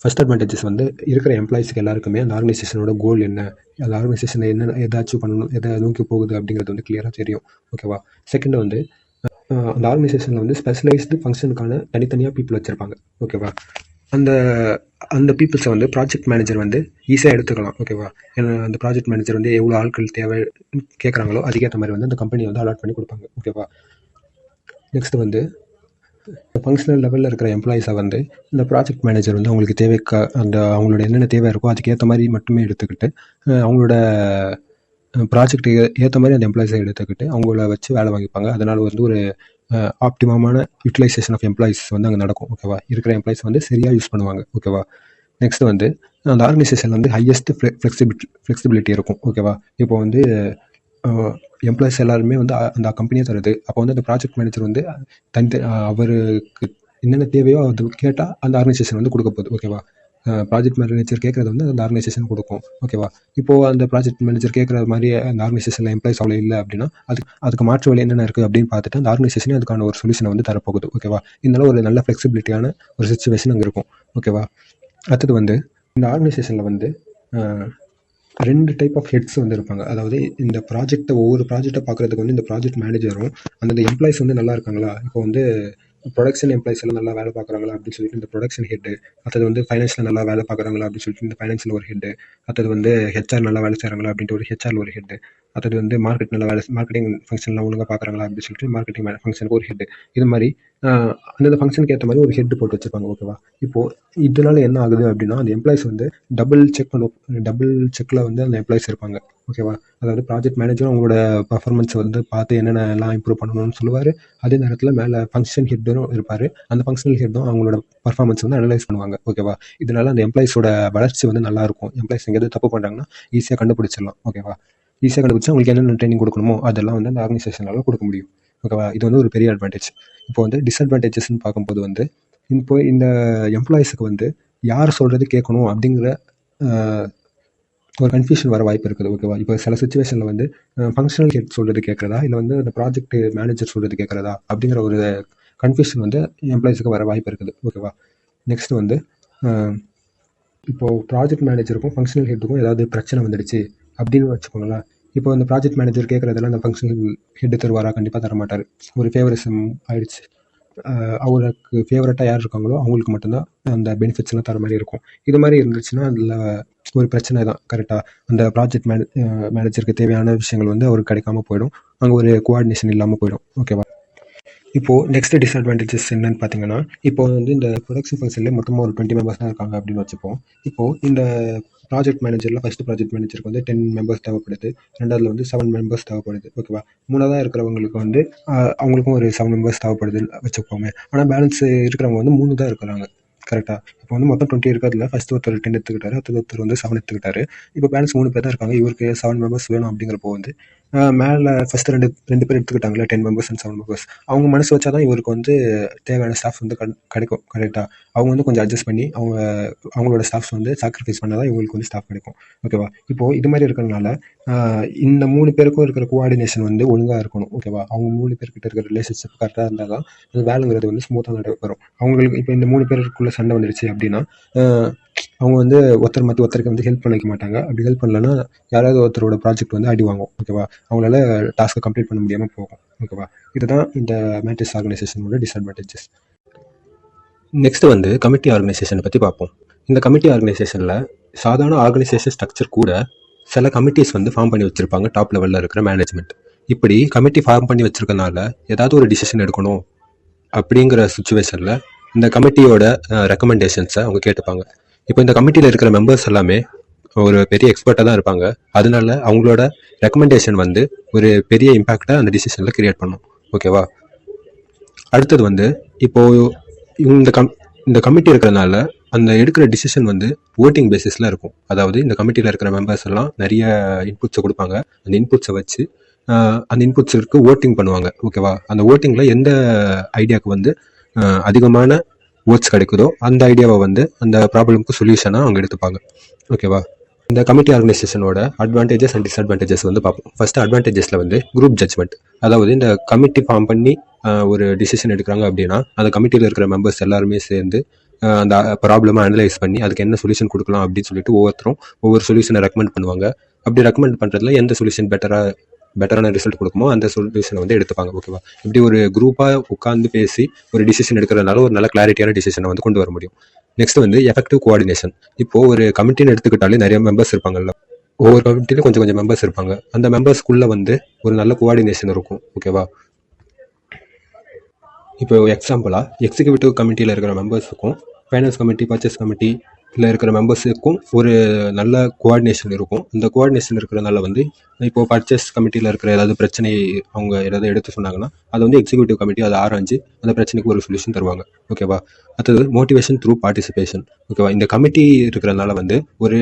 ஃபஸ்ட் அட்வான்டேஜஸ் வந்து இருக்கிற எம்ப்ளாயிஸ்க்கு எல்லாருக்குமே அந்த ஆர்கனைசேஷனோட கோல் என்ன, அந்த ஆர்கனைசேஷனை என்ன எதாச்சும் பண்ணணும், எதை நோக்கி போகுது அப்படிங்கிறது வந்து கிளியராக தெரியும். ஓகேவா? செகண்ட் வந்து அந்த ஆர்கனைசேஷனில் வந்து ஸ்பெஷலைஸ்டு ஃபங்க்ஷனுக்கான தனித்தனியாக பீப்புள் வச்சுருப்பாங்க. ஓகேவா? அந்த அந்த பீப்புள்ஸை வந்து ப்ராஜெக்ட் மேனேஜர் வந்து ஈஸியாக எடுத்துக்கலாம். ஓகேவா? ஏன்னா அந்த ப்ராஜெக்ட் மேனேஜர் வந்து எவ்வளோ ஆட்கள் தேவை கேட்குறாங்களோ அதுக்கேற்ற மாதிரி வந்து அந்த கம்பெனி வந்து அலாட் பண்ணி கொடுப்பாங்க. ஓகேவா? நெக்ஸ்ட் வந்து ஃபங்க்ஷனல் லெவலில் இருக்கிற எம்ப்ளாயிஸை வந்து இந்த ப்ராஜெக்ட் மேனேஜர் வந்து அவங்களுக்கு அந்த அவங்களோட என்னென்ன தேவை இருக்கோ அதுக்கேற்ற மாதிரி மட்டுமே எடுத்துக்கிட்டு அவங்களோட ப்ராஜெக்ட் ஏற்ற மாதிரி அந்த எம்ப்ளாயிஸை எடுத்துக்கிட்டு அவங்கள வச்சு வேலை வாங்கிப்பாங்க. அதனால் வந்து ஒரு ஆப்டிமமான யூட்டிலைசேஷன் ஆஃப் எம்ப்ளாயிஸ் வந்து அங்கே நடக்கும். ஓகேவா? இருக்கிற எம்ப்ளாயிஸ் வந்து சரியாக யூஸ் பண்ணுவாங்க. ஓகேவா? நெக்ஸ்ட் வந்து அந்த ஆர்கனைசேஷன் வந்து ஹையஸ்ட் ஃப்ளெக்சிபிலிட்டி இருக்கும். ஓகேவா? இப்போ வந்து எம்ப்ளாயிஸ் எல்லாருமே வந்து அந்த கம்பெனியே தருது. அப்போ வந்து அந்த ப்ராஜெக்ட் மேனேஜர் வந்து அவருக்கு என்னென்ன தேவையோ அது கேட்டால் அந்த ஆர்கனைசேஷன் வந்து கொடுக்க போகுது. ஓகேவா? ப்ராஜெக்ட் மேனேஜர் கேட்குறது வந்து அந்த ஆர்கனைசேஷன் கொடுக்கும். ஓகேவா? இப்போது அந்த ப்ராஜெக்ட் மேனேஜர் கேட்குற மாதிரி அந்த ஆர்கனைசேஷனில் எம்ப்ளாயிஸ் அவ்வளோ இல்லை அப்படின்னா அதுக்கு மாற்று வழி என்னென்ன இருக்குது அப்படின்னு பார்த்துட்டு அந்த ஆர்கனைசேஷனே அதுக்கான ஒரு சொல்யூஷனை வந்து தரப்போகுது. ஓகேவா? இதனால ஒரு நல்ல ஃப்ளெக்சிபிலிட்டியான ஒரு சிச்சுவேஷன் அங்கே இருக்கும். ஓகேவா? அடுத்தது வந்து இந்த ஆர்கனைசேஷனில் வந்து 2 டைப் ஆஃப் ஹெட்ஸ் வந்து இருப்பாங்க. அதாவது இந்த ஒவ்வொரு ப்ராஜெக்டை பார்க்குறதுக்கு வந்து இந்த ப்ராஜெக்ட் மேனேஜரும் அந்த எம்ப்ளாயிஸ் வந்து நல்லா இருக்காங்களா, இப்போ வந்து ப்ரொடக்ஷன் எம்ப்ளாயிஸ் எல்லாம் நல்லா வேலை பார்க்குறாங்களா அப்படின்னு சொல்லிட்டு இந்த ப்ரொடக்ஷன் ஹெட்டு, அடுத்தது வந்து ஃபைனான்ஸில் நல்லா வேலை பார்க்குறாங்களா அப்படின்னு சொல்லிட்டு இந்த ஃபைனான்ஸில் ஒரு ஹெட்டு, அடுத்தது வந்து ஹெச்ஆர் நல்லா வேலை செய்கிறாங்களா அப்படின்ட்டு ஒரு ஹெச்ஆர் ஒரு ஹெட்டு, அடுத்தது வந்து மார்க்கெட்டிங் ஃபங்க்ஷன்லாம் ஒழுங்காக பார்க்குறாங்களா அப்படின்னு சொல்லிட்டு மார்க்கெட்டிங் ஃபங்க்ஷனுக்கு ஒரு ஹெட்டு. இது மாதிரி அந்தந்த ஃபங்க்ஷனுக்கு ஏற்ற மாதிரி ஒரு ஹெட் போட்டு வச்சுருப்பாங்க. ஓகேவா? இப்போது இதனால என்ன ஆகுது அப்படின்னா அந்த எம்ப்ளாயிஸ் வந்து டபுள் செக்கில் வந்து அந்த எம்ப்ளாயிஸ் இருப்பாங்க. ஓகேவா? அதாவது ப்ராஜெக்ட் மேனேஜரும் அவங்களோட பர்ஃபார்மன்ஸை வந்து பார்த்து என்னென்னலாம் இம்ப்ரூவ் பண்ணணும்னு சொல்லுவார். அதே நேரத்தில் மேலே ஃபங்க்ஷன் ஹெட்டும் இருப்பார். அந்த ஃபங்க்ஷனல் ஹெட்டும் அவங்களோட பர்ஃபார்மன்ஸ் வந்து அனலைஸ் பண்ணுவாங்க. ஓகேவா? இதனால அந்த எம்ப்ளாயிஸோட வளர்ச்சி வந்து நல்லாயிருக்கும். எம்ப்ளாயிஸ் எங்கேயாவது தப்பு பண்ணுறாங்கன்னா ஈஸியாக கண்டுபிடிச்சிடலாம். ஓகேவா? ஈஸியாக கண்டுபிடிச்சா அவங்களுக்கு என்னென்ன ட்ரைனிங் கொடுக்கணுமோ அதெல்லாம் வந்து அந்த ஆர்கனைசேஷனால் கொடுக்க முடியும். ஓகேவா? இது வந்து ஒரு பெரிய அட்வான்டேஜ். இப்போ வந்து டிஸ்அட்வான்டேஜஸ்ன்னு பார்க்கும்போது வந்து இப்போ இந்த எம்ப்ளாயிஸுக்கு வந்து யார் சொல்கிறது கேட்கணும் அப்படிங்கிற ஒரு கன்ஃபியூஷன் வர வாய்ப்பு இருக்குது. ஓகேவா? இப்போ சில சுச்சுவேஷனில் வந்து ஃபங்க்ஷனல் ஹெட் சொல்கிறது கேட்குறதா இல்லை வந்து அந்த ப்ராஜெக்ட் மேனேஜர் சொல்கிறது கேட்குறதா அப்படிங்கிற ஒரு கன்ஃபியூஷன் வந்து எம்ப்ளாயிஸுக்கு வர வாய்ப்பு இருக்குது. ஓகேவா? நெக்ஸ்ட் வந்து இப்போது ப்ராஜெக்ட் மேனேஜருக்கும் ஃபங்க்ஷனல் ஹெட்டுக்கும் ஏதாவது பிரச்சனை வந்துடுச்சு அப்படின்னு வச்சுக்கோங்களேன். இப்போ அந்த ப்ராஜெக்ட் மேனேஜர் கேட்குறதெல்லாம் அந்த ஃபங்க்ஷனல் ஹெட்டு தருவாரா? கண்டிப்பாக தரமாட்டார். ஒரு ஃபேவரிசம் ஆயிடுச்சு. அவருக்கு ஃபேவரட்டாக யார் இருக்காங்களோ அவங்களுக்கு மட்டும்தான் அந்த பெனிஃபிட்ஸ்லாம் தர மாதிரி இருக்கும். இது மாதிரி இருந்துச்சுன்னா அதில் ஒரு பிரச்சனை தான். கரெக்டாக அந்த ப்ராஜெக்ட் மேனேஜருக்கு தேவையான விஷயங்கள் வந்து அவருக்கு கிடைக்காம போயிடும். அங்கே ஒரு கோஆர்டினேஷன் இல்லாமல் போயிடும். ஓகேவா? இப்போது நெக்ஸ்ட் டிஸ்அட்வான்டேஜஸ் என்னன்னு பார்த்தீங்கன்னா, இப்போ வந்து இந்த ப்ரொடக்ஷன் ஃபங்க்ஷன்லேயே மொத்தமாக ஒரு 20 மெம்பர்ஸ் தான் இருக்காங்க அப்படின்னு வச்சுப்போம். இப்போது இந்த ப்ராஜெக்ட் மேனேஜரில் ஃபஸ்ட்டு ப்ராஜெக்ட் மேனேஜருக்கு வந்து 10 மெம்பர்ஸ் தேவைப்படுது. ரெண்டாவதுல வந்து 7 மெம்பர்ஸ் தேவைப்படுது. ஓகேவா? மூணாவதாக இருக்கிறவங்களுக்கு வந்து அவங்களுக்கும் ஒரு 7 மெம்பர்ஸ் தேவைப்படுது வச்சுக்கோமே. ஆனால் பேலன்ஸ் இருக்கிறவங்க வந்து 3 தான் இருக்கிறாங்க. கரெக்டாக? இப்போ வந்து மொத்தம் 20 இருக்கிறதுல ஃபஸ்ட்டு ஒருத்தர் 10 எடுத்துக்கிட்டாரு, அடுத்தது ஒருத்தர் வந்து 7 எடுத்துக்கிட்டாரு. இப்போ பேலன்ஸ் 3 பேர் தான் இருக்காங்க. இவருக்கு 7 மெம்பர்ஸ் வேணும் அப்படிங்கிறப்போ வந்து மேலே ஃபஸ்ட்டு ரெண்டு பேர் எடுத்துக்கிட்டாங்களே 10 மெம்பர்ஸ் அண்ட் 7 மெம்பர்ஸ், அவங்க மனசு வச்சா தான் இவருக்கு வந்து தேவையான ஸ்டாஃப்ஸ் வந்து கிடைக்கும். கரெக்டாக? அவங்க வந்து கொஞ்சம் அட்ஜஸ்ட் பண்ணி அவங்களோட ஸ்டாஃப்ஸ் வந்து சாக்ரிஃபைஸ் பண்ணால் தான் இவங்களுக்கு வந்து ஸ்டாஃப் கிடைக்கும். ஓகேவா? இப்போது இது மாதிரி இருக்கிறதுனால இந்த 3 பேருக்கும் இருக்கிற கோஆர்டினேஷன் வந்து ஒழுங்காக இருக்கணும். ஓகேவா? அவங்க 3 பேர்கிட்ட இருக்கிற ரிலேஷன்ஷிப் கரெக்டாக இருந்தால் தான் அந்த வேலைங்கிறது வந்து ஸ்மூத்தாக நடைபெறும். அவங்களுக்கு இப்போ இந்த 3 பேருக்குள்ளே சண்டை வந்துடுச்சு அப்படின்னா அவங்க வந்து ஒருத்தர் மற்ற ஒருத்தருக்கு வந்து ஹெல்ப் பண்ணிக்க மாட்டாங்க. அப்படி ஹெல்ப் பண்ணலன்னா யாராவது ஒருத்தரோட ப்ராஜெக்ட் வந்து அடி வாங்கும். ஓகேவா? அவங்களால டாஸ்க்கை கம்ப்ளீட் பண்ண முடியாமல் போகும். ஓகேவா? இதுதான் இந்த மேட்ரிக்ஸ் ஆர்கனைசேஷனோட டிஸ்அட்வான்டேஜஸ். நெக்ஸ்ட் வந்து கமிட்டி ஆர்கனைசேஷனை பற்றி பார்ப்போம். இந்த கமிட்டி ஆர்கனைசேஷனில் சாதாரண ஆர்கனைசேஷன் ஸ்ட்ரக்சர் கூட சில கமிட்டிஸ் வந்து ஃபார்ம் பண்ணி வச்சுருப்பாங்க டாப் லெவலில் இருக்கிற மேனேஜ்மெண்ட். இப்படி கமிட்டி ஃபார்ம் பண்ணி வச்சுருக்கனால ஏதாவது ஒரு டிசிஷன் எடுக்கணும் அப்படிங்கிற சுச்சுவேஷனில் இந்த கமிட்டியோட ரெக்கமெண்டேஷன்ஸை அவங்க கேட்டுப்பாங்க. இப்போ இந்த கமிட்டியில் இருக்கிற மெம்பர்ஸ் எல்லாமே ஒரு பெரிய எக்ஸ்பர்ட்டாக தான் இருப்பாங்க. அதனால அவங்களோட ரெக்கமெண்டேஷன் வந்து ஒரு பெரிய இம்பேக்டை அந்த டிசிஷனில் கிரியேட் பண்ணும். ஓகேவா? அடுத்தது வந்து இப்போது இந்த கமிட்டி இருக்கிறதுனால அந்த எடுக்கிற டிசிஷன் வந்து ஓட்டிங் பேசிஸில் இருக்கும். அதாவது இந்த கமிட்டியில் இருக்கிற மெம்பர்ஸ் எல்லாம் நிறைய இன்புட்ஸை கொடுப்பாங்க. அந்த இன்புட்ஸை வச்சு அந்த இன்புட்ஸுக்கு ஓட்டிங் பண்ணுவாங்க. ஓகேவா? அந்த ஓட்டிங்கில் எந்த ஐடியாவுக்கு வந்து அதிகமான ஓட்ஸ் கிடைக்குதோ அந்த ஐடியாவை வந்து அந்த ப்ராப்ளம்க்கு சொல்யூஷனாக அவங்க எடுத்துப்பாங்க. ஓகேவா? இந்த கமிட்டி ஆர்கனைசேஷனோட அட்வான்டேஜஸ் அண்ட் டிஸ்அட்வான்டேஜஸ் வந்து பார்ப்போம். ஃபர்ஸ்ட் அட்வான்டேஜஸில் வந்து குரூப் ஜட்ஜ்மெண்ட். அதாவது இந்த கமிட்டி ஃபார்ம் பண்ணி ஒரு டிசிஷன் எடுக்கிறாங்க அப்படின்னா அந்த கமிட்டியில் இருக்கிற மெம்பர்ஸ் எல்லாருமே சேர்ந்து அந்த ப்ராப்ளமை அனலைஸ் பண்ணி அதுக்கு என்ன சொல்யூஷன் கொடுக்கலாம் அப்படின்னு சொல்லிட்டு ஒவ்வொரு சொல்யூஷனை ரெக்கமெண்ட் பண்ணுவாங்க. அப்படி ரெக்கமெண்ட் பண்ணுறதுல எந்த சொல்யூஷன் பெட்டராக பெட்டரான ரிசல்ட் கொடுக்குமோ அந்த சொல்யூஷனை வந்து எடுத்துப்பாங்க. ஓகேவா? இப்படி ஒரு குரூப்பாக உட்காந்து பேசி ஒரு டிசிஷன் எடுக்கிறதுனால ஒரு நல்ல கிளாரிட்டியான டிசிஷனை வந்து கொண்டு வர முடியும். நெக்ஸ்ட் வந்து எஃபெக்டிவ் கோஆர்டினேஷன். இப்போ ஒரு கமிட்டின்னு எடுத்துக்கிட்டாலே நிறைய மெம்பர்ஸ் இருப்பாங்கல்ல, ஒவ்வொரு கமிட்டிலும் கொஞ்சம் கொஞ்சம் மெம்பர்ஸ் இருப்பாங்க. அந்த மெம்பர்ஸ்குள்ளே வந்து ஒரு நல்ல கோஆர்டினேஷன் இருக்கும். ஓகேவா? இப்போ எக்ஸாம்பிளாக எக்ஸிக்யூட்டிவ் கமிட்டியில் இருக்கிற மெம்பர்ஸுக்கும் ஃபைனான்ஸ் கமிட்டி, பர்ச்சேஸ் கமிட்டியில் இருக்கிற மெம்பர்ஸுக்கும் ஒரு நல்ல கோஆர்டினேஷன் இருக்கும். அந்த கோஆர்டினேஷன் இருக்கிறதுனால வந்து இப்போது பர்ச்சேஸ் கமிட்டியில் இருக்கிற ஏதாவது பிரச்சனை அவங்க ஏதாவது எடுத்து சொன்னாங்கன்னா அதை வந்து எக்ஸிக்யூட்டிவ் கமிட்டி அதை ஆராய்ஞ்சு அந்த பிரச்சனைக்கு ஒரு சொல்யூஷன் தருவாங்க. ஓகேவா? அடுத்தது மோட்டிவேஷன் த்ரூ பார்ட்டிசிபேஷன். ஓகேவா? இந்த கமிட்டி இருக்கிறதுனால வந்து ஒரு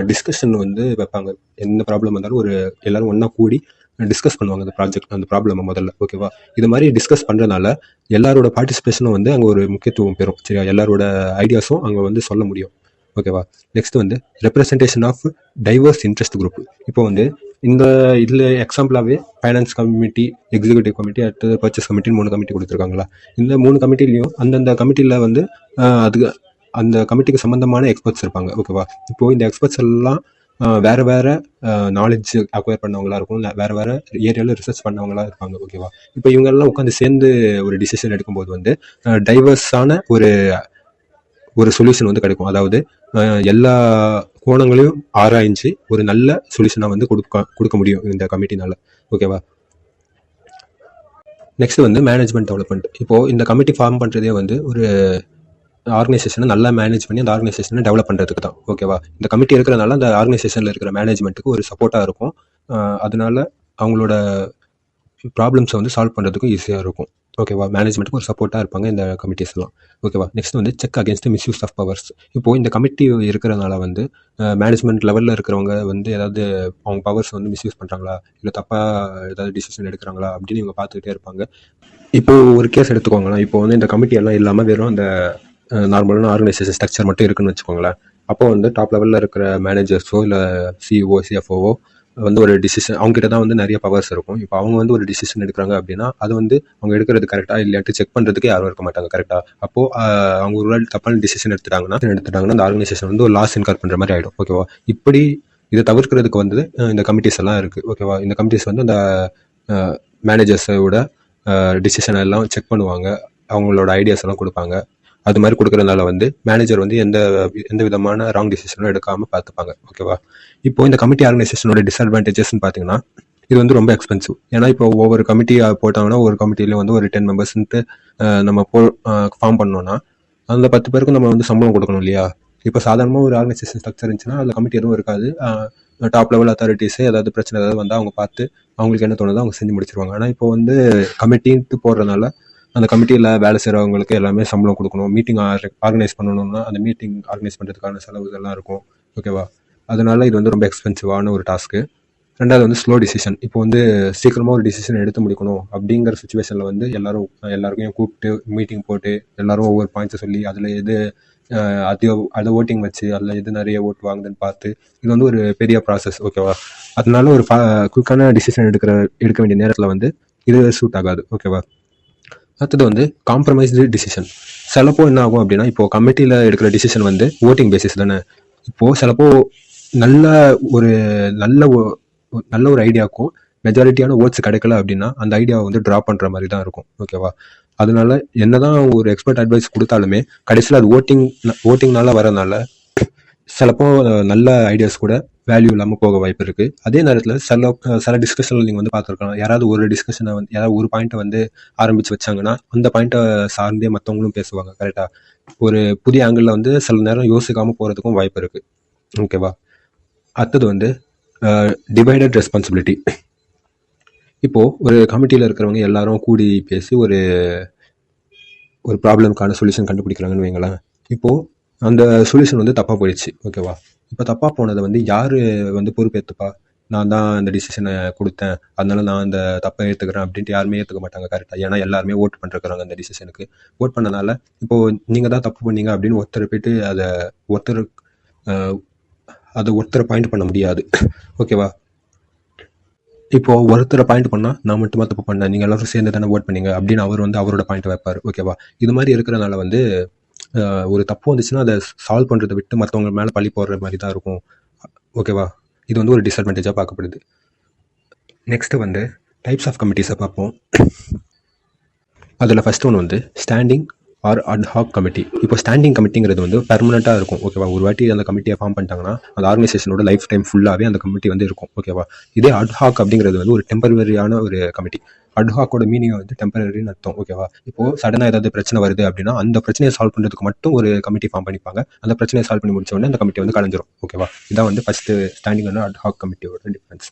டிஸ்கஷன் வந்து வைப்பாங்க. எந்த ப்ராப்ளம் வந்தாலும் ஒரு எல்லாரும் ஒன்றா கூடி டிஸ்கஸ் பண்ணுவாங்க அந்த ப்ராஜெக்ட், அந்த ப்ராப்ளமை முதல்ல. ஓகேவா? இது மாதிரி டிஸ்கஸ் பண்ணுறதுனால எல்லாரோட பார்ட்டிசிபேஷனும் வந்து அங்கே ஒரு முக்கியத்துவம் பெறும். சரியா? எல்லாரோட ஐடியாஸும் அங்கே வந்து சொல்ல முடியும். ஓகேவா? நெக்ஸ்ட் வந்து representation of diverse interest group. இப்போ வந்து இந்த இதில் எக்ஸாம்பிளாகவே ஃபைனான்ஸ் கமிட்டி, எக்ஸிக்யூட்டிவ் கமிட்டி, அடுத்தது பர்ச்சேஸ் கமிட்டின்னு 3 கமிட்டி கொடுத்துருக்காங்களா. இந்த 3 கமிட்டிலையும் அந்தந்த கமிட்டியில் வந்து அதுக்கு அந்த கமிட்டிக்கு சம்மந்தமான எக்ஸ்பர்ட்ஸ் இருப்பாங்க. ஓகேவா? இப்போது இந்த எக்ஸ்பர்ட்ஸ் எல்லாம் வேறு வேறு நாலேஜ் அக்வயர் பண்ணவங்களா இருக்கும், வேறு வேறு ஏரியாவில் ரிசர்ச் பண்ணவங்களா இருப்பாங்க. ஓகேவா? இப்போ இவங்கெல்லாம் உட்காந்து சேர்ந்து ஒரு டிசிஷன் எடுக்கும்போது வந்து டைவர்ஸான ஒரு சொல்யூஷன் வந்து கிடைக்கும். அதாவது எல்லா கோணங்களையும் ஆராய்ஞ்சு ஒரு நல்ல சொல்யூஷனாக வந்து கொடுக்க முடியும் இந்த கமிட்டினால. ஓகேவா? நெக்ஸ்ட் வந்து மேனேஜ்மெண்ட் டெவலப்மெண்ட். இப்போது இந்த கமிட்டி ஃபார்ம் பண்ணுறதே வந்து ஒரு ஆர்கனைசேஷனை நல்லா மேனேஜ் பண்ணி அந்த ஆர்கனைசேஷனை டெவலப் பண்ணுறதுக்கு தான். ஓகேவா? இந்த கமிட்டி இருக்கிறனால அந்த ஆர்கனைசேஷனில் இருக்கிற மேனேஜ்மெண்ட்டுக்கு ஒரு சப்போர்ட்டாக இருக்கும். அதனால அவங்களோட ப்ராப்ளம்ஸை வந்து சால்வ் பண்ணுறதுக்கும் ஈஸியாக இருக்கும். ஓகேவா? மேனேஜ்மெண்ட்டுக்கு ஒரு சப்போர்ட்டாக இருப்பாங்க இந்த கமிட்டிஸ் எல்லாம். ஓகேவா? நெக்ஸ்ட் வந்து check against misuse of powers. இப்போது இந்த கமிட்டி இருக்கிறதுனால வந்து மேனேஜ்மெண்ட் லெவலில் இருக்கிறவங்க வந்து ஏதாவது அவங்க பவர்ஸ் வந்து மிஸ்யூஸ் பண்ணுறாங்களா, இல்லை தப்பாக ஏதாவது டிசிஷன் எடுக்கிறாங்களா அப்படின்னு இவங்க பார்த்துக்கிட்டே இருப்பாங்க. இப்போது ஒரு கேஸ் எடுத்துக்கோங்களேன். இப்போ வந்து இந்த கமிட்டி எல்லாம் இல்லாமல் வெறும் அந்த நார்மலான ஆர்கனைசேஷன் ஸ்ட்ரக்சர் மட்டும் இருக்குன்னு வச்சுக்கோங்களேன். அப்போ வந்து டாப் லெவலில் இருக்கிற மேனேஜர்ஸோ இல்லை சிஇஓ, சிஎஃப்ஓவோ வந்து ஒரு டிசிஷன் அவங்ககிட்ட தான் வந்து நிறைய பவர்ஸ் இருக்கும். இப்போ அவங்க வந்து ஒரு டிசிஷன் எடுக்கிறாங்க அப்படின்னா அது வந்து அவங்க எடுக்கிறது கரெக்டாக இல்லையாட்டு செக் பண்ணுறதுக்கு யாரும் இருக்க மாட்டாங்க. கரெக்டாக அப்போது அவங்க ஒரு வேளை தப்பான டிசிஷன் எடுத்துட்டாங்கன்னா அந்த ஆர்கனைசேஷன் வந்து ஒரு லாஸ் இன்கர் பண்ணுற மாதிரி ஆகிடும். ஓகேவா? இப்படி இதை தவிர்க்கிறதுக்கு வந்து இந்த கமிட்டிஸ் எல்லாம் இருக்குது. ஓகேவா? இந்த கமிட்டிஸ் வந்து அந்த மேனேஜர்ஸோட டிசிஷனை எல்லாம் செக் பண்ணுவாங்க, அவங்களோட ஐடியாஸ் எல்லாம் கொடுப்பாங்க. அது மாதிரி கொடுக்கறதுனால வந்து மேனேஜர் வந்து எந்த விதமான ராங் டிசிஷனும் எடுக்காமல் பார்த்துப்பாங்க. ஓகேவா? இப்போ இந்த கமிட்டி ஆர்கனைசேஷனோட டிஸ்அட்வான்டேஜஸ்ன்னு பார்த்தீங்கன்னா இது வந்து ரொம்ப எக்ஸ்பென்சிவ். ஏன்னா இப்போ ஒவ்வொரு கமிட்டி போட்டாங்கன்னா ஒரு கமிட்டியில வந்து ஒரு 10 மெம்பர்ஸ்ன்ட்டு நம்ம ஃபார்ம் பண்ணோம்னா அந்த 10 பேருக்கும் நம்ம வந்து சம்பளம் கொடுக்கணும் இல்லையா? இப்போ சாதாரணமாக ஒரு ஆர்கனைசேஷன் ஸ்ட்ரக்சர் இருந்துச்சுன்னா அதில் கமிட்டி எதுவும் இருக்காது. டாப் லெவல் அத்தாரிட்டிஸே ஏதாவது பிரச்சனை ஏதாவது வந்தால் அவங்க பார்த்து அவங்களுக்கு என்ன தோணுதோ அவங்க செஞ்சு முடிச்சிருவாங்க. ஆனால் இப்போ வந்து கமிட்டின்ட்டு போடுறதுனால அந்த கமிட்டியில் வேலை செய்கிறவங்களுக்கு எல்லாமே சம்பளம் கொடுக்கணும். மீட்டிங் ஆர்கனைஸ் பண்ணணும்னா அந்த மீட்டிங் ஆர்கனைஸ் பண்ணுறதுக்கான செலவுகள்லாம் இருக்கும். ஓகேவா? அதனால இது வந்து ரொம்ப எக்ஸ்பென்சிவான ஒரு டாஸ்க்கு. ரெண்டாவது வந்து ஸ்லோ டிசிஷன். இப்போ வந்து சீக்கிரமாக ஒரு டிசிஷன் எடுத்து முடிக்கணும் அப்படிங்கிற சுச்சுவேஷனில் வந்து எல்லாருக்கும் கூப்பிட்டு மீட்டிங் போட்டு எல்லாரும் ஒவ்வொரு பாயிண்ட்ஸை சொல்லி அதில் எது அதை ஓட்டிங் வச்சு அதில் எது நிறைய ஓட்டு வாங்குதுன்னு பார்த்து இது வந்து ஒரு பெரிய ப்ராசஸ். ஓகேவா? அதனால ஒரு குயிக்கான டிசிஷன் எடுக்க வேண்டிய நேரத்தில் வந்து இது சூட் ஆகாது. ஓகேவா? அடுத்தது வந்து காம்ப்ரமைஸ்டு டிசிஷன். சிலப்போ என்ன ஆகும் அப்படின்னா இப்போ கமிட்டியில் எடுக்கிற டிசிஷன் வந்து ஓட்டிங் பேசிஸ் தானே. இப்போது சிலப்போ நல்ல ஒரு ஐடியாவுக்கும் மெஜாரிட்டியான ஓட்ஸ் கிடைக்கல அப்படின்னா அந்த ஐடியாவை வந்து ட்ராப் பண்ணுற மாதிரி தான் இருக்கும். ஓகேவா? அதனால என்னதான் ஒரு எக்ஸ்பர்ட் அட்வைஸ் கொடுத்தாலுமே கடைசியில் அது ஓட்டிங்னால வரனால சிலப்போ நல்ல ஐடியாஸ் கூட வேல்யூ இல்லாமல் போக வாய்ப்பு இருக்குது. அதே நேரத்தில் சில டிஸ்கஷனில் நீங்கள் வந்து பார்த்துருக்கலாம், யாராவது ஒரு டிஸ்கஷனை வந்து யாராவது ஒரு பாயிண்ட்டை வந்து ஆரம்பித்து வச்சாங்கன்னா அந்த பாயிண்ட்டை சார்ந்தே மற்றவங்களும் பேசுவாங்க. கரெக்டாக ஒரு புதிய ஆங்கிளில் வந்து சில நேரம் யோசிக்காமல் போகிறதுக்கும் வாய்ப்பு இருக்குது. ஓகேவா? அடுத்தது வந்து டிவைடட் ரெஸ்பான்சிபிலிட்டி. இப்போது ஒரு கமிட்டியில் இருக்கிறவங்க எல்லாரும் கூடி பேசி ஒரு ப்ராப்ளம்க்கான சொல்யூஷன் கண்டுபிடிக்கிறாங்கன்னு வைங்களேன். இப்போது அந்த சொல்யூஷன் வந்து தப்பாக போயிடுச்சு. ஓகேவா? இப்போ தப்பாக போனதை வந்து யார் வந்து பொறுப்பேற்றுப்பா? நான் தான் அந்த டிசிஷனை கொடுத்தேன், அதனால நான் அந்த தப்பை ஏற்றுக்கிறேன் அப்படின்ட்டு யாருமே ஏற்றுக்க மாட்டாங்க. கரெக்டாக? ஏன்னா எல்லாருமே ஓட் பண்ணிருக்கிறாங்க அந்த டிசிஷனுக்கு. ஓட் பண்ணனால இப்போது நீங்கள் தான் தப்பு பண்ணீங்க அப்படின்னு ஒருத்தர் போய்ட்டு அதை ஒருத்தரை பாயிண்ட் பண்ண முடியாது. ஓகேவா? இப்போது ஒருத்தரை பாயிண்ட் பண்ணால் நான் மட்டுமா தப்பு பண்ணேன், நீங்கள் எல்லாரும் சேர்ந்து தானே ஓட் பண்ணீங்க அப்படின்னு அவர் வந்து அவரோட பாயிண்ட் வைப்பார். ஓகேவா? இது மாதிரி இருக்கிறனால வந்து ஒரு தப்பு வந்துச்சுன்னா அதை சால்வ் பண்ணுறதை விட்டு மற்றவங்க மேலே பழி போடுற மாதிரி தான் இருக்கும். ஓகேவா? இது வந்து ஒரு டிஸ்அட்வான்டேஜாக பார்க்கப்படுது. நெக்ஸ்ட்டு வந்து டைப்ஸ் ஆஃப் கமிட்டிஸை பார்ப்போம். அதில் ஃபஸ்ட் ஒன்று வந்து ஸ்டாண்டிங் ஆர் அட்ஹாக் கமிட்டி. இப்போ ஸ்டாண்டிங் கமிட்டிங்கிறது வந்து பெர்மனெண்ட்டாக இருக்கும். ஓகேவா, ஒரு வாட்டி அந்த கமிட்டியை ஃபார்ம் பண்ணிட்டாங்கன்னா அந்த ஆர்கனைசேஷனோட லைஃப் டைம் ஃபுல்லாகவே அந்த கமிட்டி வந்து இருக்கும். ஓகேவா, இதே அட்ஹாக் அப்படிங்கிறது வந்து ஒரு டெம்பரரியான ஒரு கமிட்டி. அட்ஹாக்கோட மீனிங் வந்து டெம்பரரின்னு அர்த்தம். ஓகேவா, இப்போது சடனாக ஏதாவது பிரச்சனை வருது அப்படின்னா அந்த பிரச்சனையை சால்வ் பண்ணுறதுக்கு மட்டும் ஒரு கமிட்டி ஃபார்ம் பண்ணிப்பாங்க. அந்த பிரச்சனையை சால்வ் பண்ணி முடிச்ச உடனே அந்த கமிட்டி வந்து கலைஞ்சிரும். ஓகேவா, இதான் வந்து ஃபஸ்ட்டு ஸ்டாண்டிங் அண்ட் அட்ஹாக் கமிட்டியோட டிஃப்ரென்ஸ்.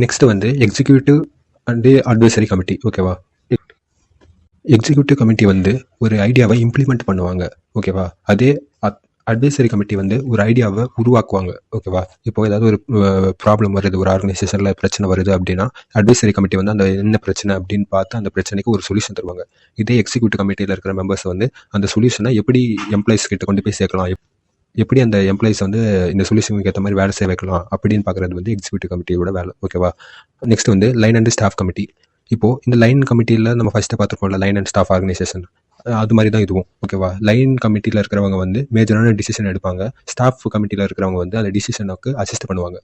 நெக்ஸ்ட் வந்து எக்ஸிக்யூட்டிவ் அண்ட் அட்வைசரி கமிட்டி. ஓகேவா, எக்ஸிக்யூட்டிவ் கமிட்டி வந்து ஒரு ஐடியாவை இம்ப்ளிமெண்ட் பண்ணுவாங்க. ஓகேவா, அதே அட்வைசரி கமிட்டி வந்து ஒரு ஐடியாவை உருவாக்குவாங்க. ஓகேவா, இப்போ ஏதாவது ஒரு ப்ராப்ளம் வருது, ஒரு ஆர்கனைசேஷனில் பிரச்சனை வருது அப்படின்னா அட்வைசரி கமிட்டி வந்து அந்த என்ன பிரச்சனை அப்படின்னு பார்த்து அந்த பிரச்சனைக்கு ஒரு சொல்யூஷன் தருவாங்க. இதே எக்ஸிக்யூட்டிவ் கமிட்டியில் இருக்கிற மெம்பர்ஸ் வந்து அந்த சொல்யூஷனை எப்படி எம்ப்ளாயிஸ் கிட்ட கொண்டு போய் சேர்க்கலாம், எப்படி அந்த எம்ப்ளாயிஸ் வந்து இந்த சொல்யூஷனுக்கு ஏற்ற மாதிரி வேலை செய்ய வைக்கலாம் அப்படின்னு பார்க்குறது வந்து எக்ஸிக்யூட்டிவ் கமிட்டியோட வேலை. ஓகேவா, நெக்ஸ்ட் வந்து லைன் அண்ட் ஸ்டாஃப் கமிட்டி. இப்போது இந்த லைன் கமிட்டியில் நம்ம ஃபஸ்ட்டு பார்த்துருக்கோம்ல, லைன் அண்ட் ஸ்டாஃப் ஆர்கனைசேஷன், அது மாதிரி தான் இதுவும். ஓகேவா, லைன் கமிட்டியில் இருக்கிறவங்க வந்து மேஜரான டிசிஷன் எடுப்பாங்க. ஸ்டாஃப் கமிட்டியில் இருக்கிறவங்க வந்து அந்த டிசிஷனுக்கு அசிஸ்ட் பண்ணுவாங்க.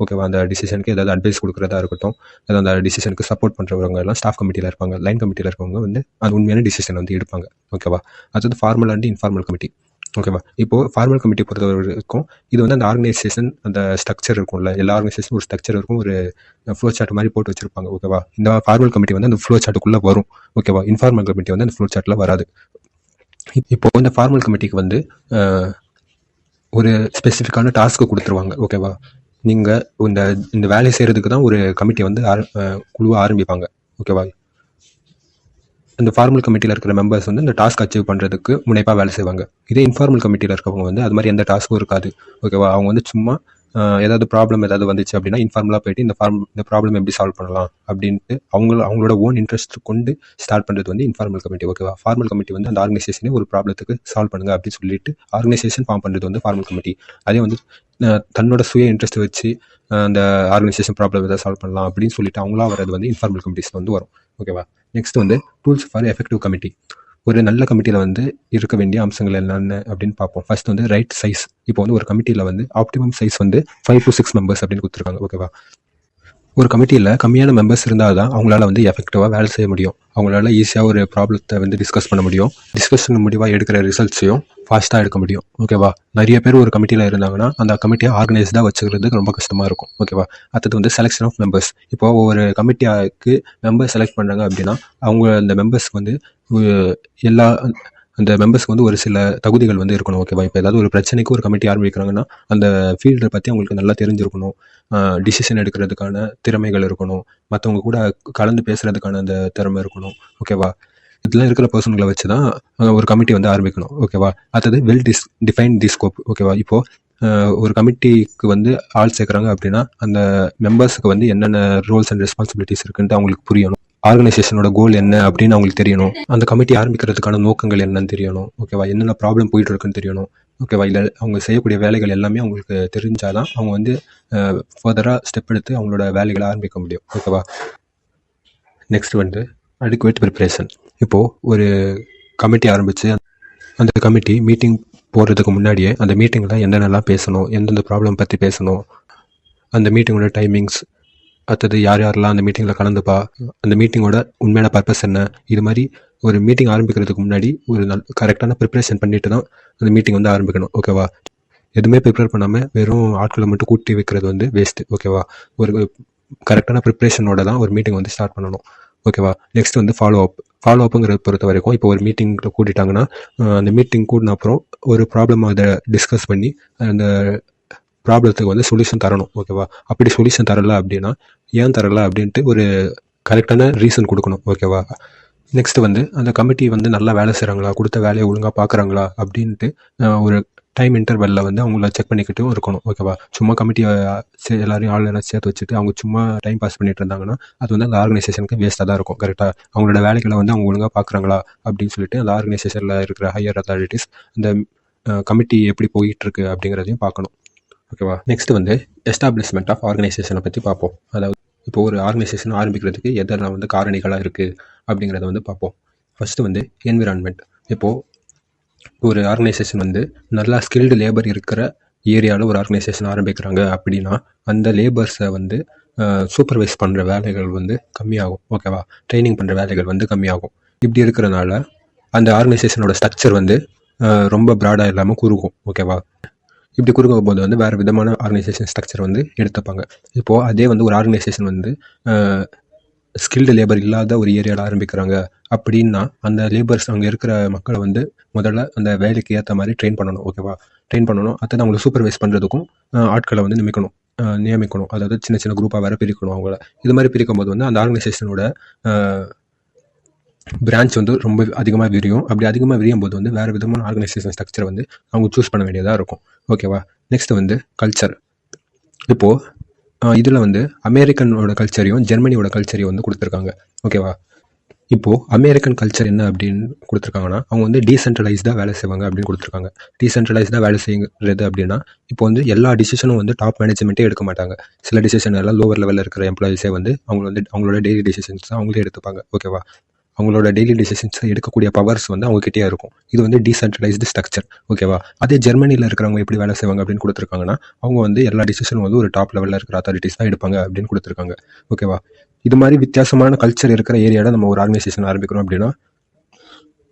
ஓகேவா, அந்த டிசிஷனுக்கு ஏதாவது அட்வைஸ் கொடுக்குறதா இருக்கட்டும், ஏதாவது அந்த டிசிஷனுக்கு சப்போர்ட் பண்ணுறவங்க எல்லாம் ஸ்டாஃப் கமிட்டியில் இருப்பாங்க. லைன் கமிட்டியில் இருக்கவங்க வந்து அந்த உண்மையான டிசிஷன் வந்து எடுப்பாங்க. ஓகேவா, அது ஃபார்மல் அண்ட் இன்ஃபார்மல் கமிட்டி. ஓகேவா, இப்போது ஃபார்மல் கமிட்டி பொறுத்தவரைக்கும் இது வந்து அந்த ஆர்கனைசேஷன் அந்த ஸ்ட்ரக்சர் இருக்கும்ல, எல்லா ஆர்கனைசேஷனும் ஒரு ஸ்ட்ரக்சர் இருக்கும், ஒரு ஃப்ளோ சார்ட் மாதிரி போட்டு வச்சிருப்பாங்க. ஓகேவா, இந்த ஃபார்மல் கமிட்டி வந்து அந்த ஃப்ளோ சார்ட்டுக்குள்ளே வரும். ஓகேவா, இன்ஃபார்மல் கமிட்டி வந்து அந்த ஃப்ளோ சார்ட்டில் வராது. இப்போ இந்த ஃபார்மல் கமிட்டிக்கு வந்து ஒரு ஸ்பெசிஃபிக்கான டாஸ்க்கு கொடுத்துருவாங்க. ஓகேவா, நீங்கள் இந்த வேலையை செய்கிறதுக்கு தான் ஒரு கமிட்டி வந்து குழுவாக ஆரம்பிப்பாங்க. ஓகேவா, அந்த ஃபார்மல் கமிட்டியில் இருக்கிற மெம்பர்ஸ் வந்து இந்த டாஸ்க் அச்சீவ் பண்ணுறதுக்கு முனைப்பாக வேலை செய்வாங்க. இதே இன்ஃபார்மல் கமிட்டியில் இருக்கவங்க வந்து அது மாதிரி எந்த டாஸ்க்கும் இருக்காது. ஓகேவா, அவங்க வந்து சும்மா ஏதாவது ப்ராப்ளம் ஏதாவது வந்துச்சு அப்படின்னா இன்ஃபார்மலாக போயிட்டு இந்த ப்ராப்ளம் எப்படி சால்வ் பண்ணலாம் அப்படின்ட்டு அவங்களோட ஓன் இன்ட்ரெஸ்ட் கொண்டு ஸ்டார்ட் பண்ணுறது வந்து இன்ஃபார்மல் கமிட்டி. ஓகேவா, ஃபார்மல் கமிட்டி வந்து அந்த ஆர்கனைசேஷனே ஒரு ப்ராப்ளத்துக்கு சால்வ் பண்ணுங்க அப்படின்னு சொல்லிட்டு ஆர்கனைசேஷன் ஃபார்ம் பண்ணுறது வந்து ஃபார்மல் கமிட்டி. அதே வந்து தன்னோட சுய இன்ட்ரெஸ்ட் வச்சு அந்த ஆர்கனைசேஷன் ப்ராப்ளம் எதாவது சால்வ் பண்ணலாம் அப்படின்னு சொல்லிட்டு அவங்களா வரது வந்து இன்ஃபார்மல் கமிட்டிஸில் வந்து வரும். ஓகேவா, நெக்ஸ்ட் வந்து டூல்ஸ் ஃபார் எஃபெக்டிவ் கமிட்டி. ஒரு நல்ல கமிட்டியில் வந்து இருக்க வேண்டிய அம்சங்கள் என்னென்ன அப்படின்னு பார்ப்போம். ஃபர்ஸ்ட் வந்து ரைட் சைஸ். இப்போ வந்து ஒரு கமிட்டியில் வந்து ஆப்டிமம் சைஸ் வந்து 5 to 6 மெம்பர்ஸ் அப்படின்னு கொடுத்துருக்காங்க. ஓகேவா, ஒரு கமிட்டியில் கம்மியான மெம்பர்ஸ் இருந்தால் தான் அவங்களால வந்து எஃபெக்டிவாக வேலை செய்ய முடியும். அவங்களால ஈஸியாக ஒரு ப்ராப்ளத்தை வந்து டிஸ்கஸ் பண்ண முடியும். டிஸ்கஷன் முடிவாக எடுக்கிற ரிசல்ட்ஸையும் ஃபாஸ்ட்டாக எடுக்க முடியும். ஓகேவா, நிறைய பேர் ஒரு கமிட்டியில் இருந்தாங்கன்னா அந்த கமிட்டியை ஆர்கனைஸ்டாக வச்சுக்கிறதுக்கு ரொம்ப கஷ்டமாக இருக்கும். ஓகேவா, அடுத்தது வந்து செலெக்ஷன் ஆஃப் மெம்பர்ஸ். இப்போ ஒரு கமிட்டியாவுக்கு மெம்பர்ஸ் செலக்ட் பண்ணுறாங்க அப்படின்னா அவங்க அந்த மெம்பர்ஸ்க்கு வந்து எல்லா அந்த மெம்பர்ஸ்க்கு வந்து ஒரு சில தகுதிகள் வந்து இருக்கணும். ஓகேவா, இப்போ ஏதாவது ஒரு பிரச்சனைக்கு ஒரு கமிட்டி ஆரம்பிக்கிறாங்கன்னா அந்த ஃபீல்டை பற்றி அவங்களுக்கு நல்லா தெரிஞ்சிருக்கணும். டிசிஷன் எடுக்கிறதுக்கான திறமைகள் இருக்கணும். மற்றவங்க கூட கலந்து பேசுகிறதுக்கான அந்த திறமை இருக்கணும். ஓகேவா, இதெல்லாம் இருக்கிற பர்சன்களை வச்சு தான் ஒரு கமிட்டி வந்து ஆரம்பிக்கணும். ஓகேவா, அடுத்தது டிஃபைன் தி ஸ்கோப். ஓகேவா, இப்போது ஒரு கமிட்டிக்கு வந்து ஆள் சேர்க்குறாங்க அப்படின்னா அந்த மெம்பர்ஸுக்கு வந்து என்னென்ன ரோல்ஸ் அண்ட் ரெஸ்பான்சிபிலிட்டிஸ் இருக்குன்ட்டு அவங்களுக்கு புரியணும். ஆர்கனைசேஷனோட கோல் என்ன அப்படின்னு அவங்களுக்கு தெரியணும். அந்த கமிட்டி ஆரம்பிக்கிறதுக்கான நோக்கங்கள் என்னன்னு தெரியணும். ஓகேவா, என்னென்ன ப்ராப்ளம் போயிட்டு இருக்குன்னு தெரியணும். ஓகேவா, இல்லை அவங்க செய்யக்கூடிய வேலைகள் எல்லாமே அவங்களுக்கு தெரிஞ்சாதான் அவங்க வந்து ஃபர்தராக ஸ்டெப் எடுத்து அவங்களோட வேலைகளை ஆரம்பிக்க முடியும். ஓகேவா, நெக்ஸ்ட் வந்து அடிக்குவேட் ப்ரிப்பரேஷன். இப்போது ஒரு கமிட்டி ஆரம்பித்து அந்த கமிட்டி மீட்டிங் போடுறதுக்கு முன்னாடியே அந்த மீட்டிங்கில் என்னென்னலாம் பேசணும், எந்தெந்த ப்ராப்ளம் பற்றி பேசணும், அந்த மீட்டிங்கோட டைமிங்ஸ், அடுத்தது யார் யாரெல்லாம் அந்த மீட்டிங்கில் கலந்துப்பா, அந்த மீட்டிங்கோட உண்மையான பர்பஸ் என்ன, இது மாதிரி ஒரு மீட்டிங் ஆரம்பிக்கிறதுக்கு முன்னாடி ஒரு கரெக்டான ப்ரிப்பரேஷன் பண்ணிட்டு தான் அந்த மீட்டிங் வந்து ஆரம்பிக்கணும். ஓகேவா, எதுவுமே ப்ரிப்பேர் பண்ணாமல் வெறும் ஆட்களை மட்டும் கூட்டி வைக்கிறது வந்து வேஸ்ட்டு. ஓகேவா, ஒரு கரெக்டான ப்ரிப்பரேஷனோட தான் ஒரு மீட்டிங் வந்து ஸ்டார்ட் பண்ணணும். ஓகேவா, நெக்ஸ்ட் வந்து ஃபாலோ அப்புங்கிறத பொறுத்த வரைக்கும் இப்போ ஒரு மீட்டிங்கில் கூட்டிட்டாங்கன்னா அந்த மீட்டிங் கூட்டின அப்புறம் ஒரு ப்ராப்ளம் அதை டிஸ்கஸ் பண்ணி அந்த ப்ராப்ளத்துக்கு வந்து சொல்யூஷன் தரணும். ஓகேவா, அப்படி சொல்யூஷன் தரல அப்படின்னா ஏன் தரல அப்படின்ட்டு ஒரு கரெக்டான ரீசன் கொடுக்கணும். ஓகேவா, நெக்ஸ்ட் வந்து அந்த கமிட்டி வந்து நல்லா வேலை செய்கிறாங்களா, கொடுத்த வேலையை ஒழுங்காக பார்க்குறாங்களா அப்படின்ட்டு ஒரு டைம் இன்டர்வெல்லில் வந்து அவங்கள செக் பண்ணிக்கிட்டும் இருக்கணும். ஓகேவா, சும்மா கமிட்டியை எல்லாரையும் ஆள் சேர்த்து வச்சுட்டு அவங்க சும்மா டைம் பாஸ் பண்ணிட்டு இருந்தாங்கன்னா அது வந்து அந்த ஆர்கனைசேஷனுக்கு வேஸ்ட்டாக தான் இருக்கும். கரெக்டாக அவங்களோட வேலைகளை வந்து அவங்க ஒழுங்காக பார்க்குறாங்களா அப்படின்னு சொல்லிட்டு அந்த ஆர்கனைசேஷனில் இருக்கிற ஹையர் அத்தாரிட்டிஸ் அந்த கமிட்டி எப்படி போயிட்டுருக்கு அப்படிங்கிறதையும் பார்க்கணும். ஓகேவா, நெக்ஸ்ட் வந்து எஸ்டாப்ளிஷ்மெண்ட் ஆஃப் ஆர்கனைசேஷனை பற்றி பார்ப்போம். அதாவது இப்போ ஒரு ஆர்கனைசேஷன் ஆரம்பிக்கிறதுக்கு எதெல்லாம் வந்து காரணிகளாக இருக்குது அப்படிங்கிறத வந்து பார்ப்போம். ஃபஸ்ட்டு வந்து என்விரான்மெண்ட். இப்போது ஒரு ஆர்கனைசேஷன் வந்து நல்லா ஸ்கில்டு லேபர் இருக்கிற ஏரியாவில் ஒரு ஆர்கனைசேஷன் ஆரம்பிக்கிறாங்க அப்படின்னா அந்த லேபர்ஸை வந்து சூப்பர்வைஸ் பண்ணுற வேலைகள் வந்து கம்மியாகும். ஓகேவா, ட்ரைனிங் பண்ணுற வேலைகள் வந்து கம்மியாகும். இப்படி இருக்கிறனால அந்த ஆர்கனைசேஷனோட ஸ்ட்ரக்சர் வந்து ரொம்ப ப்ராடாக இல்லாமல் குறுகும். ஓகேவா, இப்படி குறுக்கும் போது வந்து வேறு விதமான ஆர்கனைசேஷன் ஸ்ட்ரக்சர் வந்து எடுத்துப்பாங்க. இப்போது அதே வந்து ஒரு ஆர்கனைசேஷன் வந்து ஸ்கில்டு லேபர் இல்லாத ஒரு ஏரியாவில் ஆரம்பிக்கிறாங்க அப்படின்னா அந்த லேபர்ஸ் அங்கே இருக்கிற மக்களை வந்து முதல்ல அந்த வேலைக்கு ஏற்ற மாதிரி ட்ரெயின் பண்ணணும். ஓகேவா, ட்ரெயின் பண்ணணும். அடுத்தது அவங்களை சூப்பர்வைஸ் பண்ணுறதுக்கும் ஆட்களை வந்து நியமிக்கணும். அதாவது சின்ன சின்ன குரூப்பாக வேறு பிரிக்கணும் அவங்கள. இது மாதிரி பிரிக்கும் போது வந்து அந்த ஆர்கனைசேஷனோட பிரான்ச் வந்து ரொம்ப அதிகமாக விரியும். அப்படி அதிகமாக விரியும் போது வந்து வேறு விதமான ஆர்கனைசேஷன் ஸ்ட்ரக்சரை வந்து அவங்க சூஸ் பண்ண வேண்டியதாக இருக்கும். ஓகேவா, நெக்ஸ்ட் வந்து கல்ச்சர். இப்போது இதில் வந்து அமெரிக்கனோட கல்ச்சரையும் ஜெர்மனியோட கல்ச்சரையும் வந்து கொடுத்துருக்காங்க. ஓகேவா, இப்போது அமெரிக்கன் கல்ச்சர் என்ன அப்படின்னு கொடுத்துருக்காங்கன்னா அவங்க வந்து டீசென்ட்ரலைஸ்டாக வேலை செய்வாங்க அப்படின்னு கொடுத்துருக்காங்க. டீசென்ட்ரலைஸ்டாக வேலை செய்கிறது அப்படின்னா இப்போ வந்து எல்லா டிசிஷனும் வந்து டாப் மேனேஜ்மெண்ட்டே எடுக்க மாட்டாங்க. சில டிசிஷன் எல்லாம் லோவர் லெவலில் இருக்கிற எம்ப்ளாயிஸே வந்து அவங்களோட டெய்லி டிசிஷன்ஸ் அவங்களே எடுத்துப்பாங்க. ஓகேவா, அவங்களோட டெய்லி டிசிஷன்ஸை எடுக்கக்கூடிய பவர்ஸ் வந்து அவங்ககிட்டயே இருக்கும். இது வந்து டீசென்ட்ரலைஸ்டு ஸ்ட்ரக்சர். ஓகேவா, அதே ஜெர்மனியில் இருக்கிறவங்க எப்படி வேலை செய்வாங்க அப்படின்னு கொடுத்துருக்காங்கன்னா அவங்க வந்து எல்லா டிசிஷனும் வந்து ஒரு டாப் லெவலில் இருக்கிற அத்தாரிட்டிஸ் தான் எடுப்பாங்க அப்படின்னு கொடுத்துருக்காங்க. ஓகேவா, இது மாதிரி வித்தியாசமான கல்ச்சர் இருக்கிற ஏரியாவில் நம்ம ஒரு ஆர்கனைசேஷன் ஆரம்பிக்கிறோம் அப்படின்னா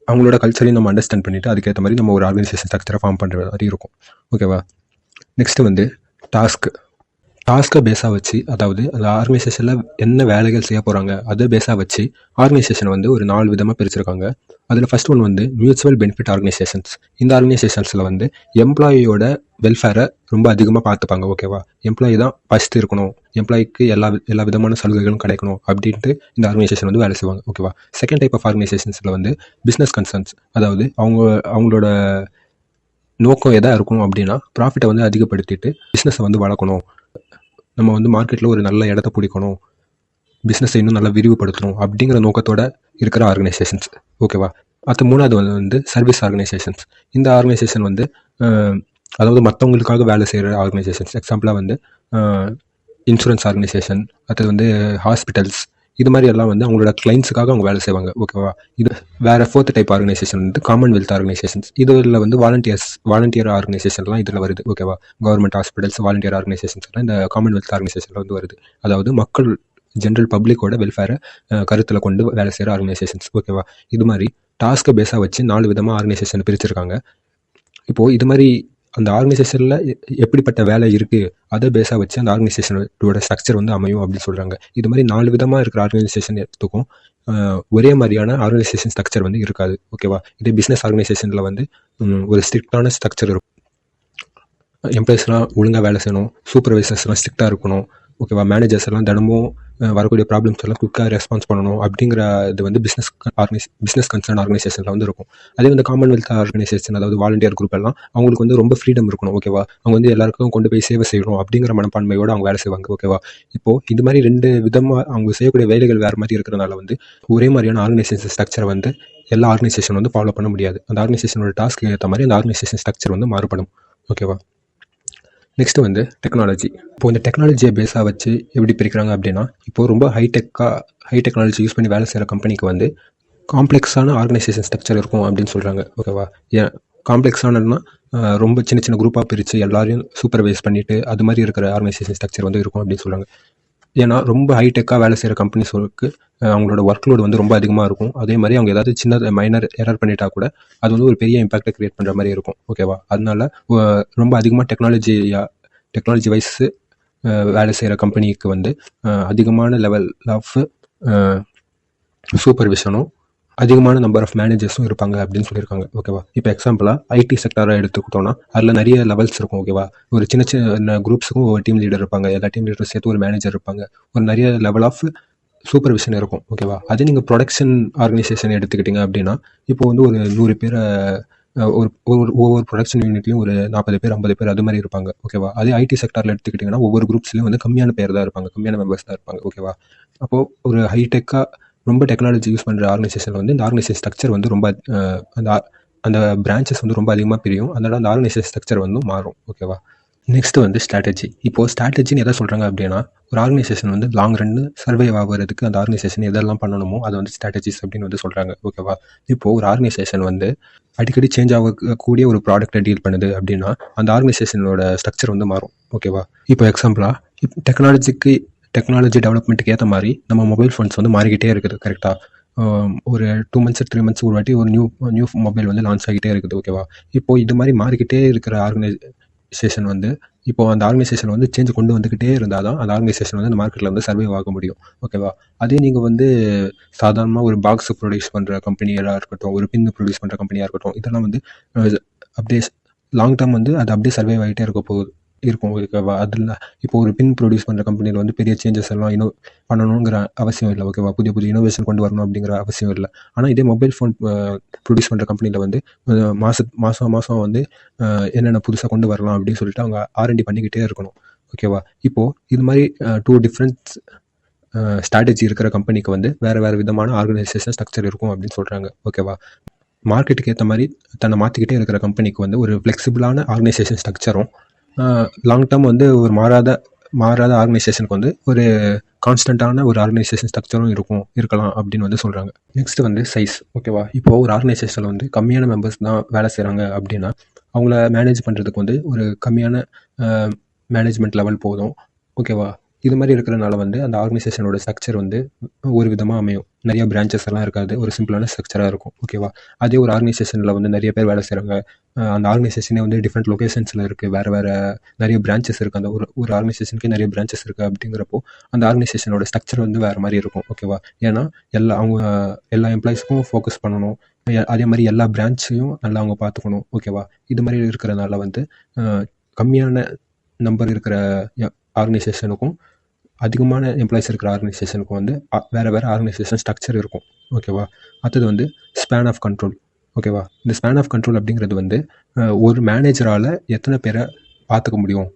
அவங்களோட கல்ச்சரையும் நம்ம அண்டர்ஸ்டாண்ட் பண்ணிவிட்டு அதுக்கேற்ற மாதிரி நம்ம ஒரு ஆர்கனைசேஷன் ஸ்ட்ரக்சரை ஃபார்ம் பண்ணுற மாதிரி இருக்கும். ஓகேவா, நெக்ஸ்ட்டு வந்து டாஸ்க்கை பேஸாக வச்சு, அதாவது அந்த ஆர்கனைசேஷனில் என்ன வேலைகள் செய்ய போகிறாங்க அதை பேஸாக வச்சு ஆர்கனைசேஷனை வந்து ஒரு 4 விதமாக பிரிச்சிருக்காங்க. அதில் ஃபர்ஸ்ட் ஒன் வந்து மியூச்சுவல் பெனிஃபிட் ஆர்கனைசேஷன்ஸ். இந்த ஆர்கனைசேஷன்ஸில் வந்து எம்ப்ளாயியோட வெல்ஃபேரை ரொம்ப அதிகமாக பார்த்துப்பாங்க. ஓகேவா, எம்ப்ளாயி தான் ஃபஸ்ட்டு இருக்கணும், எம்ப்ளாய்க்கு எல்லா விதமான சலுகைகளும் கிடைக்கணும் அப்படின்ட்டு இந்த ஆர்கனைசேஷன் வந்து வேலை செய்வாங்க. ஓகேவா, செகண்ட் டைப் ஆஃப் ஆர்கனைசேஷன்ஸில் வந்து பிஸ்னஸ் கன்சர்ன்ஸ். அதாவது அவங்களோட நோக்கம் எதாக இருக்கணும் அப்படின்னா ப்ராஃபிட்டை வந்து அதிகப்படுத்திட்டு பிஸ்னஸை வந்து வளர்க்கணும், நம்ம வந்து மார்க்கெட்டில் ஒரு நல்ல இடத்த பிடிக்கணும், பிஸ்னஸை இன்னும் நல்லா விரிவுபடுத்தணும் அப்படிங்கிற நோக்கத்தோடு இருக்கிற ஆர்கனைசேஷன்ஸ். ஓகேவா, அடுத்த மூணாவது வந்து சர்வீஸ் ஆர்கனைசேஷன்ஸ். இந்த ஆர்கனைசேஷன் வந்து அதாவது மற்றவங்களுக்காக வேலை செய்கிற ஆர்கனைசேஷன்ஸ். எக்ஸாம்பிளாக வந்து இன்சூரன்ஸ் ஆர்கனைசேஷன், அடுத்தது வந்து ஹாஸ்பிட்டல்ஸ். இது மாதிரி எல்லாம் வந்து அவங்களோட கிளைண்ட்ஸுக்காக அவங்க வேலை செய்வாங்க. ஓகேவா, இது வேறு ஃபோர்த் டைப் ஆர்கனைசேஷன் வந்து காமன்வெல்த் ஆர்கனைசேஷன்ஸ். இதில் வந்து வாலண்டியர் ஆர்கனைசேஷன்லாம் இதில் வருது. ஓகேவா, கவர்மெண்ட் ஹாஸ்பிட்டல்ஸ், வாலண்டியர் ஆர்கனைசேஷன்ஸ் எல்லாம் இந்த காமன்வெல்த் ஆர்கனைசேஷனில் வந்து வருது. அதாவது மக்கள் ஜென்ரல் பப்ளிக்கோட வெல்ஃபேரை கருத்தில் கொண்டு வேலை செய்கிற ஆர்கனைசேஷன்ஸ். ஓகேவா, இது மாதிரி டாஸ்க்கை பேஸாக வச்சு 4 விதமாக ஆர்கனைசேஷன் பிரிச்சிருக்காங்க. இப்போது இது மாதிரி அந்த ஆர்கனைசேஷனில் எப்படிப்பட்ட வேலை இருக்குது அதை பேஸாக வச்சு அந்த ஆர்கனைசேஷனோட ஸ்ட்ரக்சர் வந்து அமையும் அப்படின்னு சொல்கிறாங்க. இது மாதிரி 4 விதமாக இருக்கிற ஆர்கனைசேஷன் எடுத்துக்கும் ஒரே மாதிரியான ஆர்கனைசேஷன் ஸ்ட்ரக்சர் வந்து இருக்காது. ஓகேவா, இதே பிஸ்னஸ் ஆர்கனைசேஷனில் வந்து ஒரு ஸ்ட்ரிக்டான ஸ்ட்ரக்சர் இருக்கும். எம்ப்ளாயிஸ்லாம் ஒழுங்காக வேலை செய்யணும், சூப்பர்வைசர்ஸ்லாம் ஸ்ட்ரிக்டாக இருக்கணும். ஓகேவா, மேனேஜர்ஸ் எல்லாம் தினமும் வரக்கூடிய ப்ராப்ளம்ஸ் எல்லாம் குயிக்காக ரெஸ்பான்ஸ் பண்ணணும் அப்படிங்கிற இது வந்து பிஸ்னஸ் கன்சர்ன் ஆர்கனைசேஷனில் வந்து இருக்கும். அதே வந்து காமன்வெல்த் ஆர்கனைசேஷன், அதாவது வாலண்டியர் குரூப் எல்லாம் அவங்களுக்கு வந்து ரொம்ப ஃப்ரீடம் இருக்கணும். ஓகேவா, அவங்க வந்து எல்லாருக்கும் கொண்டு போய் சேவை செய்யணும் அப்படிங்கிற மனப்பான்மையோடு அவங்க வேலை செய்வாங்க. ஓகேவா, இப்போது இது மாதிரி 2 விதமாக அவங்க செய்யக்கூடிய வேலைகள் வேறு மாதிரி இருக்கிறனால வந்து ஒரே மாதிரியான ஆர்கனைசேஷன் ஸ்ட்ரக்சரை வந்து எல்லா ஆர்கனைசேஷன் வந்து ஃபாலோ பண்ண முடியாது. அந்த ஆர்கனைசேஷனோட டாஸ்க்கு ஏற்ற மாதிரி அந்த ஆர்கனைசேஷன் ஸ்ட்ரக்சர் வந்து மாறுபடும். ஓகேவா, நெக்ஸ்ட்டு வந்து டெக்னாலஜி. இப்போது இந்த டெக்னாலஜியை பேஸாக வச்சு எப்படி பிரிக்கிறாங்க அப்படின்னா இப்போது ரொம்ப ஹை டெக்னாலஜி யூஸ் பண்ணி வேலை செய்கிற கம்பெனிக்கு வந்து காம்ப்ளெக்ஸான ஆர்கனைசேஷன் ஸ்ட்ரக்சர் இருக்கும் அப்படின்னு சொல்கிறாங்க. ஓகேவா, ஏன் காம்ப்ளெக்ஸானதுன்னா ரொம்ப சின்ன சின்ன குரூப்பாக பிரித்து எல்லாரையும் சூப்பர்வைஸ் பண்ணிவிட்டு அது மாதிரி இருக்கிற ஆர்கனைசேஷன் ஸ்ட்ரக்சர் வந்து இருக்கும் அப்படின்னு சொல்கிறாங்க. ஏன்னா ரொம்ப ஹைடெக்காக வேலை செய்கிற கம்பெனிஸ்க்கு அவங்களோட ஒர்க் லோடு வந்து ரொம்ப அதிகமாக இருக்கும். அதே மாதிரி அவங்க ஏதாவது சின்ன மைனர் எரர் பண்ணிட்டா கூட அது வந்து ஒரு பெரிய இம்பாக்டை க்ரியேட் பண்ணுற மாதிரி இருக்கும். ஓகேவா, அதனால ரொம்ப அதிகமாக டெக்னாலஜி வைஸ் வேலை செய்கிற கம்பெனிக்கு வந்து அதிகமான லெவல் ஆஃப் சூப்பர்விஷனும் அதிகமான நம்பர் ஆஃப் மேனேஜர்ஸும் இருப்பாங்க அப்படின்னு சொல்லியிருக்காங்க. ஓகேவா, இப்போ எக்ஸாம்பிளாக ஐடி செக்டராக எடுத்துக்கிட்டோன்னா அதில் நிறைய லெவல்ஸ் இருக்கும். ஓகேவா, ஒரு சின்ன சின்ன குரூப்ஸுக்கும் ஒரு டீம் லீடர் இருப்பாங்க, எல்லா டீம் லீடரும் சேர்த்து ஒரு மேனேஜர் இருப்பாங்க, ஒரு நிறைய லெவல் ஆஃப் சூப்பர்விஷன் இருக்கும். ஓகேவா, அதே நீங்கள் ப்ரொடக்ஷன் ஆர்கனைசேஷன் எடுத்துக்கிட்டிங்க அப்படின்னா இப்போ வந்து ஒரு 100 பேரை ஒவ்வொரு ப்ரொடக்ஷன் யூனிட்லையும் ஒரு 40 பேர் 50 பேர் அது மாதிரி இருப்பாங்க. ஓகேவா, அதே ஐடி செக்டரில் எடுத்துக்கிட்டிங்கன்னா ஒவ்வொரு குரூப்ஸ்லையும் வந்து கம்மியான பேர் தான் இருப்பாங்க, கம்மியான மெம்பர்ஸ் தான் இருப்பாங்க. ஓகேவா, அப்போது ஒரு ஹைடெக்காக ரொம்ப டெக்னாலஜி யூஸ் பண்ணுற ஆர்கனைசேஷனில் வந்து இந்த ஆர்கனைசேஷன் ஸ்ட்ரக்சர் வந்து ரொம்ப அந்த பிரான்ச்சஸ் வந்து ரொம்ப அதிகமாக பிரியும். அதனால் அந்த ஆர்கனைசேஷன் ஸ்ட்ரக்சர் வந்து மாறும். ஓகேவா, நெக்ஸ்ட்டு வந்து ஸ்ட்ராட்டஜி. இப்போது ஸ்ட்ராட்டஜின்னு எதை சொல்கிறாங்க அப்படின்னா ஒரு ஆர்கனைசேஷன் வந்து லாங் ரன்னு சர்வைவ் ஆகிறதுக்கு அந்த ஆர்கனைசேஷன் எதெல்லாம் பண்ணணுமோ அதை வந்து ஸ்ட்ராட்டஜிஸ் அப்படின்னு வந்து சொல்கிறாங்க. ஓகேவா, இப்போது ஒரு ஆர்கனைசேஷன் வந்து அடிக்கடி சேஞ்ச் ஆகக்கூடிய ஒரு ப்ராடக்ட்டை டீல் பண்ணுது அப்படின்னா அந்த ஆர்கனைசேஷனோட ஸ்ட்ரக்சர் வந்து மாறும். ஓகேவா, இப்போ எக்ஸாம்பிளாக டெக்னாலஜி டெவலப்மெண்ட்டுக்கு ஏற்ற மாதிரி நம்ம மொபைல் ஃபோன்ஸ் வந்து மாறிக்கிட்டே இருக்குது. கரெக்டாக ஒரு 2 மந்த்ஸ் 3 மந்த்ஸ் ஒரு வாட்டி ஒரு நியூ மொபைல் வந்து லான்ச் ஆகிட்டே இருக்குது. ஓகேவா? இப்போது இது மாதிரி மாறிக்கிட்டே இருக்கிற ஆர்கனைசேஷன் வந்து இப்போது அந்த ஆர்கனைசேஷன் வந்து சேஞ்ச் கொண்டு வந்துக்கிட்டே இருந்தால் தான் அந்த ஆர்கனைசேஷன் வந்து அந்த மார்க்கெட்டில் வந்து சர்வைவ் ஆக முடியும். ஓகேவா? அதே நீங்கள் வந்து சாதாரணமாக ஒரு பாக்ஸ் ப்ரொடியூஸ் பண்ணுற கம்பெனியாக இருக்கட்டும், ஒரு பின் ப்ரொடியூஸ் பண்ணுற கம்பெனியாக இருக்கட்டும், இதெல்லாம் வந்து அப்படியே லாங் டேர்ம் வந்து அது அப்படியே சர்வைவ் ஆகிட்டே இருக்கும். ஓகேவா? அதில் இப்போ ஒரு பின் ப்ரொடியூஸ் பண்ணுற கம்பெனியில் வந்து பெரிய சேஞ்சஸ் எல்லாம் பண்ணணுங்கிற அவசியம் இல்லை. ஓகேவா? புதிய இனோவேஷன் கொண்டு வரணும் அப்படிங்கிற அவசியம் இல்லை. ஆனால் இதே மொபைல் ஃபோன் ப்ரொடியூஸ் பண்ணுற கம்பெனியில் வந்து மாதம் வந்து என்னென்ன புதுசாக கொண்டு வரலாம் அப்படின்னு சொல்லிட்டு அவங்க R&D பண்ணிக்கிட்டே இருக்கணும். ஓகேவா? இப்போது இது மாதிரி 2 டிஃப்ரெண்ட் ஸ்ட்ராட்டஜி இருக்கிற கம்பெனிக்கு வந்து வேறு விதமான ஆர்கனைசேஷன் ஸ்ட்ரக்சர் இருக்கும் அப்படின்னு சொல்கிறாங்க. ஓகேவா? மார்க்கெட்டுக்கு ஏற்ற மாதிரி தன்னை மாற்றிக்கிட்டே இருக்கிற கம்பெனிக்கு வந்து ஒரு ஃப்ளெக்சிபிளான ஆர்கனைசேஷன் ஸ்ட்ரக்சரும், லாங் டேர்ம் வந்து ஒரு மாறாத ஆர்கனைசேஷனுக்கு வந்து ஒரு கான்ஸ்டன்ட்டான ஒரு ஆர்கனைசேஷன் ஸ்ட்ரக்சரும் இருக்கலாம் அப்படின்னு வந்து சொல்கிறாங்க. நெக்ஸ்ட் வந்து சைஸ். ஓகேவா? இப்போது ஒரு ஆர்கனைசேஷனில் வந்து கம்மியான மெம்பர்ஸ் தான் வேலை செய்கிறாங்க அப்படின்னா அவங்கள மேனேஜ் பண்ணுறதுக்கு வந்து ஒரு கம்மியான மேனேஜ்மெண்ட் லெவல் போதும். ஓகேவா? இது மாதிரி இருக்கிறனால வந்து அந்த ஆர்கனைசேஷனோட ஸ்ட்ரக்சர் வந்து ஒரு விதமாக அமையும். நிறைய பிரான்ச்சஸ் எல்லாம் இருக்காது, ஒரு சிம்பிளான ஸ்ட்ரக்சராக இருக்கும். ஓகேவா? அதே ஒரு ஆர்கனைசேஷனில் வந்து நிறைய பேர் வேலை செய்கிறாங்க, அந்த ஆர்கனைசேஷனே வந்து டிஃப்ரெண்ட் லொக்கேஷன்ஸில் இருக்குது, வேறு நிறைய பிரான்ச்சஸ் இருக்குது, அந்த ஒரு ஆர்கனைசேஷனுக்கே நிறைய பிரான்ச்சஸ் இருக்குது. அப்படிங்கிறப்போ அந்த ஆர்கனைசேஷனோட ஸ்ட்ரக்சர் வந்து வேறு மாதிரி இருக்கும். ஓகேவா? ஏன்னா எல்லா எம்ப்ளாயிஸ்க்கும் ஃபோக்கஸ் பண்ணணும், அதே மாதிரி எல்லா பிரான்ச்சையும் நல்லா அவங்க பார்த்துக்கணும். ஓகேவா? இது மாதிரி இருக்கிறனால வந்து கம்மியான நம்பர் இருக்கிற ஆர்கனைசேஷனுக்கும் அதிகமான எம்ப்ளாயிஸ் இருக்கிற ஆர்கனைசேஷனுக்கும் வந்து வேறு ஆர்கனைசேஷன் ஸ்ட்ரக்சர் இருக்கும். ஓகேவா? அடுத்தது வந்து ஸ்பேன் ஆஃப் கண்ட்ரோல். ஓகேவா? இந்த ஸ்பேன் ஆஃப் கண்ட்ரோல் அப்படிங்கிறது வந்து ஒரு மேனேஜரால் எத்தனை பேரை பார்த்துக்க முடியும்,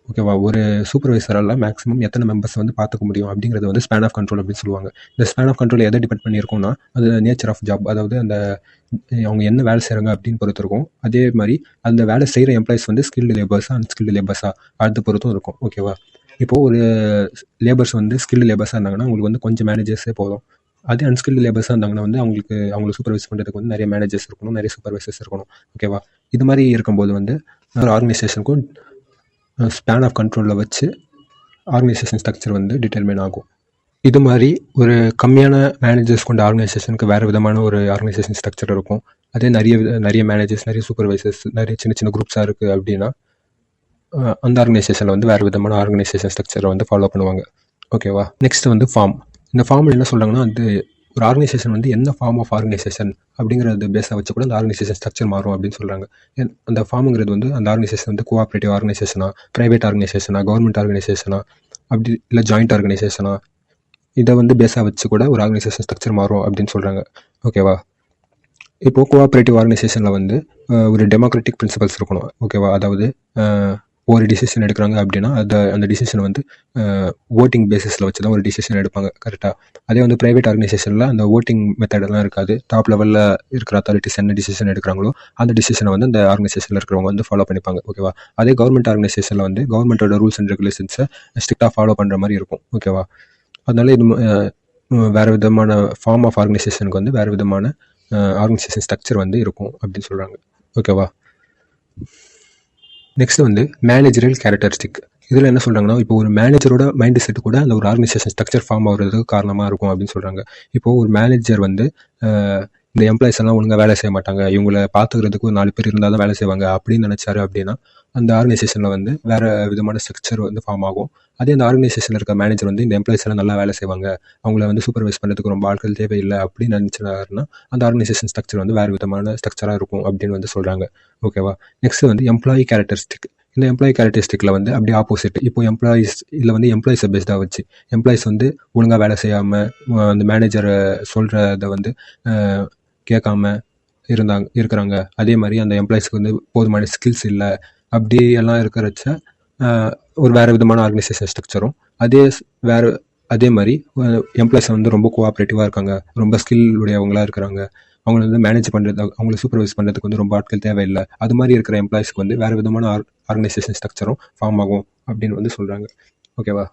ஓகேவா, ஒரு சூப்பர்வைசரால் மேக்ஸிமம் எத்தனை மெம்பர்ஸ் வந்து பார்த்துக்க முடியும் அப்படிங்கிறது வந்து ஸ்பேன் ஆஃப் கண்ட்ரோல் அப்படின்னு சொல்லுவாங்க. இந்த ஸ்பேன் ஆஃப் கண்ட்ரோல் எதை டிபெண்ட் பண்ணியிருக்கோம்னா அது நேச்சர் ஆஃப் ஜாப், அதாவது அந்த அவங்க என்ன வேலை செய்கிறாங்க அப்படின்னு பொறுத்து இருக்கும். அதே மாதிரி அந்த வேலை செய்கிற எம்ப்ளாயிஸ் வந்து ஸ்கில்டு லேபர்ஸாக அன்ஸ்கில்டு லேபர்ஸாக அடுத்த பொறுத்தும் இருக்கும். ஓகேவா? இப்போது ஒரு லேபர்ஸ் வந்து ஸ்கில்டு லேபர்ஸாக இருந்தாங்கன்னா அவங்களுக்கு வந்து கொஞ்சம் மேனேஜர்ஸே போதும். அதே அன்ஸ்கில்டு லேபர்ஸாக இருந்தாங்கன்னா வந்து அவங்களை சூப்பர்வைஸ் பண்ணுறதுக்கு வந்து நிறைய மேனேஜர்ஸ் இருக்கணும், நிறைய சூப்பர்வைசர்ஸ் இருக்கணும். ஓகேவா? இது மாதிரி இருக்கும்போது வந்து ஒரு ஆர்கனைசேஷனுக்கும் ஸ்பேன் ஆஃப் கண்ட்ரோலில் வச்சு ஆர்கனைசேஷன் ஸ்ட்ரக்சர் வந்து டிட்டர்மைன் ஆகும். இது மாதிரி ஒரு கம்மியான மேனேஜர்ஸ் கொண்ட ஆர்கனைசேஷனுக்கு வேறு விதமான ஒரு ஆர்கனைசேஷன் ஸ்ட்ரக்சர் இருக்கும். அதே நிறைய மேனேஜர்ஸ், நிறைய சூப்பர்வைசர்ஸ், நிறைய சின்ன குரூப்ஸாக இருக்குது அப்படின்னா அந்த ஆர்கனைசேஷனில் வந்து வேறு விதமான ஆர்கனைசேஷன் ஸ்ட்ரக்சரை வந்து ஃபாலோ பண்ணுவாங்க. ஓகேவா? நெக்ஸ்ட் வந்து ஃபார்ம். இந்த ஃபார்மில் என்ன சொல்கிறாங்கன்னா வந்து ஒரு ஆர்கனைசேஷன் வந்து என்ன ஃபார்ம் ஆஃப் ஆர்கனைசேஷன் அப்படிங்கிறது பேஸாக வச்சு கூட அந்த ஆர்கனைசேஷன் ஸ்ட்ரக்சர் மாறும் அப்படின்னு சொல்கிறாங்க. அந்த ஃபார்முங்கிறது வந்து அந்த ஆர்கனைசேஷன் வந்து கோஆப்ரேட்டிவ் ஆர்கனைசேஷனா, ப்ரைவேட் ஆர்கனைசேஷனா, கவர்மெண்ட் ஆர்கனைசேஷனா, அப்படி இல்லை ஜாயிண்ட் ஆர்கனைசேஷனா, இதை வந்து பேஸாக வச்சு கூட ஒரு ஆர்கனைசேஷன் ஸ்ட்ரக்சர் மாறும் அப்படின்னு சொல்கிறாங்க. ஓகேவா? இப்போது கோஆப்ரேட்டிவ் ஆர்கனைசேஷனில் வந்து ஒரு டெமோக்ராட்டிக் பிரின்சிபல்ஸ் இருக்கணும். ஓகேவா? அதாவது ஒரு டிசிஷன் எடுக்கிறாங்க அப்படின்னா அந்த டிசிஷனை வந்து ஓட்டிங் பேசிஸில் வச்சு தான் ஒரு டிசிஷன் எடுப்பாங்க. கரெக்டாக? அதே வந்து ப்ரைவேட் ஆர்கனைசேஷனில் அந்த ஓட்டிங் மெத்தடெல்லாம் இருக்காது. டாப் லெவலில் இருக்கிற அத்தாரிட்டிஸ் என்ன டிசிஷன் எடுக்கிறாங்களோ அந்த டிசிஷனை வந்து அந்த ஆர்கனைசேஷனில் இருக்கிறவங்க வந்து ஃபாலோ பண்ணிப்பாங்க. ஓகேவா? அதே கவர்மெண்ட் ஆர்கனைசேஷனில் வந்து கவர்மெண்ட்டோட ரூல்ஸ் அண்ட் ரெகுலேஷன்ஸை ஸ்ட்ரிக்டாக ஃபாலோ பண்ணுற மாதிரி இருக்கும். ஓகேவா? அதனால இது வேறு விதமான ஃபார்ம் ஆஃப் ஆர்கனைசேஷனுக்கு வந்து வேறு விதமான ஆர்கனைசேஷன் ஸ்ட்ரக்சர் வந்து இருக்கும் அப்படின்னு சொல்கிறாங்க. ஓகேவா? நெக்ஸ்ட் வந்து மேனேஜரல் கேரக்டரிஸ்டிக். இதில் என்ன சொல்கிறாங்கன்னா இப்போ ஒரு மேனேஜரோட மைண்ட் செட்டு கூட அந்த ஒரு ஆர்கனைசேஷன் ஸ்ட்ரக்சர் ஃபார்ம் ஆகிறதுக்கு காரணமாக இருக்கும் அப்படின்னு சொல்கிறாங்க. இப்போது ஒரு மேனேஜர் வந்து இந்த எம்ப்ளாயிஸ் எல்லாம் ஒழுங்காக வேலை செய்ய மாட்டாங்க, இவங்களை பார்த்துக்கிறதுக்கு ஒரு 4 பேர் இருந்தால் தான் வேலை செய்வாங்க அப்படின்னு நினச்சாரு அப்படின்னா அந்த ஆர்கனைசேஷனில் வந்து வேறு விதமான ஸ்ட்ரக்சர் வந்து ஃபார்ம் ஆகும். அதே அந்த ஆர்கனைசேஷனில் இருக்க மேனேஜர் வந்து இந்த எம்ப்ளாயிஸ் எல்லாம் நல்லா வேலை செய்வாங்க, அவங்கள வந்து சூப்பர்வைஸ் பண்ணுறதுக்கு ரொம்ப ஆட்கள் தேவையில்லை அப்படின்னு நினச்சாருன்னா அந்த ஆர்கனைசேஷன் ஸ்ட்ரக்சர் வந்து வேறு விதமான ஸ்ட்ரக்சராக இருக்கும் அப்படின்னு வந்து சொல்கிறாங்க. ஓகேவா? நெக்ஸ்ட் வந்து எம்ப்ளாயி கேரக்டரிஸ்டிக். இந்த எம்ப்ளாயி கேரக்டரிஸ்டிக்கில் வந்து அப்படியே ஆப்போசிட். இப்போ இதில் வந்து எம்ப்ளாயிஸை பேஸ்டாக வச்சு எம்ப்ளாயிஸ் வந்து ஒழுங்காக வேலை செய்யாமல் அந்த மேனேஜரை சொல்கிறத வந்து கேட்காம இருக்கிறாங்க. அதே மாதிரி அந்த எம்ப்ளாயிஸ்க்கு வந்து போதுமான ஸ்கில்ஸ் இல்லை, அப்படி எல்லாம் இருக்கிறச்ச ஒரு வேறு விதமான ஆர்கனைசேஷன் ஸ்ட்ரக்சரும் அதே மாதிரி எம்ப்ளாயிஸ் வந்து ரொம்ப கோஆப்ரேட்டிவாக இருக்காங்க, ரொம்ப ஸ்கில் உடையவங்களாக இருக்கிறாங்க, அவங்கள வந்து மேனேஜ் பண்ணுறது, அவங்கள சூப்பர்வைஸ் பண்ணுறதுக்கு வந்து ரொம்ப ஆட்கள் தேவையில்லை, அது மாதிரி இருக்கிற எம்ப்ளாயிஸ்க்கு வந்து வேறு விதமான ஆர்கனைசேஷன் ஸ்ட்ரக்சரும் ஃபார்ம் ஆகும் அப்படின்னு வந்து சொல்கிறாங்க. ஓகேவா?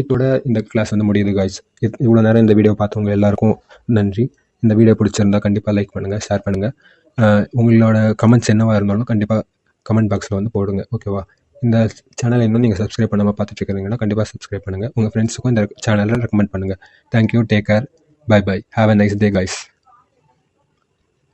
இதோட இந்த கிளாஸ் வந்து முடியுது காய்ஸ். இவ்வளோ நேரம் இந்த வீடியோ பார்த்தவங்க எல்லாருக்கும் நன்றி. இந்த வீடியோ பிடிச்சிருந்தா கண்டிப்பாக லைக் பண்ணுங்கள், ஷேர் பண்ணுங்கள். உங்களோட கமெண்ட்ஸ் என்னவாக இருந்தாலும் கண்டிப்பாக கமெண்ட் பாக்ஸில் வந்து போடுங்க. ஓகேவா? இந்த சேனலை இன்னும் நீங்கள் சப்ஸ்கிரைப் பண்ணாமல் பார்த்துட்டு இருக்கிறீங்கன்னா கண்டிப்பாக சப்ஸ்கிரைப் பண்ணுங்கள். உங்கள் ஃப்ரெண்ட்ஸுக்கும் இந்த சேனலை ரெக்கமெண்ட் பண்ணுங்கள். Thank you, take care, bye bye, have a nice day guys.